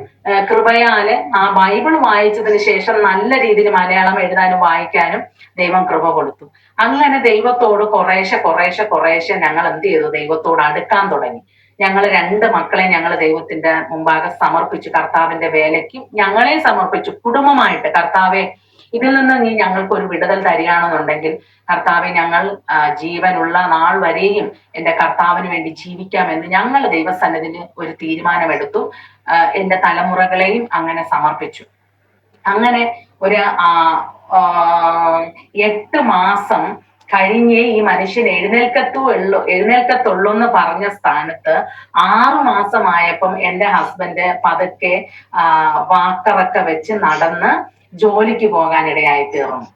കൃപയാല് ആ ബൈബിൾ വായിച്ചതിന് ശേഷം നല്ല രീതിയിൽ മലയാളം എഴുതാനും വായിക്കാനും ദൈവം കൃപ കൊടുത്തു. അങ്ങനെ ദൈവത്തോട് കുറേശ്ശെ ഞങ്ങൾ എന്ത് ചെയ്തു, ദൈവത്തോട് അടുക്കാൻ തുടങ്ങി. ഞങ്ങൾ 2 മക്കളെ ഞങ്ങൾ ദൈവത്തിന്റെ മുമ്പാകെ സമർപ്പിച്ചു. കർത്താവിന്റെ വേലയ്ക്കും ഞങ്ങളെ സമർപ്പിച്ചു കുടുംബമായിട്ട്. കർത്താവെ, ഇതിൽ നിന്ന് നീ ഞങ്ങൾക്ക് ഒരു വിടുതൽ തരികയാണെന്നുണ്ടെങ്കിൽ കർത്താവെ, ഞങ്ങൾ ജീവനുള്ള നാൾ വരെയും എന്റെ കർത്താവിന് വേണ്ടി ജീവിക്കാമെന്ന് ഞങ്ങൾ ദൈവസന്നിധിയിൽ ഒരു തീരുമാനമെടുത്തു. എന്റെ തലമുറകളെയും അങ്ങനെ സമർപ്പിച്ചു. അങ്ങനെ ഒരു 8 മാസം കഴിഞ്ഞേ ഈ മനുഷ്യൻ എഴുന്നേൽക്കത്തുള്ളൂ എന്ന് പറഞ്ഞ സ്ഥാനത്ത് 6 മാസമായപ്പം എന്റെ ഹസ്ബൻഡ് പതുക്കെ വാക്കറൊക്കെ വെച്ച് നടന്ന് ജോലിക്ക് പോകാനിടയായി തീർന്നു.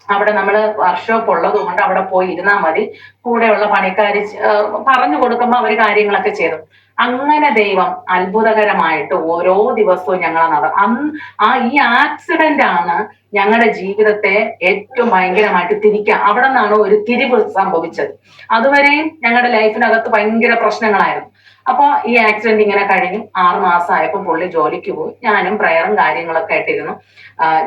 അവിടെ നമ്മള് വർക്ക്ഷോപ്പ് ഉള്ളത് കൊണ്ട് അവിടെ പോയി ഇരുന്നാൽ മതി, കൂടെയുള്ള പണിക്കാര് പറഞ്ഞു കൊടുക്കുമ്പോൾ അവര് കാര്യങ്ങളൊക്കെ ചെയ്തു. അങ്ങനെ ദൈവം അത്ഭുതകരമായിട്ട് ഓരോ ദിവസവും ഞങ്ങളെ ഈ ആക്സിഡന്റ് ആണ് ഞങ്ങളുടെ ജീവിതത്തെ ഏറ്റവും ഭയങ്കരമായിട്ട് അവിടെ നിന്നാണ് ഒരു തിരിവ് സംഭവിച്ചത്. അതുവരെയും ഞങ്ങളുടെ ലൈഫിനകത്ത് ഭയങ്കര പ്രശ്നങ്ങളായിരുന്നു. അപ്പൊ ഈ ആക്സിഡന്റ് ഇങ്ങനെ കഴിഞ്ഞു. 6 മാസമായപ്പോൾ പുള്ളി ജോലിക്ക് പോയി. ഞാനും പ്രയറും കാര്യങ്ങളൊക്കെ ആയിട്ടിരുന്നു.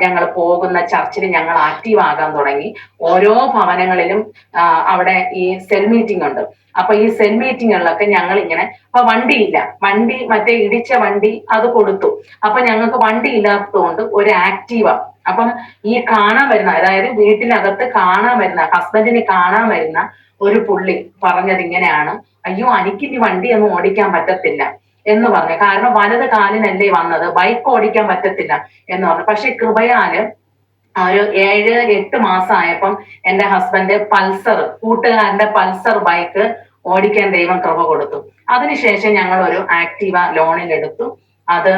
ഞങ്ങൾ പോകുന്ന ചർച്ചിൽ ഞങ്ങൾ ആക്റ്റീവ് ആകാൻ തുടങ്ങി. ഓരോ ഭവനങ്ങളിലും അവിടെ ഈ സെൽ മീറ്റിംഗ് ഉണ്ട്. അപ്പൊ ഈ സെൽ മീറ്റിങ്ങുകളിലൊക്കെ ഞങ്ങൾ ഇങ്ങനെ, അപ്പൊ വണ്ടി മറ്റേ ഇടിച്ച വണ്ടി അത് കൊടുത്തു. അപ്പൊ ഞങ്ങൾക്ക് വണ്ടി ഇല്ലാത്തതുകൊണ്ട് ഒരു ആക്റ്റീവ. അപ്പം ഈ കാണാൻ വരുന്ന, അതായത് വീട്ടിനകത്ത് കാണാൻ വരുന്ന, ഹസ്ബൻഡിന് കാണാൻ വരുന്ന ഒരു പുള്ളി പറഞ്ഞത് ഇങ്ങനെയാണ്, അയ്യോ എനിക്കിനി വണ്ടിയൊന്നും ഓടിക്കാൻ പറ്റത്തില്ല എന്ന് പറഞ്ഞു. കാരണം വലത് കാലിനല്ലേ വന്നത്, ബൈക്ക് ഓടിക്കാൻ പറ്റത്തില്ല എന്ന് പറഞ്ഞു. പക്ഷെ കൃപയാല് ഒരു 7-8 മാസമായപ്പം എന്റെ ഹസ്ബൻഡ് പൾസർ, കൂട്ടുകാരന്റെ പൾസർ ബൈക്ക് ഓടിക്കാൻ ദൈവം കൃപ കൊടുത്തു. അതിനുശേഷം ഞങ്ങൾ ഒരു ആക്റ്റീവ ലോണിലെടുത്തു. അത്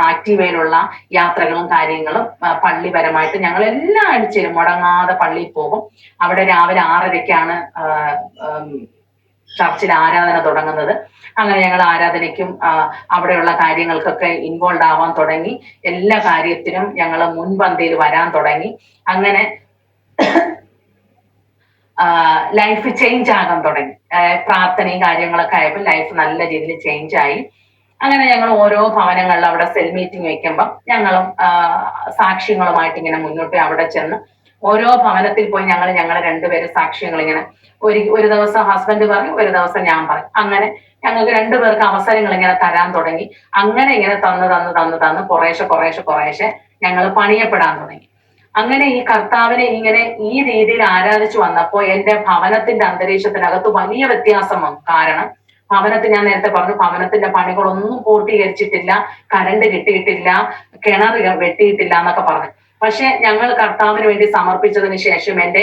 ആക്റ്റീവയിലുള്ള യാത്രകളും കാര്യങ്ങളും പള്ളിപരമായിട്ട് ഞങ്ങൾ എല്ലാ ആഴ്ചയിലും മുടങ്ങാതെ പള്ളിയിൽ പോകും. അവിടെ രാവിലെ 6:30-ക്കാണ് ചർച്ചിൽ ആരാധന തുടങ്ങുന്നത്. അങ്ങനെ ഞങ്ങൾ ആരാധനയ്ക്കും അവിടെയുള്ള കാര്യങ്ങൾക്കൊക്കെ ഇൻവോൾവ് ആവാൻ തുടങ്ങി. എല്ലാ കാര്യത്തിനും ഞങ്ങൾ മുൻപന്തിയിൽ വരാൻ തുടങ്ങി. അങ്ങനെ ലൈഫ് ചേഞ്ച് ആകാൻ തുടങ്ങി. പ്രാർത്ഥനയും കാര്യങ്ങളൊക്കെ ആയപ്പോൾ ലൈഫ് നല്ല രീതിയിൽ ചേഞ്ച് ആയി. അങ്ങനെ ഞങ്ങൾ ഓരോ ഭവനങ്ങളിൽ അവിടെ സെൽ മീറ്റിംഗ് വെക്കുമ്പോൾ ഞങ്ങളും സാക്ഷ്യങ്ങളുമായിട്ട് ഇങ്ങനെ മുന്നോട്ട് അവിടെ ചെന്ന് ഓരോ ഭവനത്തിൽ പോയി ഞങ്ങൾ രണ്ടുപേരും സാക്ഷ്യങ്ങൾ ഇങ്ങനെ ഒരു ദിവസം ഹസ്ബൻഡ് പറഞ്ഞു, ഒരു ദിവസം ഞാൻ പറയും. ഞങ്ങൾക്ക് രണ്ടുപേർക്ക് അവസരങ്ങൾ ഇങ്ങനെ തരാൻ തുടങ്ങി. ഇങ്ങനെ തന്ന് കുറേശ്ശെ ഞങ്ങൾ പണിയപ്പെടാൻ തുടങ്ങി. അങ്ങനെ ഈ കർത്താവിനെ ഇങ്ങനെ ഈ രീതിയിൽ ആരാധിച്ചു വന്നപ്പോ എന്റെ ഭവനത്തിന്റെ അന്തരീക്ഷത്തിനകത്ത് വലിയ വ്യത്യാസം വന്നു. കാരണം ഞാൻ നേരത്തെ പറഞ്ഞു, ഭവനത്തിന്റെ പണികളൊന്നും പൂർത്തീകരിച്ചിട്ടില്ല, കറണ്ട് കിട്ടിയിട്ടില്ല, കിണർ വെട്ടിയിട്ടില്ല എന്നൊക്കെ പറഞ്ഞു. പക്ഷെ ഞങ്ങൾ കർത്താവിന് വേണ്ടി സമർപ്പിച്ചതിന് ശേഷം എന്റെ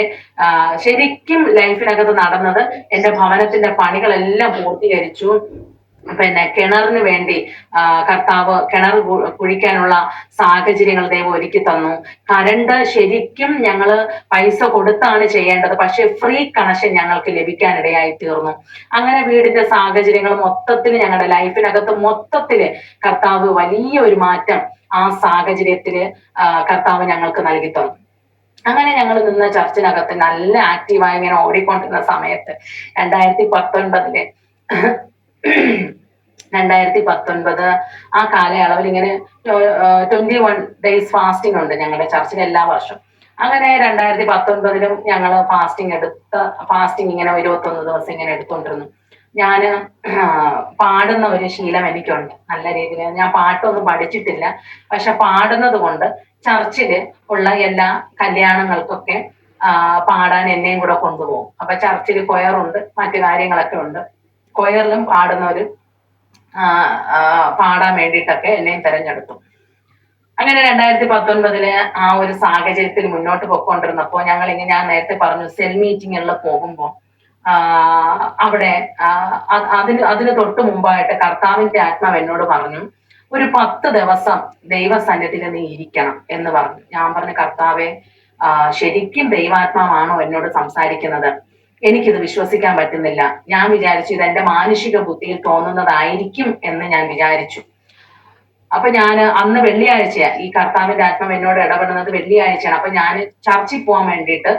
ശരിക്കും ലൈഫിനകത്ത് നടന്നത്, എന്റെ ഭവനത്തിന്റെ പണികളെല്ലാം പൂർത്തീകരിച്ചു. പിന്നെ കിണറിന് വേണ്ടി കർത്താവ് കിണർ കുഴിക്കാനുള്ള സാഹചര്യങ്ങൾ ദൈവം ഒരുക്കി തന്നു. കറണ്ട് ശരിക്കും ഞങ്ങള് പൈസ കൊടുത്താണ് ചെയ്യേണ്ടത്, പക്ഷെ ഫ്രീ കണക്ഷൻ ഞങ്ങൾക്ക് ലഭിക്കാനിടയായി തീർന്നു. അങ്ങനെ വീടിന്റെ സാഹചര്യങ്ങൾ മൊത്തത്തിൽ ഞങ്ങളുടെ ലൈഫിനകത്ത് മൊത്തത്തില് കർത്താവ് വലിയ ഒരു മാറ്റം ആ സാഹചര്യത്തില് കർത്താവ് ഞങ്ങൾക്ക് നൽകി തന്നു. അങ്ങനെ ഞങ്ങൾ നിന്ന ചർച്ചിനകത്ത് നല്ല ആക്റ്റീവായി ഇങ്ങനെ ഓടിക്കൊണ്ടിരുന്ന സമയത്ത് 2019 ആ കാലയളവിൽ ഇങ്ങനെ 21 days ഫാസ്റ്റിംഗ് ഉണ്ട് ഞങ്ങളുടെ ചർച്ചിൽ എല്ലാ വർഷവും. അങ്ങനെ 2019 ഞങ്ങൾ ഫാസ്റ്റിംഗ് ഇങ്ങനെ 21 ദിവസം ഇങ്ങനെ എടുത്തോണ്ടിരുന്നു. ഞാൻ പാടുന്ന ഒരു ശീലം എനിക്കുണ്ട് നല്ല രീതിയിൽ. ഞാൻ പാട്ടൊന്നും പഠിച്ചിട്ടില്ല, പക്ഷെ പാടുന്നത് കൊണ്ട് ചർച്ചില് ഉള്ള എല്ലാ കല്യാണങ്ങൾക്കൊക്കെ പാടാൻ എന്നെയും കൂടെ കൊണ്ടുപോകും. അപ്പൊ ചർച്ചിൽ കൊയറുണ്ട്, മറ്റു കാര്യങ്ങളൊക്കെ ഉണ്ട്. കൊയറിലും പാടുന്നവര് പാടാൻ വേണ്ടിയിട്ടൊക്കെ എന്നെയും തെരഞ്ഞെടുത്തു. അങ്ങനെ 2019 ആ ഒരു സാഹചര്യത്തിൽ മുന്നോട്ട് പോയിക്കൊണ്ടിരുന്നപ്പോ ഞാൻ നേരത്തെ പറഞ്ഞു, സെൽ മീറ്റിങ്ങുകളിൽ പോകുമ്പോൾ അവിടെ അതിന് തൊട്ട് മുമ്പായിട്ട് കർത്താവിന്റെ ആത്മാവ് എന്നോട് പറഞ്ഞു, ഒരു 10 ദിവസം ദൈവസന്നിധിയിൽ നീ ഇരിക്കണം എന്ന് പറഞ്ഞു. ഞാൻ പറഞ്ഞു, കർത്താവെ ശരിക്കും ദൈവാത്മാവാണോ എന്നോട് സംസാരിക്കുന്നത്? എനിക്കിത് വിശ്വസിക്കാൻ പറ്റുന്നില്ല. ഞാൻ വിചാരിച്ചു ഇതെന്റെ മാനുഷിക ബുദ്ധിയിൽ തോന്നുന്നതായിരിക്കും എന്ന് ഞാൻ വിചാരിച്ചു. അപ്പൊ ഞാൻ അന്ന് വെള്ളിയാഴ്ചയാ, ഈ കർത്താവിന്റെ ആത്മാവ് എന്നോട് ഇടപെടുന്നത് വെള്ളിയാഴ്ചയാണ്. അപ്പൊ ഞാൻ ചർച്ചിൽ പോകാൻ വേണ്ടിയിട്ട്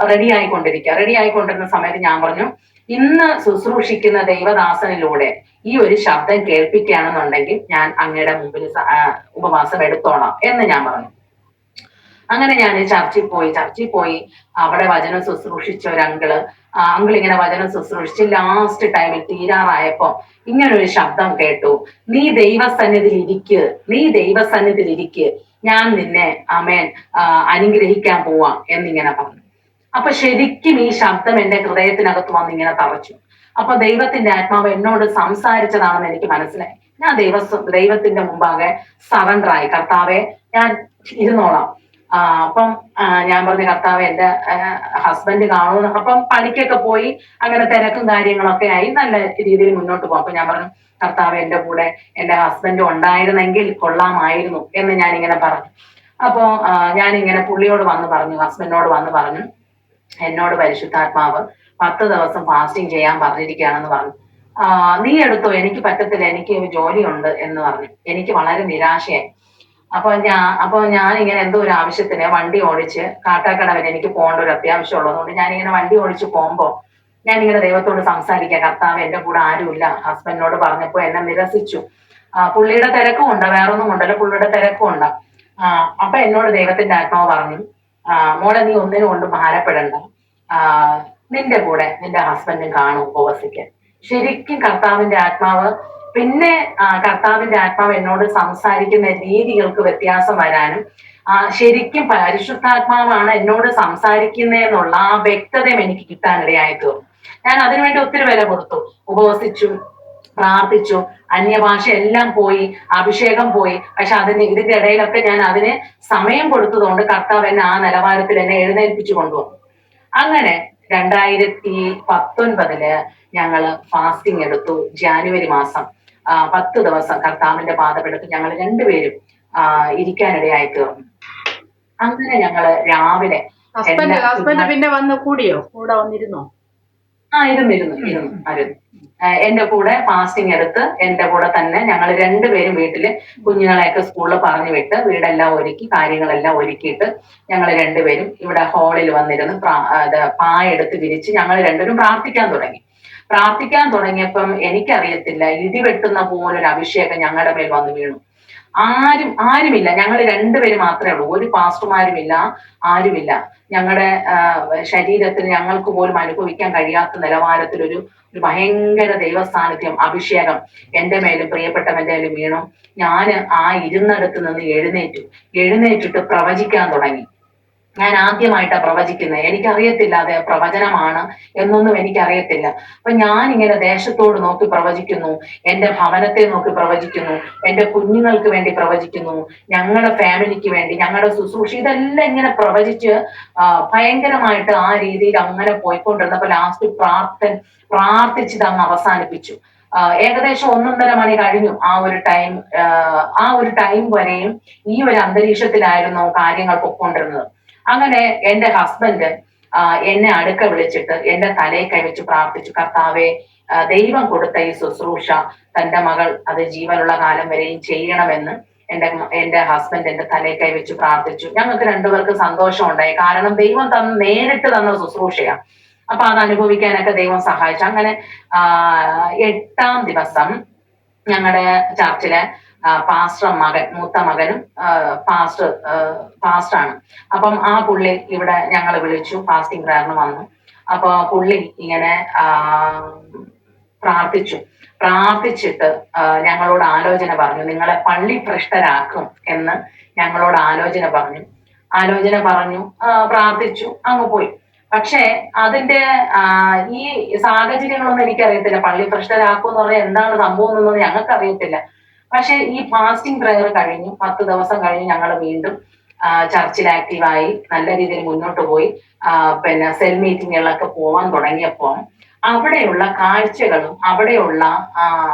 റെഡി ആയിക്കൊണ്ടിരുന്ന സമയത്ത് ഞാൻ പറഞ്ഞു, ഇന്ന് ശുശ്രൂഷിക്കുന്ന ദൈവദാസനിലൂടെ ഈ ഒരു ശബ്ദം കേൾപ്പിക്കുകയാണെന്നുണ്ടെങ്കിൽ ഞാൻ അങ്ങയുടെ മുമ്പിൽ ഉപവാസം എടുത്തോളാം എന്ന് ഞാൻ പറഞ്ഞു. അങ്ങനെ ഞാൻ ചർച്ചിൽ പോയി അവിടെ വചനം ശുശ്രൂഷിച്ച ഒരു അങ്കിള് ഇങ്ങനെ വചനം ശുശ്രൂഷിച്ച് ലാസ്റ്റ് ടൈമിൽ തീരാറായപ്പോ ഇങ്ങനൊരു ശബ്ദം കേട്ടു, നീ ദൈവസന്നിധിയിൽ ഇരിക്ക്, ഞാൻ നിന്നെ അനുഗ്രഹിക്കാൻ പോവാം എന്നിങ്ങനെ പറഞ്ഞു. അപ്പൊ ശരിക്കും ഈ ശബ്ദം എന്റെ ഹൃദയത്തിനകത്ത് വന്ന് ഇങ്ങനെ തറച്ചു. അപ്പൊ ദൈവത്തിന്റെ ആത്മാവ് എന്നോട് സംസാരിച്ചതാണെന്ന് എനിക്ക് മനസ്സിലായി. ഞാൻ ദൈവത്തിന്റെ മുമ്പാകെ സറണ്ടറായി. കർത്താവെ ഞാൻ ഇരുന്നോളാം. അപ്പം ഞാൻ പറഞ്ഞു, കർത്താവ് എന്റെ ഹസ്ബൻഡ് കാണുമെന്ന്. അപ്പം പണിക്കൊക്കെ പോയി അങ്ങനെ തിരക്കും കാര്യങ്ങളൊക്കെ ആയി നല്ല രീതിയിൽ മുന്നോട്ട് പോകും. അപ്പൊ ഞാൻ പറഞ്ഞു, കർത്താവ് എന്റെ കൂടെ എന്റെ ഹസ്ബൻഡ് ഉണ്ടായിരുന്നെങ്കിൽ കൊള്ളാമായിരുന്നു എന്ന് ഞാനിങ്ങനെ പറഞ്ഞു. അപ്പോ ഞാനിങ്ങനെ പുള്ളിയോട് വന്ന് പറഞ്ഞു, ഹസ്ബൻഡിനോട് വന്ന് പറഞ്ഞു, എന്നോട് പരിശുദ്ധാത്മാവ് 10 ദിവസം ഫാസ്റ്റിംഗ് ചെയ്യാൻ പറഞ്ഞിരിക്കുകയാണെന്ന് പറഞ്ഞു. നീ എടുത്തോ, എനിക്ക് പറ്റത്തില്ല, എനിക്ക് ജോലിയുണ്ട് എന്ന് പറഞ്ഞു. എനിക്ക് വളരെ നിരാശയായി. അപ്പൊ ഞാൻ ഇങ്ങനെ എന്തോ ഒരു ആവശ്യത്തിന് വണ്ടി ഓടിച്ച് കാട്ടാക്കട വരെ എനിക്ക് പോകേണ്ട ഒരു അത്യാവശ്യം ഉള്ളതുകൊണ്ട് ഞാനിങ്ങനെ വണ്ടി ഓടിച്ച് പോകുമ്പോ ഞാനിങ്ങനെ ദൈവത്തോട് സംസാരിക്കാം, കർത്താവ് എന്റെ കൂടെ ആരുമില്ല. ഹസ്ബൻഡിനോട് പറഞ്ഞപ്പോ എന്നെ നിരസിച്ചു. പുള്ളിയുടെ തിരക്കും ഉണ്ട്, വേറൊന്നും ഉണ്ടല്ലോ, പുള്ളിയുടെ തിരക്കും ഉണ്ട്. അപ്പൊ എന്നോട് ദൈവത്തിന്റെ ആത്മാവ് പറഞ്ഞു, മോളെ നീ ഒന്നിനും കൊണ്ട് ഭാരപ്പെടണ്ട, നിന്റെ കൂടെ നിന്റെ ഹസ്ബൻഡും കാണും ഉപവസിക്കാൻ. ശരിക്കും കർത്താവിന്റെ ആത്മാവ് എന്നോട് സംസാരിക്കുന്ന രീതികൾക്ക് വ്യത്യാസം വരാനും ശരിക്കും പരിശുദ്ധാത്മാവാണ് എന്നോട് സംസാരിക്കുന്നതെന്നുള്ള ആ വ്യക്തതയും എനിക്ക് കിട്ടാനിടയായി തീർന്നു. ഞാൻ അതിനുവേണ്ടി ഒത്തിരി വില കൊടുത്തു, ഉപവസിച്ചു, പ്രാർത്ഥിച്ചു, അന്യഭാഷ എല്ലാം പോയി, അഭിഷേകം പോയി. പക്ഷെ ഇതിന്റെ ഇടയിലൊക്കെ ഞാൻ അതിന് സമയം കൊടുത്തതുകൊണ്ട് കർത്താവ് എന്നെ ആ നിലവാരത്തിൽ എന്നെ എഴുന്നേൽപ്പിച്ചു കൊണ്ടുവന്നു. അങ്ങനെ 2019 ഞങ്ങള് ഫാസ്റ്റിംഗ് എടുത്തു. ജാനുവരി മാസം 10 ദിവസം കർത്താവിന്റെ പാദമെടുത്ത് ഞങ്ങൾ രണ്ടുപേരും ഇരിക്കാനിടയായി തീർന്നു. അങ്ങനെ ഞങ്ങള് രാവിലെ ഹസ്ബൻഡ് പിന്നെ വന്ന് കൂടിയോ, കൂടെ വന്നിരുന്നോ? ഇരുന്നു. എന്റെ കൂടെ ഫാസ്റ്റിംഗ് എടുത്ത് എന്റെ കൂടെ തന്നെ ഞങ്ങൾ രണ്ടുപേരും വീട്ടില് കുഞ്ഞുങ്ങളെയൊക്കെ സ്കൂളിൽ പറഞ്ഞു വിട്ട് വീടെല്ലാം ഒരുക്കി കാര്യങ്ങളെല്ലാം ഒരുക്കിയിട്ട് ഞങ്ങൾ രണ്ടുപേരും ഇവിടെ ഹാളിൽ വന്നിരുന്ന് പായെടുത്ത് വിരിച്ച് ഞങ്ങൾ രണ്ടുപേരും പ്രാർത്ഥിക്കാൻ തുടങ്ങിയപ്പം എനിക്കറിയത്തില്ല, ഇടിവെട്ടുന്ന പോലൊരു അഭിഷേകം ഞങ്ങളുടെ മേൽ വന്നു വീണു. ആരുമില്ല, ഞങ്ങൾ രണ്ടുപേരും മാത്രമേ ഉള്ളൂ. ഒരു പാസ്റ്റർമാരുമില്ല, ആരുമില്ല. ഞങ്ങളുടെ ശരീരത്തിൽ ഞങ്ങൾക്ക് പോലും അനുഭവിക്കാൻ കഴിയാത്ത നിലവാരത്തിൽ ഒരു ഭയങ്കര ദൈവസാന്നിധ്യം, അഭിഷേകം എന്റെ മേലും പ്രിയപ്പെട്ടവന്റെ മേലും വീണു. ഞാൻ ആ ഇരുന്നിടത്ത് നിന്ന് എഴുന്നേറ്റിട്ട് പ്രവചിക്കാൻ തുടങ്ങി. ഞാൻ ആദ്യമായിട്ടാണ് പ്രവചിക്കുന്നത്. എനിക്കറിയത്തില്ല അത് പ്രവചനമാണ് എന്നൊന്നും എനിക്കറിയത്തില്ല. അപ്പൊ ഞാൻ ഇങ്ങനെ ദേശത്തോട് നോക്കി പ്രവചിക്കുന്നു, എന്റെ ഭവനത്തെ നോക്കി പ്രവചിക്കുന്നു, എന്റെ കുഞ്ഞുങ്ങൾക്ക് വേണ്ടി പ്രവചിക്കുന്നു, ഞങ്ങളുടെ ഫാമിലിക്ക് വേണ്ടി, ഞങ്ങളുടെ ശുശ്രൂഷ, ഇതെല്ലാം ഇങ്ങനെ പ്രവചിച്ച് ഭയങ്കരമായിട്ട് ആ രീതിയിൽ അങ്ങനെ പോയിക്കൊണ്ടിരുന്നപ്പോ ലാസ്റ്റ് പ്രാർത്ഥിച്ചിട്ട് അങ്ങ് അവസാനിപ്പിച്ചു. ഏകദേശം 1.5 മണി കഴിഞ്ഞു. ആ ഒരു ടൈം വരെയും ഈ ഒരു അന്തരീക്ഷത്തിലായിരുന്നു കാര്യങ്ങൾ പൊക്കൊണ്ടിരുന്നത്. അങ്ങനെ എന്റെ ഹസ്ബൻഡ് എന്നെ അടുക്ക വിളിച്ചിട്ട് എന്റെ തലയിൽ കൈവച്ച് പ്രാർത്ഥിച്ചു, കർത്താവെ, ദൈവം കൊടുത്ത ഈ ശുശ്രൂഷ തന്റെ മകൾ അത് ജീവനുള്ള കാലം വരെയും ചെയ്യണമെന്ന് എന്റെ ഹസ്ബൻഡ് എന്റെ തലയിൽ കൈവച്ച് പ്രാർത്ഥിച്ചു. ഞങ്ങൾക്ക് രണ്ടുപേർക്ക് സന്തോഷം ഉണ്ടായി. കാരണം ദൈവം നേരിട്ട് തന്ന ശുശ്രൂഷയാണ്. അപ്പൊ അത് അനുഭവിക്കാനൊക്കെ ദൈവം സഹായിച്ചു. അങ്ങനെ 8ാം ദിവസം ഞങ്ങളുടെ ചർച്ചിലെ മൂത്ത മകനും പാസ്റ്ററാണ്. അപ്പം ആ പുള്ളി ഇവിടെ ഞങ്ങൾ വിളിച്ചു, ഫാസ്റ്റിംഗ് പ്രയറിന് വന്നു. അപ്പൊ പുള്ളി ഇങ്ങനെ പ്രാർത്ഥിച്ചിട്ട് ഞങ്ങളോട് ആലോചന പറഞ്ഞു, നിങ്ങളെ പള്ളി ഭ്രഷ്ടരാക്കും എന്ന് ഞങ്ങളോട് ആലോചന പറഞ്ഞു. പ്രാർത്ഥിച്ചു, അങ്ങ് പോയി. പക്ഷെ അതിന്റെ ഈ സാഹചര്യങ്ങളൊന്നും എനിക്കറിയത്തില്ല. പള്ളി ഭ്രഷ്ടരാക്കും എന്ന് പറഞ്ഞാൽ എന്താണ് സംഭവം എന്നൊന്നും ഞങ്ങൾക്ക് അറിയത്തില്ല. പക്ഷെ ഈ ഫാസ്റ്റിംഗ് പ്രയർ കഴിഞ്ഞു, 10 ദിവസം കഴിഞ്ഞ് ഞങ്ങൾ വീണ്ടും ചർച്ചിൽ ആക്റ്റീവായി നല്ല രീതിയിൽ മുന്നോട്ട് പോയി. പിന്നെ സെൽ മീറ്റിങ്ങുകളൊക്കെ പോവാൻ തുടങ്ങിയപ്പോൾ അവിടെയുള്ള കാഴ്ചകളും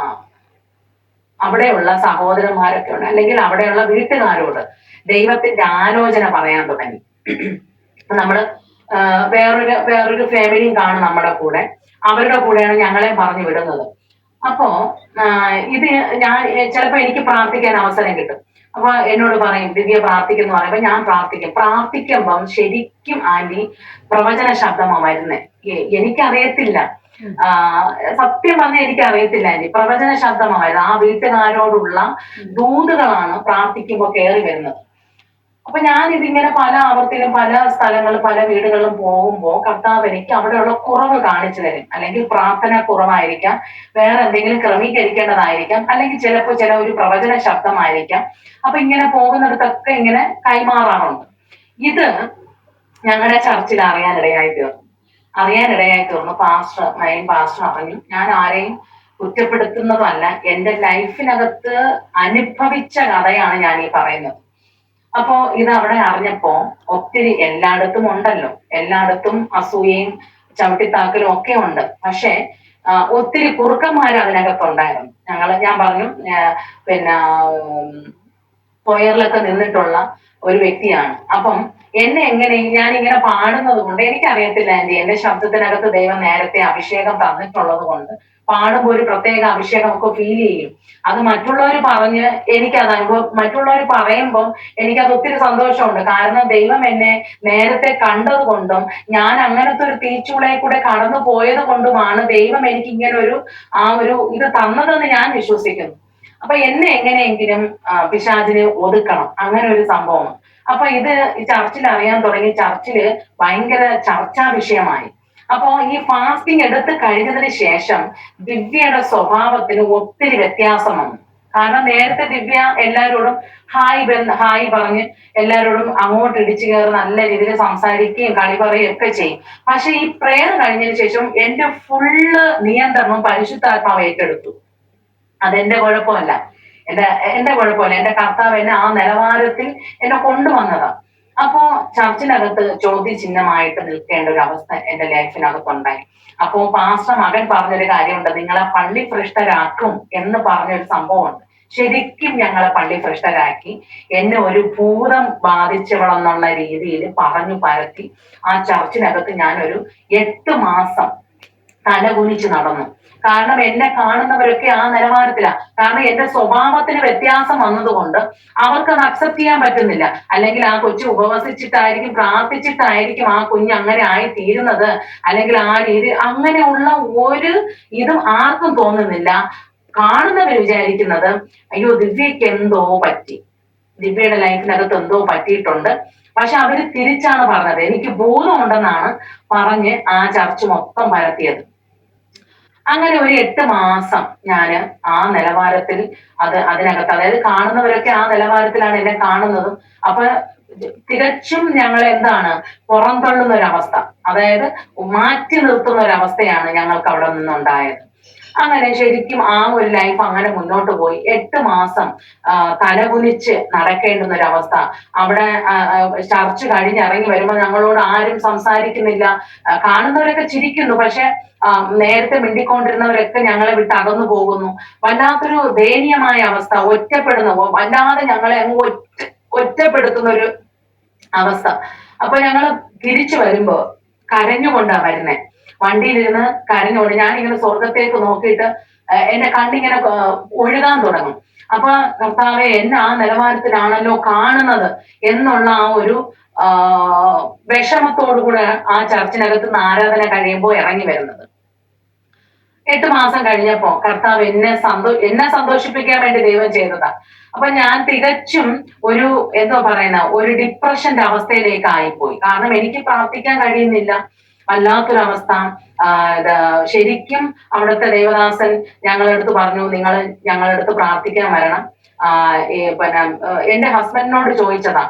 അവിടെയുള്ള സഹോദരന്മാരൊക്കെ ഉണ്ട്, അല്ലെങ്കിൽ അവിടെയുള്ള വീട്ടുകാരോട് ദൈവത്തിന്റെ ആലോചന പറയാൻ തുടങ്ങി. നമ്മള് വേറൊരു ഫാമിലിയും കാണും നമ്മുടെ കൂടെ. അവരുടെ കൂടെയാണ് ഞങ്ങളെ പറഞ്ഞു വിടുന്നത്. അപ്പോ ഇത് ഞാൻ ചിലപ്പോ എനിക്ക് പ്രാർത്ഥിക്കാൻ അവസരം കിട്ടും. അപ്പൊ എന്നോട് പറയും, ദിവ്യ പ്രാർത്ഥിക്കുന്നു പറയുമ്പോ ഞാൻ പ്രാർത്ഥിക്കുമ്പം ശരിക്കും ആന്റി പ്രവചന ശബ്ദമാണ് വരുന്നേ. എനിക്കറിയത്തില്ല, സത്യം പറഞ്ഞാൽ എനിക്കറിയത്തില്ല ആന്റി, പ്രവചന ശബ്ദമായിരുന്നു. ആ വീട്ടുകാരോടുള്ള ദൂതുകളാണ് പ്രാർത്ഥിക്കുമ്പോ കയറി വരുന്നത്. അപ്പൊ ഞാൻ ഇതിങ്ങനെ പല ആവർത്തിലും പല സ്ഥലങ്ങളും പല വീടുകളിലും പോകുമ്പോൾ കർത്താവ് എനിക്ക് അവിടെയുള്ള കുറവ് കാണിച്ചു തരും. അല്ലെങ്കിൽ പ്രാർത്ഥന കുറവായിരിക്കാം, വേറെ എന്തെങ്കിലും ക്രമീകരിക്കേണ്ടതായിരിക്കാം, അല്ലെങ്കിൽ ചിലപ്പോൾ ഒരു പ്രവചന ശബ്ദമായിരിക്കാം. അപ്പൊ ഇങ്ങനെ പോകുന്നിടത്തൊക്കെ ഇങ്ങനെ കൈമാറാറുണ്ട്. ഇത് ഞങ്ങളുടെ ചർച്ചിൽ അറിയാനിടയായി തീർന്നു. മെയിൻ പാസ്റ്റർ പറഞ്ഞു, ഞാൻ ആരെയും കുറ്റപ്പെടുത്തുന്നതല്ല, എന്റെ ലൈഫിനകത്ത് അനുഭവിച്ച കഥയാണ് ഞാൻ ഈ പറയുന്നത്. അപ്പോ ഇത് അവിടെ അറിഞ്ഞപ്പോ ഒത്തിരി എല്ലായിടത്തും ഉണ്ടല്ലോ, എല്ലായിടത്തും അസൂയയും ചവിട്ടിത്താക്കലും ഒക്കെ ഉണ്ട്. പക്ഷെ ഒത്തിരി കുറുക്കന്മാർ അതിനകത്തുണ്ടായിരുന്നു. ഞാൻ പറഞ്ഞു, പിന്നെ കൊയറിലൊക്കെ നിന്നിട്ടുള്ള ഒരു വ്യക്തിയാണ്. അപ്പം ഞാനിങ്ങനെ പാടുന്നത് കൊണ്ട് എനിക്കറിയത്തില്ല ആന്റി, എന്റെ ശബ്ദത്തിനകത്ത് ദൈവം നേരത്തെ അഭിഷേകം തന്നിട്ടുള്ളത് കൊണ്ട് പാടുമ്പോൾ ഒരു പ്രത്യേക അഭിഷേകം ഒക്കെ ഫീൽ ചെയ്യും. അത് മറ്റുള്ളവർ പറഞ്ഞ് മറ്റുള്ളവർ പറയുമ്പോൾ എനിക്കത് ഒത്തിരി സന്തോഷമുണ്ട്. കാരണം ദൈവം എന്നെ നേരത്തെ കണ്ടത് കൊണ്ടും ഞാൻ അങ്ങനത്തെ ഒരു തീച്ചുളയിൽ കൂടെ കടന്നു പോയത് കൊണ്ടുമാണ് ദൈവം എനിക്ക് ഇങ്ങനെ ഒരു ഇത് തന്നതെന്ന് ഞാൻ വിശ്വസിക്കുന്നു. അപ്പൊ എന്നെ എങ്ങനെയെങ്കിലും പിശാചിനെ ഒതുക്കണം, അങ്ങനെ ഒരു സംഭവം. അപ്പൊ ഇത് ചർച്ചിൽ അറിയാൻ തുടങ്ങി. ചർച്ചില് ഭയങ്കര ചർച്ചാ വിഷയമായി. അപ്പോ ഈ ഫാസ്റ്റിംഗ് എടുത്ത് കഴിഞ്ഞതിന് ശേഷം ദിവ്യയുടെ സ്വഭാവത്തിന് ഒത്തിരി വ്യത്യാസം വന്നു. കാരണം നേരത്തെ ദിവ്യ എല്ലാവരോടും ഹായ് പറഞ്ഞ് എല്ലാവരോടും അങ്ങോട്ട് ഇടിച്ചു കയറി നല്ല രീതിയിൽ സംസാരിക്കുകയും കളി പറയുകയും ഒക്കെ ചെയ്യും. പക്ഷെ ഈ പ്രേയർ കഴിഞ്ഞതിന് ശേഷം എന്റെ ഫുള്ള് നിയന്ത്രണം പരിശുദ്ധാത്മാവ് ഏറ്റെടുത്തു. അതെന്റെ കുഴപ്പമല്ല, എന്റെ കുഴപ്പമല്ല. എന്റെ കർത്താവ് എന്നെ ആ നിലവാരത്തിൽ എന്നെ കൊണ്ടുവന്നതാ. അപ്പോ ചർച്ചിനകത്ത് ചോദ്യചിഹ്നമായിട്ട് നിൽക്കേണ്ട ഒരു അവസ്ഥ എന്റെ ലൈഫിനകത്തുണ്ടായി. അപ്പോ പാസ്റ്റർ മകൻ പറഞ്ഞൊരു കാര്യമുണ്ട്, നിങ്ങളെ പള്ളി ഭ്രഷ്ടരാക്കും എന്ന് പറഞ്ഞൊരു സംഭവമുണ്ട്. ശരിക്കും ഞങ്ങളെ പള്ളി ഭ്രഷ്ടരാക്കി. എന്നെ ഒരു ഭൂതം ബാധിച്ചവളെന്നുള്ള രീതിയിൽ പറഞ്ഞു പരത്തി ആ ചർച്ചിനകത്ത് ഞാനൊരു 8 മാസം തലകുനിച്ച് നടന്നു. കാരണം എന്നെ കാണുന്നവരൊക്കെ ആ നിലവാരത്തിലാണ്. കാരണം എന്റെ സ്വഭാവത്തിന് വ്യത്യാസം വന്നതുകൊണ്ട് അവർക്കത് അക്സെപ്റ്റ് ചെയ്യാൻ പറ്റുന്നില്ല. അല്ലെങ്കിൽ ആ കൊച്ചു ഉപവസിച്ചിട്ടായിരിക്കും, പ്രാർത്ഥിച്ചിട്ടായിരിക്കും ആ കുഞ്ഞ് അങ്ങനെ ആയി തീരുന്നത്, അല്ലെങ്കിൽ ആ രീതി അങ്ങനെയുള്ള ഒരു ഇതും ആർക്കും തോന്നുന്നില്ല. കാണുന്നവർ വിചാരിക്കുന്നത് അയ്യോ ദിവ്യക്ക് എന്തോ പറ്റി, ദിവ്യയുടെ ലൈഫിനകത്ത് എന്തോ പറ്റിയിട്ടുണ്ട്. പക്ഷെ അവര് തിരിച്ചാണ് പറഞ്ഞത്, എനിക്ക് ബോധമുണ്ടെന്നാണ് പറഞ്ഞ് ആ ചർച്ച് മൊത്തം പരത്തിയത്. അങ്ങനെ ഒരു 8 മാസം ഞാന് ആ നിലവാരത്തിൽ അതിനകത്ത്, അതായത് കാണുന്നവരൊക്കെ ആ നിലവാരത്തിലാണ് എന്നെ കാണുന്നതും. അപ്പൊ തികച്ചും ഞങ്ങൾ എന്താണ് പുറന്തള്ളുന്ന ഒരവസ്ഥ, അതായത് മാറ്റി നിർത്തുന്ന ഒരവസ്ഥയാണ് ഞങ്ങൾക്ക് അവിടെ നിന്നുണ്ടായത്. അങ്ങനെ ശരിക്കും ആ ഒരു ലൈഫ് അങ്ങനെ മുന്നോട്ട് പോയി. 8 മാസം തലകുനിച്ച് നടക്കേണ്ടുന്ന ഒരവസ്ഥ. അവിടെ ചർച്ച് കഴിഞ്ഞിറങ്ങി വരുമ്പോൾ ഞങ്ങളോട് ആരും സംസാരിക്കുന്നില്ല. കാണുന്നവരൊക്കെ ചിരിക്കുന്നു, പക്ഷെ നേരത്തെ മിണ്ടിക്കൊണ്ടിരുന്നവരൊക്കെ ഞങ്ങളെ വിട്ട് അകന്നു പോകുന്നു. വല്ലാത്തൊരു ദയനീയമായ അവസ്ഥ, ഒറ്റപ്പെടുന്ന, വല്ലാതെ ഞങ്ങളെ അങ്ങ് ഒറ്റപ്പെടുത്തുന്ന ഒരു അവസ്ഥ. അപ്പൊ ഞങ്ങൾ തിരിച്ചു വരുമ്പോ കരഞ്ഞുകൊണ്ടാ വരുന്നേ. വണ്ടിയിലിരുന്ന് കരഞ്ഞുകൊണ്ട് ഞാനിങ്ങനെ സ്വർഗത്തേക്ക് നോക്കിയിട്ട് എന്റെ കണ്ണിങ്ങനെ ഒഴുകാൻ തുടങ്ങും. അപ്പൊ കർത്താവെ, എന്നെ ആ നിലവാരത്തിലാണല്ലോ കാണുന്നത് എന്നുള്ള ആ ഒരു വിഷമത്തോടുകൂടെ ആ ചർച്ചിനകത്ത് നിന്ന് ആരാധന കഴിയുമ്പോൾ ഇറങ്ങി വരുന്നത്. 8 മാസം കഴിഞ്ഞപ്പോ കർത്താവ് എന്നെ സന്തോഷിപ്പിക്കാൻ വേണ്ടി ദൈവം ചെയ്തതാ. അപ്പൊ ഞാൻ തികച്ചും ഒരു എന്തോ പറയുന്ന ഒരു ഡിപ്രഷന്റെ അവസ്ഥയിലേക്ക് ആയിപ്പോയി. കാരണം എനിക്ക് പ്രാർത്ഥിക്കാൻ കഴിയുന്നില്ല, വല്ലാത്തൊരവസ്ഥ. ശരിക്കും അവിടുത്തെ ദേവദാസൻ ഞങ്ങളുടെ അടുത്ത് പറഞ്ഞു, നിങ്ങൾ ഞങ്ങളുടെ അടുത്ത് പ്രാർത്ഥിക്കാൻ വരണം. പിന്നെ എന്റെ ഹസ്ബൻഡിനോട് ചോദിച്ചതാ,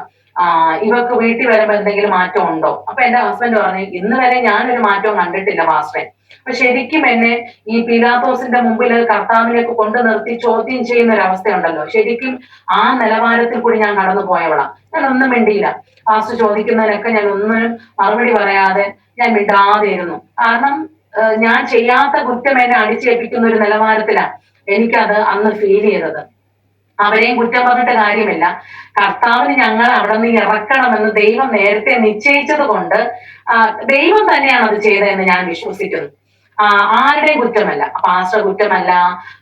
ഇവക്ക് വീട്ടിൽ വരുമ്പോ എന്തെങ്കിലും മാറ്റം ഉണ്ടോ? അപ്പൊ എന്റെ ഹസ്ബൻഡ് പറഞ്ഞു, ഇന്ന് വരെ ഞാനൊരു മാറ്റവും കണ്ടിട്ടില്ല പാസ്റ്ററെ. അപ്പൊ ശരിക്കും എന്നെ ഈ പീലാത്തോസിന്റെ മുമ്പിൽ കർത്താവിലേക്ക് കൊണ്ടു നിർത്തി ചോദ്യം ചെയ്യുന്ന ഒരു അവസ്ഥയുണ്ടല്ലോ, ശരിക്കും ആ നിലവാരത്തിൽ കൂടി ഞാൻ കടന്നു പോയവളാ. ഞാൻ ഒന്നും മിണ്ടിയില്ല. പാസ്റ്റർ ചോദിക്കുന്നതിനൊക്കെ ഞാൻ ഒന്നിനും മറുപടി പറയാതെ ഞാൻ മിണ്ടാതെ ഇരുന്നു. കാരണം ഞാൻ ചെയ്യാത്ത കുറ്റം എന്നെ അടിച്ചേൽപ്പിക്കുന്ന ഒരു നിലവാരത്തിലാണ് എനിക്കത് അന്ന് ഫീൽ ചെയ്തത്. അവരെയും കുറ്റം പറഞ്ഞിട്ട് കാര്യമില്ല. കർത്താവിന് ഞങ്ങളെ അവിടെ നിന്ന് ഇറക്കണമെന്ന് ദൈവം നേരത്തെ നിശ്ചയിച്ചത് കൊണ്ട് ദൈവം തന്നെയാണ് അത് ചെയ്തതെന്ന് ഞാൻ വിശ്വസിക്കുന്നു. ആരുടെയും കുറ്റമല്ല, പാസ്റ്റർ കുറ്റമല്ല,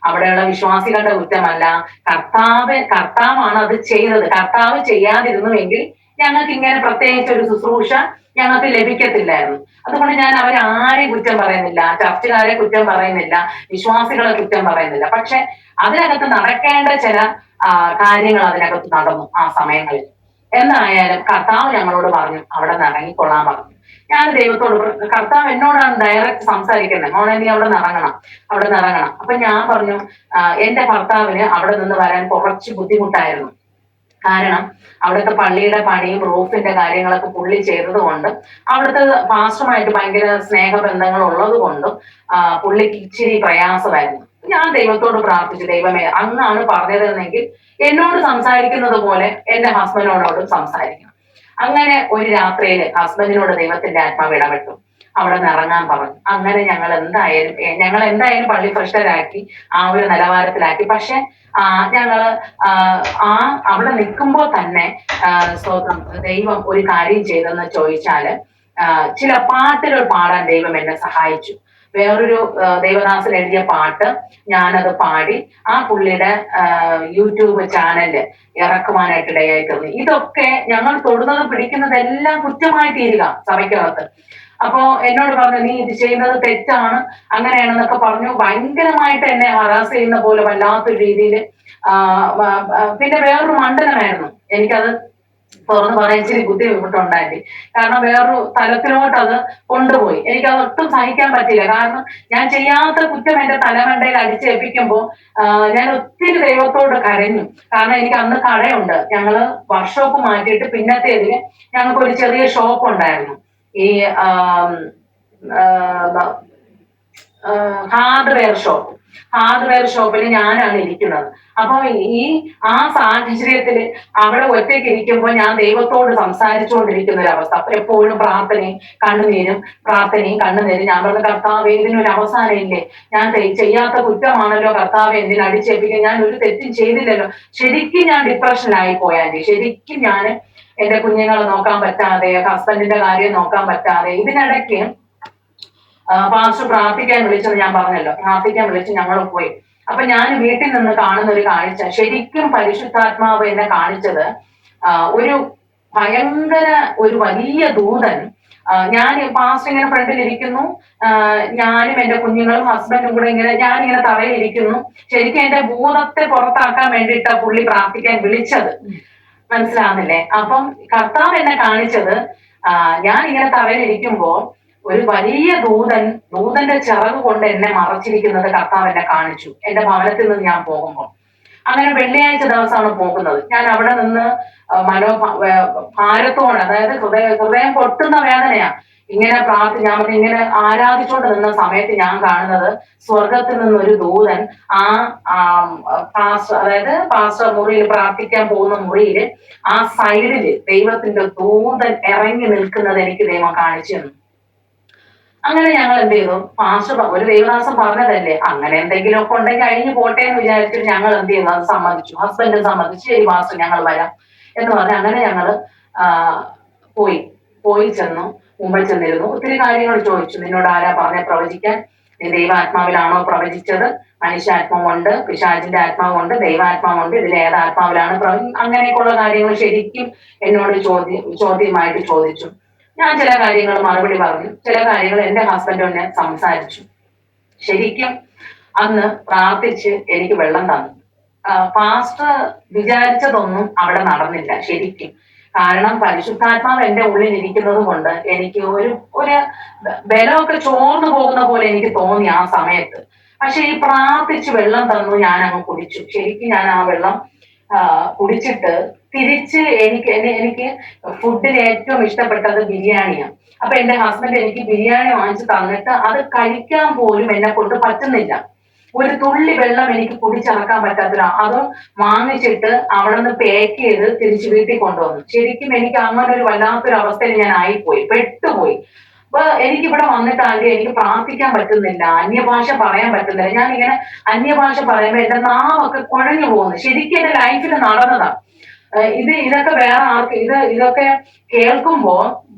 അവിടെയുള്ള വിശ്വാസികളുടെ കുറ്റമല്ല. കർത്താവാണ് അത് ചെയ്തത്. കർത്താവ് ചെയ്യാതിരുന്നുവെങ്കിൽ ഞങ്ങൾക്ക് ഇങ്ങനെ പ്രത്യേകിച്ച് ഒരു ശുശ്രൂഷ ഞങ്ങൾക്ക് ലഭിക്കത്തില്ലായിരുന്നു. അതുകൊണ്ട് ഞാൻ അവരാരെയും കുറ്റം പറയുന്നില്ല, ചർച്ചുകാരെ കുറ്റം പറയുന്നില്ല, വിശ്വാസികളെ കുറ്റം പറയുന്നില്ല. പക്ഷെ അതിനകത്ത് നടക്കേണ്ട ചില കാര്യങ്ങൾ അതിനകത്ത് നടന്നു ആ സമയങ്ങളിൽ. എന്തായാലും കർത്താവ് ഞങ്ങളോട് പറഞ്ഞു അവിടെ നിന്ന് ഇറങ്ങിക്കൊള്ളാൻ പറഞ്ഞു. ഞാൻ ദൈവത്തോട്, കർത്താവ് എന്നോടാണ് ഡയറക്റ്റ് സംസാരിക്കുന്നത്, മോനെ നീ അവിടെ നിന്ന് ഇറങ്ങണം, അവിടെ നിന്ന് ഇറങ്ങണം. അപ്പൊ ഞാൻ പറഞ്ഞു, എന്റെ ഭർത്താവിന് അവിടെ നിന്ന് വരാൻ കുറച്ച് ബുദ്ധിമുട്ടായിരുന്നു. കാരണം അവിടുത്തെ പള്ളിയുടെ പണിയും റൂഫിന്റെ കാര്യങ്ങളൊക്കെ പുള്ളി ചെയ്തത് കൊണ്ട്, അവിടുത്തെ പാസ്റ്ററുമായിട്ട് ഭയങ്കര സ്നേഹബന്ധങ്ങൾ ഉള്ളത് കൊണ്ടും പുള്ളിക്ക് ഇച്ചിരി പ്രയാസമായിരുന്നു. ഞാൻ ദൈവത്തോട് പ്രാർത്ഥിച്ചു, ദൈവമേ അങ്ങാണ് പറഞ്ഞതെന്നെങ്കിൽ എന്നോട് സംസാരിക്കുന്നത് പോലെ എന്റെ ഹസ്ബൻഡിനോടും സംസാരിക്കണം. അങ്ങനെ ഒരു രാത്രിയില് ഹസ്ബൻഡിനോട് ദൈവത്തിന്റെ ആത്മാവ് ഇടപെട്ടു, അവിടെ നിന്ന് ഇറങ്ങാൻ പറഞ്ഞു. അങ്ങനെ ഞങ്ങൾ എന്തായാലും പള്ളി ഭ്രഷ്ടരാക്കി, ആ ഒരു നിലവാരത്തിലാക്കി. പക്ഷെ ഞങ്ങള് അവിടെ നിൽക്കുമ്പോൾ തന്നെ സ്തോത്രം, ദൈവം ഒരു കാര്യം ചെയ്തെന്ന് ചോദിച്ചാല്, ചില പാട്ടുകൾ പാടാൻ ദൈവം എന്നെ സഹായിച്ചു. വേറൊരു ദേവദാസൻ എഴുതിയ പാട്ട് ഞാനത് പാടി ആ പുള്ളിയുടെ യൂട്യൂബ് ചാനല് ഇറക്കുവാനായിട്ട് ഇടയായി തീർന്നു. ഇതൊക്കെ ഞങ്ങൾ തൊടുന്നതും പിടിക്കുന്നതെല്ലാം കുറ്റമായി തീരുക സഭയ്ക്കകത്ത്. അപ്പോ എന്നോട് പറഞ്ഞു, നീ ഇത് ചെയ്യുന്നത് തെറ്റാണ്, അങ്ങനെയാണെന്നൊക്കെ പറഞ്ഞു. ഭയങ്കരമായിട്ട് എന്നെ ഹറാസ് ചെയ്യുന്ന പോലെ വല്ലാത്തൊരു രീതിയിൽ. പിന്നെ വേറൊരു മണ്ഡലമായിരുന്നു എനിക്കത്. തുറന്ന് പറയാൻ ഇച്ചിരി ബുദ്ധിമുട്ടുണ്ടായി. കാരണം വേറൊരു തലത്തിലോട്ട് അത് കൊണ്ടുപോയി. എനിക്ക് അത് ഒട്ടും സഹിക്കാൻ പറ്റില്ല. കാരണം ഞാൻ ചെയ്യാത്ത കുറ്റം എന്റെ തലമണ്ടയിൽ അടിച്ചേൽപ്പിക്കുമ്പോൾ ഞാൻ ഒത്തിരി ദൈവത്തോട് കരഞ്ഞു. കാരണം എനിക്ക് അന്ന് കടയുണ്ട്. ഞങ്ങള് വർക്ക്ഷോപ്പ് മാറ്റിയിട്ട് പിന്നത്തേതിന് ഞങ്ങൾക്ക് ഒരു ചെറിയ ഷോപ്പ് ഉണ്ടായിരുന്നു. ഈ ഹാർഡ്വെയർ ഷോപ്പിൽ ഞാനാണ് ഇരിക്കുന്നത്. അപ്പൊ ആ സാഹചര്യത്തിൽ അവിടെ ഒറ്റയ്ക്ക് ഇരിക്കുമ്പോൾ ഞാൻ ദൈവത്തോട് സംസാരിച്ചുകൊണ്ടിരിക്കുന്ന ഒരു അവസ്ഥ. അപ്പൊ എപ്പോഴും പ്രാർത്ഥനയും കണ്ണുനീരും. ഞാൻ പറഞ്ഞ കർത്താവേ, ഇതിനൊരു അവസാനം ഇല്ലേ? ഞാൻ ചെയ്യാത്ത കുറ്റമാണല്ലോ കർത്താവെ എന്തിന് അടിച്ചേൽപ്പിക്കുക? ഞാൻ ഒരു തെറ്റും ചെയ്തില്ലല്ലോ. ശരിക്കും ഞാൻ ഡിപ്രഷനിലായി പോയാൽ, ശരിക്കും ഞാൻ എന്റെ കുഞ്ഞുങ്ങളെ നോക്കാൻ പറ്റാതെ, ഹസ്ബൻഡിന്റെ കാര്യം നോക്കാൻ പറ്റാതെ, ഇതിനിടയ്ക്ക് പാസ്റ്റർ പ്രാർത്ഥിക്കാൻ വിളിച്ചത് ഞാൻ പറഞ്ഞല്ലോ, പ്രാർത്ഥിക്കാൻ വിളിച്ച് ഞങ്ങൾ പോയി. അപ്പൊ ഞാൻ വീട്ടിൽ നിന്ന് കാണുന്ന ഒരു കാഴ്ച, ശരിക്കും പരിശുദ്ധാത്മാവ് എന്നെ കാണിച്ചത് ഒരു ഭയങ്കര ഒരു വലിയ ദൂതൻ. ഞാൻ പാസ്റ്റർ ഇങ്ങനെ ഫ്രണ്ടിൽ ഇരിക്കുന്നു, ഞാനും എന്റെ കുഞ്ഞുങ്ങളും ഹസ്ബൻഡും കൂടെ ഞാനിങ്ങനെ തറയിലിരിക്കുന്നു. ശരിക്കും എന്റെ ഭൂതത്തെ പുറത്താക്കാൻ വേണ്ടിയിട്ടാ പുള്ളി പ്രാർത്ഥിക്കാൻ വിളിച്ചത്. മനസ്സിലാവുന്നില്ലേ? അപ്പം കർത്താവ് എന്നെ കാണിച്ചത്, ഞാൻ ഇങ്ങനെ തറയിലിരിക്കുമ്പോ ഒരു വലിയ ദൂതന്റെ ചിറക് കൊണ്ട് എന്നെ മറച്ചിരിക്കുന്നത് കർത്താവ് എന്നെ കാണിച്ചു, എന്റെ ഭവനത്തിൽ നിന്ന് ഞാൻ പോകുമ്പോൾ. അങ്ങനെ വെള്ളിയാഴ്ച ദിവസമാണ് പോകുന്നത്. ഞാൻ അവിടെ നിന്ന് ഭാരത്തോടെ, അതായത് ഹൃദയം പൊട്ടുന്ന വേദനയാ. ഇങ്ങനെ ഞാൻ ഇങ്ങനെ ആരാധിച്ചുകൊണ്ട് നിന്ന സമയത്ത് ഞാൻ കാണുന്നത്, സ്വർഗത്തിൽ നിന്നൊരു ദൂതൻ അതായത് പാസ്റ്റർ മുറിയിൽ പ്രാർത്ഥിക്കാൻ പോകുന്ന മുറിയിൽ ആ സൈഡില് ദൈവത്തിന്റെ ദൂതൻ ഇറങ്ങി നിൽക്കുന്നത് എനിക്ക് ദൈവം കാണിച്ചു തന്നു. അങ്ങനെ ഞങ്ങൾ എന്ത് ചെയ്തു? പാസ്റ്റർ ഒരു ദൈവദാസൻ പറഞ്ഞതല്ലേ, അങ്ങനെ എന്തെങ്കിലുമൊക്കെ ഉണ്ടെങ്കിൽ കഴിഞ്ഞു പോട്ടെ എന്ന് വിചാരിച്ചിട്ട് ഞങ്ങൾ എന്ത് ചെയ്തു? അത് സമ്മതിച്ചു. ഹസ്ബൻഡ് സമ്മതിച്ചു. ശരി പാസ്റ്റർ, ഞങ്ങൾ വരാം എന്ന് പറഞ്ഞ് അങ്ങനെ ഞങ്ങള് പോയി ചെന്നു. മുമ്പിൽ ചെന്നിരുന്നു. ഒത്തിരി കാര്യങ്ങൾ ചോദിച്ചു. നിന്നോട് ആരാ പറഞ്ഞ പ്രവചിക്കാൻ? നീ ദൈവാത്മാവിലാണോ പ്രവചിച്ചത്? മനുഷ്യാത്മാവുണ്ട്, പിശാചിന്റെ ആത്മാവുണ്ട്, ദൈവാത്മാവുണ്ട്, ഇതിൽ ഏത് ആത്മാവിലാണ് അങ്ങനെയൊക്കെയുള്ള കാര്യങ്ങൾ ശരിക്കും എന്നോട് ചോദ്യമായിട്ട് ചോദിച്ചു. ഞാൻ ചില കാര്യങ്ങൾ മറുപടി പറഞ്ഞു. ചില കാര്യങ്ങൾ എന്റെ ഹസ്ബൻഡോട് ഞാൻ സംസാരിച്ചു. ശരിക്കും അന്ന് പ്രാർത്ഥിച്ച് എനിക്ക് വെള്ളം തന്നു. പാസ്റ്റർ വിചാരിച്ചതൊന്നും അവിടെ നടന്നില്ല ശരിക്കും. കാരണം പരിശുദ്ധാത്മാവ് എന്റെ ഉള്ളിൽ ഇരിക്കുന്നത് കൊണ്ട് എനിക്ക് ഒരു ബലമൊക്കെ ചോർന്നു പോകുന്ന പോലെ എനിക്ക് തോന്നി ആ സമയത്ത്. പക്ഷെ ഈ പ്രാർത്ഥിച്ച് വെള്ളം തന്നു, ഞാൻ അങ്ങ് കുടിച്ചു. ശരിക്കും ഞാൻ ആ വെള്ളം കുടിച്ചിട്ട് തിരിച്ച് എനിക്ക് ഫുഡിൽ ഏറ്റവും ഇഷ്ടപ്പെട്ടത് ബിരിയാണിയാണ്. അപ്പൊ എന്റെ ഹസ്ബൻഡ് എനിക്ക് ബിരിയാണി വാങ്ങിച്ചു തന്നിട്ട് അത് കഴിക്കാൻ പോലും എന്നെ കൊണ്ട് പറ്റുന്നില്ല. ഒരു തുള്ളി വെള്ളം എനിക്ക് കുടിച്ചിറക്കാൻ പറ്റാത്തില്ല. അതും വാങ്ങിച്ചിട്ട് അവിടെ നിന്ന് പാക്ക് ചെയ്ത് തിരിച്ച് വീട്ടിൽ കൊണ്ടുവന്നു. ശരിക്കും എനിക്ക് അങ്ങനെ ഒരു വല്ലാത്തൊരു അവസ്ഥയിൽ ഞാൻ ആയിപ്പോയി, പെട്ടുപോയി. അപ്പൊ എനിക്കിവിടെ വന്നിട്ടാണെങ്കിൽ എനിക്ക് പ്രാർത്ഥിക്കാൻ പറ്റുന്നില്ല, അന്യഭാഷ പറയാൻ പറ്റുന്നില്ല. ഞാൻ ഇങ്ങനെ അന്യഭാഷ പറയുമ്പോ എന്റെ നാവൊക്കെ കുഴഞ്ഞു പോകുന്നു. ശരിക്കും എന്റെ ലൈഫിൽ നടന്നതാ. ഇതൊക്കെ വേറെ ആർക്ക് ഇതൊക്കെ കേൾക്കുമ്പോ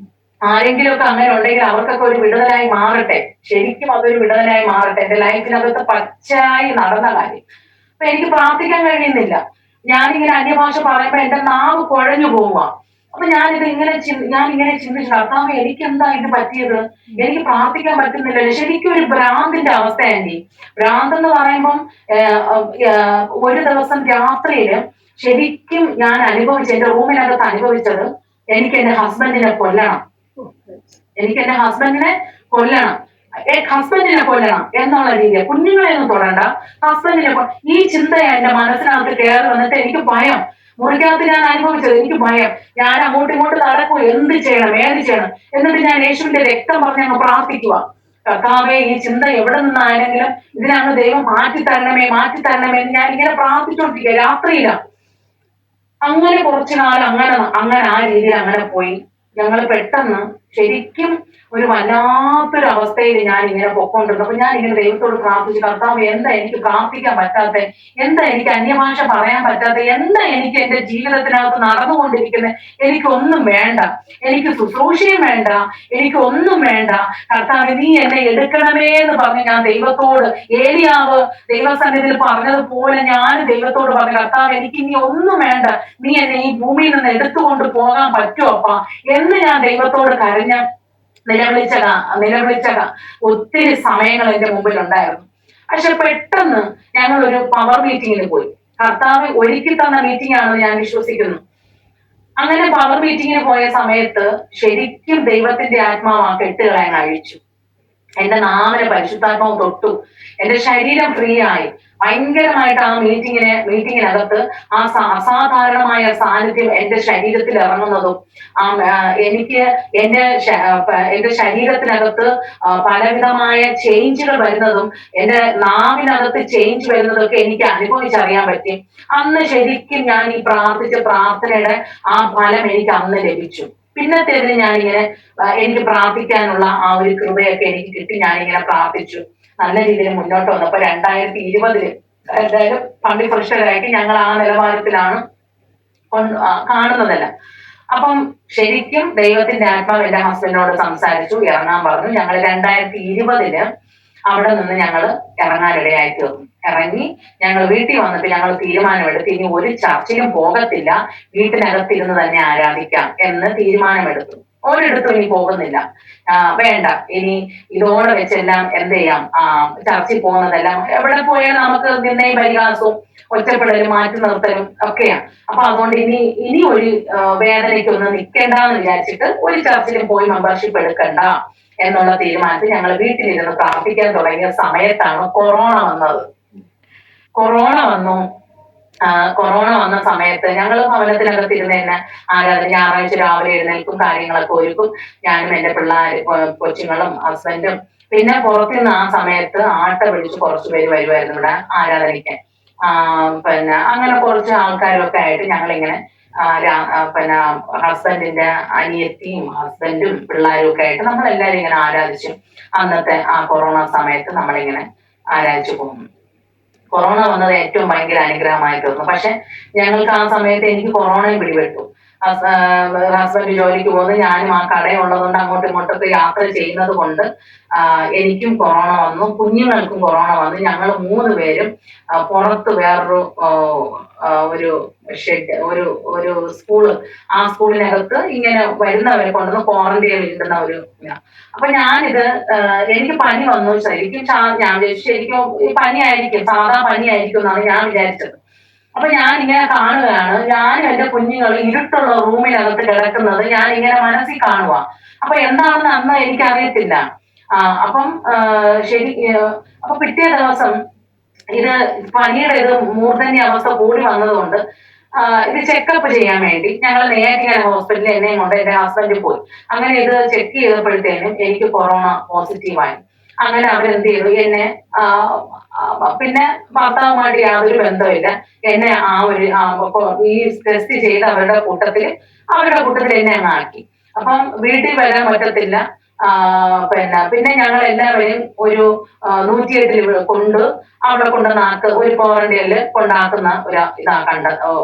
ആരെങ്കിലുമൊക്കെ അങ്ങനെ ഉണ്ടെങ്കിൽ അവർക്കൊക്കെ ഒരു വിടുതലായി മാറട്ടെ. ശരിക്കും അതൊരു വിടുതലായി മാറട്ടെ. എന്റെ ലൈഫിനകത്ത് പച്ചയായി നടന്ന കാര്യം. അപ്പൊ എനിക്ക് പ്രാർത്ഥിക്കാൻ കഴിയുന്നില്ല. ഞാനിങ്ങനെ അന്യഭാഷ പറയുമ്പോ എന്റെ നാവ് കുഴഞ്ഞു പോവുക. അപ്പൊ ഞാൻ ഇങ്ങനെ ചിന്തിച്ചു, കർത്താവ് എനിക്ക് എന്താ ഇത് പറ്റിയത്? എനിക്ക് പ്രാർത്ഥിക്കാൻ പറ്റുന്നില്ലല്ലോ. ശരിക്കും ഒരു ഭ്രാന്തിന്റെ അവസ്ഥയാണ്. ഭ്രാന്ത് എന്ന് പറയുമ്പം ഒരു ദിവസം രാത്രിയില് ശരിക്കും ഞാൻ എന്റെ റൂമിനകത്ത് അനുഭവിച്ചത്, എനിക്ക് എന്റെ ഹസ്ബൻഡിനെ കൊല്ലണം എന്നുള്ള രീതിയിൽ. കുഞ്ഞുങ്ങളെ ഒന്നും തൊടണ്ട, ഹസ്ബൻഡിനെ ഈ ചിന്തയാ എന്റെ മനസ്സിനകത്ത് കയറി വന്നിട്ട് എനിക്ക് ഭയം. മുറിക്കകത്ത് ഞാൻ അനുഭവിച്ചത്, എനിക്ക് ഭയം. ഞാൻ അങ്ങോട്ടും ഇങ്ങോട്ട് നടക്കും, എന്ത് ചെയ്യണം എന്നിട്ട് ഞാൻ യേശുവിന്റെ രക്തം പറഞ്ഞ് അങ്ങ് പ്രാർത്ഥിക്കുക. കർത്താവേ, ഈ ചിന്ത എവിടെ നിന്നാണെങ്കിലും ഇതിനങ്ങ് ദൈവം മാറ്റിത്തരണമേ എന്ന് ഞാൻ ഇങ്ങനെ പ്രാർത്ഥിച്ചോണ്ടിരിക്കുക രാത്രിയിലാണ്. അങ്ങനെ കുറച്ചു നാൾ അങ്ങനെ ആ രീതിയിൽ അങ്ങനെ പോയി. ഞങ്ങൾ പെട്ടെന്ന് ശരിക്കും ഒരു വല്ലാത്തൊരു അവസ്ഥയിൽ ഞാൻ ഇങ്ങനെ പൊക്കോണ്ടിരുന്നപ്പോ ഞാൻ ഇങ്ങനെ ദൈവത്തോട് പ്രാർത്ഥിച്ചു, കർത്താവ് എന്താ എനിക്ക് പ്രാർത്ഥിക്കാൻ പറ്റാത്ത, എന്താ എനിക്ക് അന്യഭാഷ പറയാൻ പറ്റാത്ത, എന്താ എനിക്ക് എന്റെ ജീവിതത്തിനകത്ത് നടന്നുകൊണ്ടിരിക്കുന്നത്? എനിക്കൊന്നും വേണ്ട, എനിക്ക് ശുശ്രൂഷയും വേണ്ട, എനിക്കൊന്നും വേണ്ട. കർത്താവ് നീ എന്നെ എടുക്കണമേ എന്ന് പറഞ്ഞ് ഞാൻ ദൈവത്തോട്, ഏലിയാവ് ദൈവസന്നിധിയിൽ പറഞ്ഞതുപോലെ ഞാൻ ദൈവത്തോട് പറഞ്ഞു, കർത്താവ് എനിക്ക് ഇനി ഒന്നും വേണ്ട, നീ എന്നെ ഈ ഭൂമിയിൽ നിന്ന് എടുത്തുകൊണ്ട് പോകാൻ പറ്റുമോ അപ്പ എന്ന് ഞാൻ ദൈവത്തോട് നിലവിളിച്ചക ഒത്തിരി സമയങ്ങൾ എന്റെ മുമ്പിൽ ഉണ്ടായിരുന്നു. പക്ഷെ പെട്ടെന്ന് ഞങ്ങൾ ഒരു പവർ മീറ്റിങ്ങിന് പോയി. കർത്താവ് ഒരുക്കി തന്ന മീറ്റിംഗ് ആണെന്ന് ഞാൻ വിശ്വസിക്കുന്നു. അങ്ങനെ പവർ മീറ്റിങ്ങിന് പോയ സമയത്ത് ശരിക്കും ദൈവത്തിന്റെ ആത്മാവ് ആ കെട്ടുകളെ അങ്ങ് അഴിച്ചു. എന്റെ നാവിനെ പരിശുദ്ധാത്മാവ് തൊട്ടു. എന്റെ ശരീരം ഫ്രീ ആയി. ഭയങ്കരമായിട്ട് ആ മീറ്റിങ്ങിനകത്ത് ആ അസാധാരണമായ സാന്നിധ്യം എന്റെ ശരീരത്തിൽ ഇറങ്ങുന്നതും എനിക്ക് എന്റെ ശരീരത്തിനകത്ത് പലവിധമായ ചേഞ്ചുകൾ വരുന്നതും എന്റെ നാവിനകത്ത് ചേഞ്ച് വരുന്നതൊക്കെ എനിക്ക് അനുഭവിച്ചറിയാൻ പറ്റി. അന്ന് ശരിക്കും ഞാൻ ഈ പ്രാർത്ഥിച്ച പ്രാർത്ഥനയുടെ ആ ഫലം എനിക്ക് അന്ന് ലഭിച്ചു. പിന്നത്തേതിന് ഞാനിങ്ങനെ എനിക്ക് പ്രാർത്ഥിക്കാനുള്ള ആ ഒരു കൃപയൊക്കെ എനിക്ക് കിട്ടി. ഞാനിങ്ങനെ പ്രാർത്ഥിച്ചു. നല്ല രീതിയിൽ മുന്നോട്ട് വന്നപ്പോ 2020 എന്തായാലും പള്ളി പ്രശ്നരായിട്ട് ഞങ്ങൾ ആ നിലവാരത്തിലാണ് കാണുന്നതല്ല. അപ്പം ശരിക്കും ദൈവത്തിന്റെ ആത്മാവ് എന്റെ ഹസ്ബൻഡിനോട് സംസാരിച്ചു, ഇറങ്ങാൻ പറഞ്ഞു. ഞങ്ങൾ 2020 അവിടെ നിന്ന് ഞങ്ങൾ ഇറങ്ങാനിടയായി തീർന്നു. ഇറങ്ങി ഞങ്ങൾ വീട്ടിൽ വന്നിട്ട് ഞങ്ങൾ തീരുമാനമെടുത്ത് ഇനി ഒരു ചർച്ചിലും പോകത്തില്ല, വീട്ടിനകത്തിരുന്ന് തന്നെ ആരാധിക്കാം എന്ന് തീരുമാനമെടുത്തു. ഒരിടത്തും ഇനി പോകുന്നില്ല, വേണ്ട, ഇനി ഇതോടെ വെച്ചെല്ലാം എന്ത് ചെയ്യാം, ചർച്ചിൽ പോകുന്നതെല്ലാം എവിടെ പോയാൽ നമുക്ക് നിന്നയും പരിഹാസവും ഒറ്റപ്പെടലും മാറ്റി നിർത്തലും ഒക്കെയാണ്. അപ്പൊ അതുകൊണ്ട് ഇനി ഒരു വേദനയ്ക്കൊന്നും നിൽക്കേണ്ടെന്ന് വിചാരിച്ചിട്ട് ഒരു ചർച്ചിലും പോയി മെമ്പർഷിപ്പ് എടുക്കണ്ട എന്നുള്ള തീരുമാനത്തിൽ ഞങ്ങൾ വീട്ടിലിരുന്ന് പ്രാർത്ഥിക്കാൻ തുടങ്ങിയ സമയത്താണ് കൊറോണ വന്നത്. കൊറോണ വന്ന സമയത്ത് ഞങ്ങൾ ഭവനത്തിനകത്ത് ഇരുന്ന് തന്നെ ആരാധന ഞായറാഴ്ച രാവിലെ എഴുന്നേൽക്കും, കാര്യങ്ങളൊക്കെ ഒരുക്കും. ഞാനും എന്റെ പിള്ളേര് കൊച്ചുങ്ങളും ഹസ്ബൻഡും. പിന്നെ പുറത്തുനിന്ന് ആ സമയത്ത് ആട്ട പിടിച്ച് കുറച്ച് പേര് വരുമായിരുന്നു ഇവിടെ ആരാധനയ്ക്ക്. പിന്നെ അങ്ങനെ കുറച്ച് ആൾക്കാരൊക്കെ ആയിട്ട് ഞങ്ങളിങ്ങനെ പിന്നെ ഹസ്ബൻഡിന്റെ അനിയത്തിയും ഹസ്ബൻഡും പിള്ളേരും ഒക്കെ ആയിട്ട് നമ്മളെല്ലാരും ഇങ്ങനെ ആരാധിച്ചു. അന്നത്തെ ആ കൊറോണ സമയത്ത് നമ്മളിങ്ങനെ ആരാധിച്ചു പോകുന്നു. കൊറോണ വന്നത് ഏറ്റവും ഭയങ്കര അനുഗ്രഹമായി തീർന്നു. പക്ഷെ ഞങ്ങൾക്ക് ആ സമയത്ത് എനിക്ക് കൊറോണയും പിടിപെട്ടു. ഹസ്ബൻഡ് ജോലിക്ക് പോകുന്നത്, ഞാനും ആ കടയുള്ളതുകൊണ്ട് അങ്ങോട്ടും ഇങ്ങോട്ടൊക്കെ യാത്ര ചെയ്യുന്നത് കൊണ്ട് എനിക്കും കൊറോണ വന്നു, കുഞ്ഞുങ്ങൾക്കും കൊറോണ വന്നു. ഞങ്ങൾ 3 പേരും പുറത്ത് വേറൊരു ഒരു ഷെഡ്, ഒരു സ്കൂള്, ആ സ്കൂളിനകത്ത് ഇങ്ങനെ വരുന്നവരെ കൊണ്ടുവന്ന് ക്വാറന്റൈനിൽ ഇടുന്ന ഒരു. അപ്പൊ ഞാനിത് എനിക്ക് പനി വന്നു. ശരിക്കും ഞാൻ ശരിക്കും ഈ പനിയായിരിക്കും, സാധാ പനിയായിരിക്കും എന്നാണ് ഞാൻ വിചാരിച്ചത്. അപ്പൊ ഞാൻ ഇങ്ങനെ കാണുകയാണ്, ഞാനും എന്റെ കുഞ്ഞുങ്ങൾ ഇരുട്ടുള്ള റൂമിനകത്ത് കിടക്കുന്നത് ഞാൻ ഇങ്ങനെ മനസ്സിൽ കാണുക. അപ്പൊ എന്താണെന്ന് അന്ന് എനിക്കറിയത്തില്ല. അപ്പം അപ്പൊ പിറ്റേ ദിവസം ഇത് പനിയുടെ ഇത് മൂർധന്യ അവസ്ഥ കൂടി വന്നതുകൊണ്ട് ഇത് ചെക്കപ്പ് ചെയ്യാൻ വേണ്ടി ഞങ്ങൾ നേരെ ഹോസ്പിറ്റലിൽ എന്നെയും കൊണ്ട് എന്റെ ഹസ്ബൻഡ് പോയി. അങ്ങനെ ഇത് ചെക്ക് ചെയ്തപ്പോഴത്തേനും എനിക്ക് കൊറോണ പോസിറ്റീവായി. അങ്ങനെ അവരെന്ത് ചെയ്തു, എന്നെ പിന്നെ ഭർത്താവുമായിട്ട് യാതൊരു ബന്ധമില്ല, എന്നെ ഈ ടെസ്റ്റ് ചെയ്ത് അവരുടെ കൂട്ടത്തിൽ എന്നെ അങ്ങ് ആക്കി. അപ്പം വീട്ടിൽ വരാൻ പറ്റത്തില്ല. പിന്നെ ഞങ്ങൾ എല്ലാവരും ഒരു 108 കൊണ്ട് അവിടെ കൊണ്ടുവന്നാക്ക് ഒരു ക്വാറന്റൈനിൽ കൊണ്ടാക്കുന്ന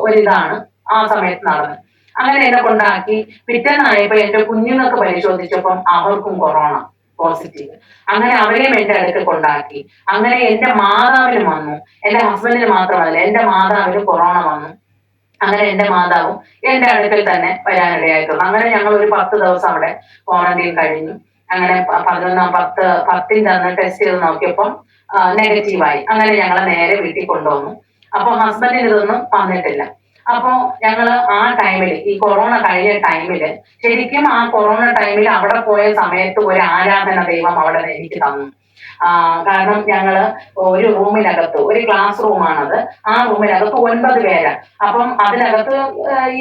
ഒരിതാണ് ആ സമയത്ത് നടന്നത്. അങ്ങനെ എന്നെ കൊണ്ടാക്കി. പിറ്റേന്നായപ്പോ എന്റെ കുഞ്ഞുങ്ങൾക്ക് പരിശോധിച്ചപ്പം അവർക്കും കൊറോണ പോസിറ്റീവ്. അങ്ങനെ അവരെയും എന്റെ അടുത്ത് കൊണ്ടാക്കി. അങ്ങനെ എന്റെ മാതാവിനും വന്നു. എന്റെ ഹസ്ബൻഡിന് മാത്രമല്ല, എന്റെ മാതാവിനും കൊറോണ വന്നു. അങ്ങനെ എന്റെ മാതാവും എന്റെ അടുക്കൽ തന്നെ വരാനിടയായിട്ടുള്ളൂ. അങ്ങനെ ഞങ്ങൾ ഒരു 10 ദിവസം അവിടെ ക്വാറന്റൈൻ കഴിഞ്ഞു. അങ്ങനെ 10ന്റെ അന്ന് ടെസ്റ്റ് ചെയ്ത് നോക്കിയപ്പം നെഗറ്റീവായി. അങ്ങനെ ഞങ്ങളെ നേരെ വീട്ടിൽ കൊണ്ടുവന്നു. അപ്പൊ ഹസ്ബൻഡിന് ഇതൊന്നും വന്നിട്ടില്ല. അപ്പൊ ഞങ്ങള് ആ ടൈമിൽ, ഈ കൊറോണ കഴിഞ്ഞ ടൈമില്, ശരിക്കും ആ കൊറോണ ടൈമിൽ അവിടെ പോയ സമയത്ത് ഒരു ആരാധന ദൈവം അവിടെ എനിക്ക് തന്നു. കാരണം ഞങ്ങള് ഒരു റൂമിനകത്ത്, ഒരു ക്ലാസ് റൂമാണത്, ആ റൂമിനകത്ത് 9 പേര്. അപ്പം അതിനകത്ത്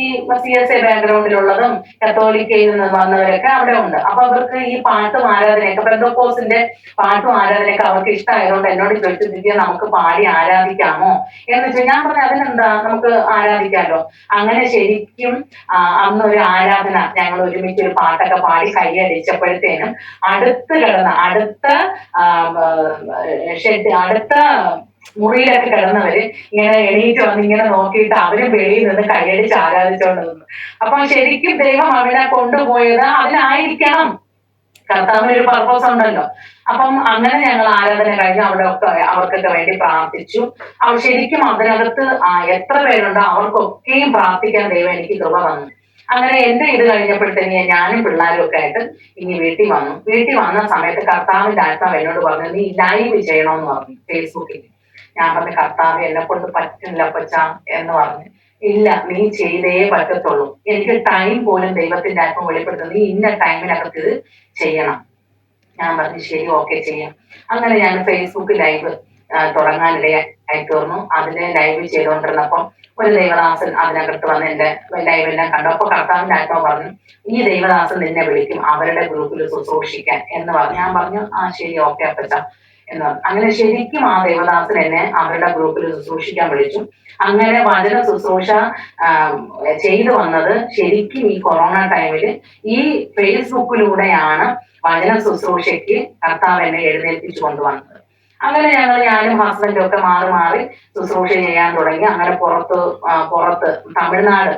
ഈ CSA ബാക്ക്ഗ്രൗണ്ടിലുള്ളതും കത്തോലിക്കയിൽ നിന്ന് വന്നവരൊക്കെ അവിടെ ഉണ്ട്. അപ്പൊ അവർക്ക് ഈ പാട്ടും ആരാധനയൊക്കെ, പെന്തക്കോസ്തിന്റെ പാട്ടും ആരാധനയൊക്കെ അവർക്ക് ഇഷ്ടമായതുകൊണ്ട് എന്നോട് ചോദിച്ചു, ദിവ്യ നമുക്ക് പാടി ആരാധിക്കാമോ എന്ന് വെച്ചാൽ ഞാൻ പറഞ്ഞു അതിനെന്താ, നമുക്ക് ആരാധിക്കാമല്ലോ. അങ്ങനെ ശരിക്കും അന്നൊരു ആരാധന ഞങ്ങൾ ഒരുമിച്ച് ഒരു പാട്ടൊക്കെ പാടി കൈയടിച്ചപ്പോഴത്തേനും അടുത്ത മുറിയിലൊക്കെ കിടന്നവര് ഇങ്ങനെ എണീറ്റ് വന്ന് ഇങ്ങനെ നോക്കിയിട്ട് അവരും വെളിയിൽ നിന്ന് കൈയടിച്ച് ആരാധിച്ചോണ്ട് നിന്നു. അപ്പൊ ശരിക്കും ദൈവം അവരെ കൊണ്ടുപോയത് അതിനായിരിക്കണം. കർത്താവിന് ഒരു പർപ്പസ് ഉണ്ടല്ലോ. അപ്പം അങ്ങനെ ഞങ്ങൾ ആരാധന കഴിഞ്ഞ് അവർക്കൊക്കെ വേണ്ടി പ്രാർത്ഥിച്ചു. ശരിക്കും അതിനകത്ത് എത്ര പേരുണ്ടോ അവർക്കൊക്കെയും പ്രാർത്ഥിക്കാൻ ദൈവം എനിക്ക് കൃപ തന്നു. അങ്ങനെ എന്റെ ഇത് കഴിഞ്ഞപ്പോഴത്തേന് ഞാനും പിള്ളേരും ഒക്കെ ആയിട്ട് ഇനി വീട്ടിൽ വന്നു. വീട്ടിൽ വന്ന സമയത്ത് കർത്താവിന്റെ ആത്മാവ് എന്നോട് പറഞ്ഞു, നീ ലൈവ് ചെയ്യണമെന്ന് പറഞ്ഞു ഫേസ്ബുക്കിൽ. ഞാൻ പറഞ്ഞു, കർത്താവ് എന്നെ കൊണ്ട് പറ്റില്ല പച്ച എന്ന് പറഞ്ഞു. ഇല്ല, നീ ചെയ്തേ പറ്റത്തുള്ളൂ. എനിക്ക് ടൈം പോലും ദൈവത്തിന്റെ ആത്മ വെളിപ്പെടുത്തുന്നത്, നീ ഇന്ന ടൈമിനകത്ത് ഇത് ചെയ്യണം. ഞാൻ പറഞ്ഞു ശരി, ഓക്കെ, ചെയ്യാം. അങ്ങനെ ഞാൻ ഫേസ്ബുക്ക് ലൈവ് തുടങ്ങാനിടയായി തീർന്നു. അതില് ലൈവ് ചെയ്തുകൊണ്ടിരുന്നപ്പം ഒരു ദൈവദാസൻ അതിനകത്ത് വന്ന് എന്റെ ലൈവ് എല്ലാം കണ്ടു. അപ്പൊ കർത്താവിന്റെ ആത്മാവ് പറഞ്ഞു, ഈ ദൈവദാസൻ നിന്നെ വിളിക്കും അവരുടെ ഗ്രൂപ്പിൽ ശുശ്രൂഷിക്കാൻ എന്ന് പറഞ്ഞു. ഞാൻ പറഞ്ഞു ആ ശരി, ഓക്കെ അപ്പച്ച എന്ന് പറഞ്ഞു. അങ്ങനെ ശരിക്കും ആ ദേവദാസൻ എന്നെ അവരുടെ ഗ്രൂപ്പിൽ ശുശ്രൂഷിക്കാൻ വിളിച്ചു. അങ്ങനെ വചന ശുശ്രൂഷ ചെയ്തു വന്നത് ശരിക്കും ഈ കൊറോണ ടൈമിൽ ഈ ഫേസ്ബുക്കിലൂടെയാണ് വചന ശുശ്രൂഷയ്ക്ക് കർത്താവ് എന്നെ എഴുന്നേൽപ്പിച്ചു കൊണ്ടുവന്നത്. അങ്ങനെ ഞാനും ഹസ്ബൻഡും ഒക്കെ മാറി മാറി ശുശ്രൂഷ ചെയ്യാൻ തുടങ്ങി. അങ്ങനെ പുറത്ത് തമിഴ്നാട്,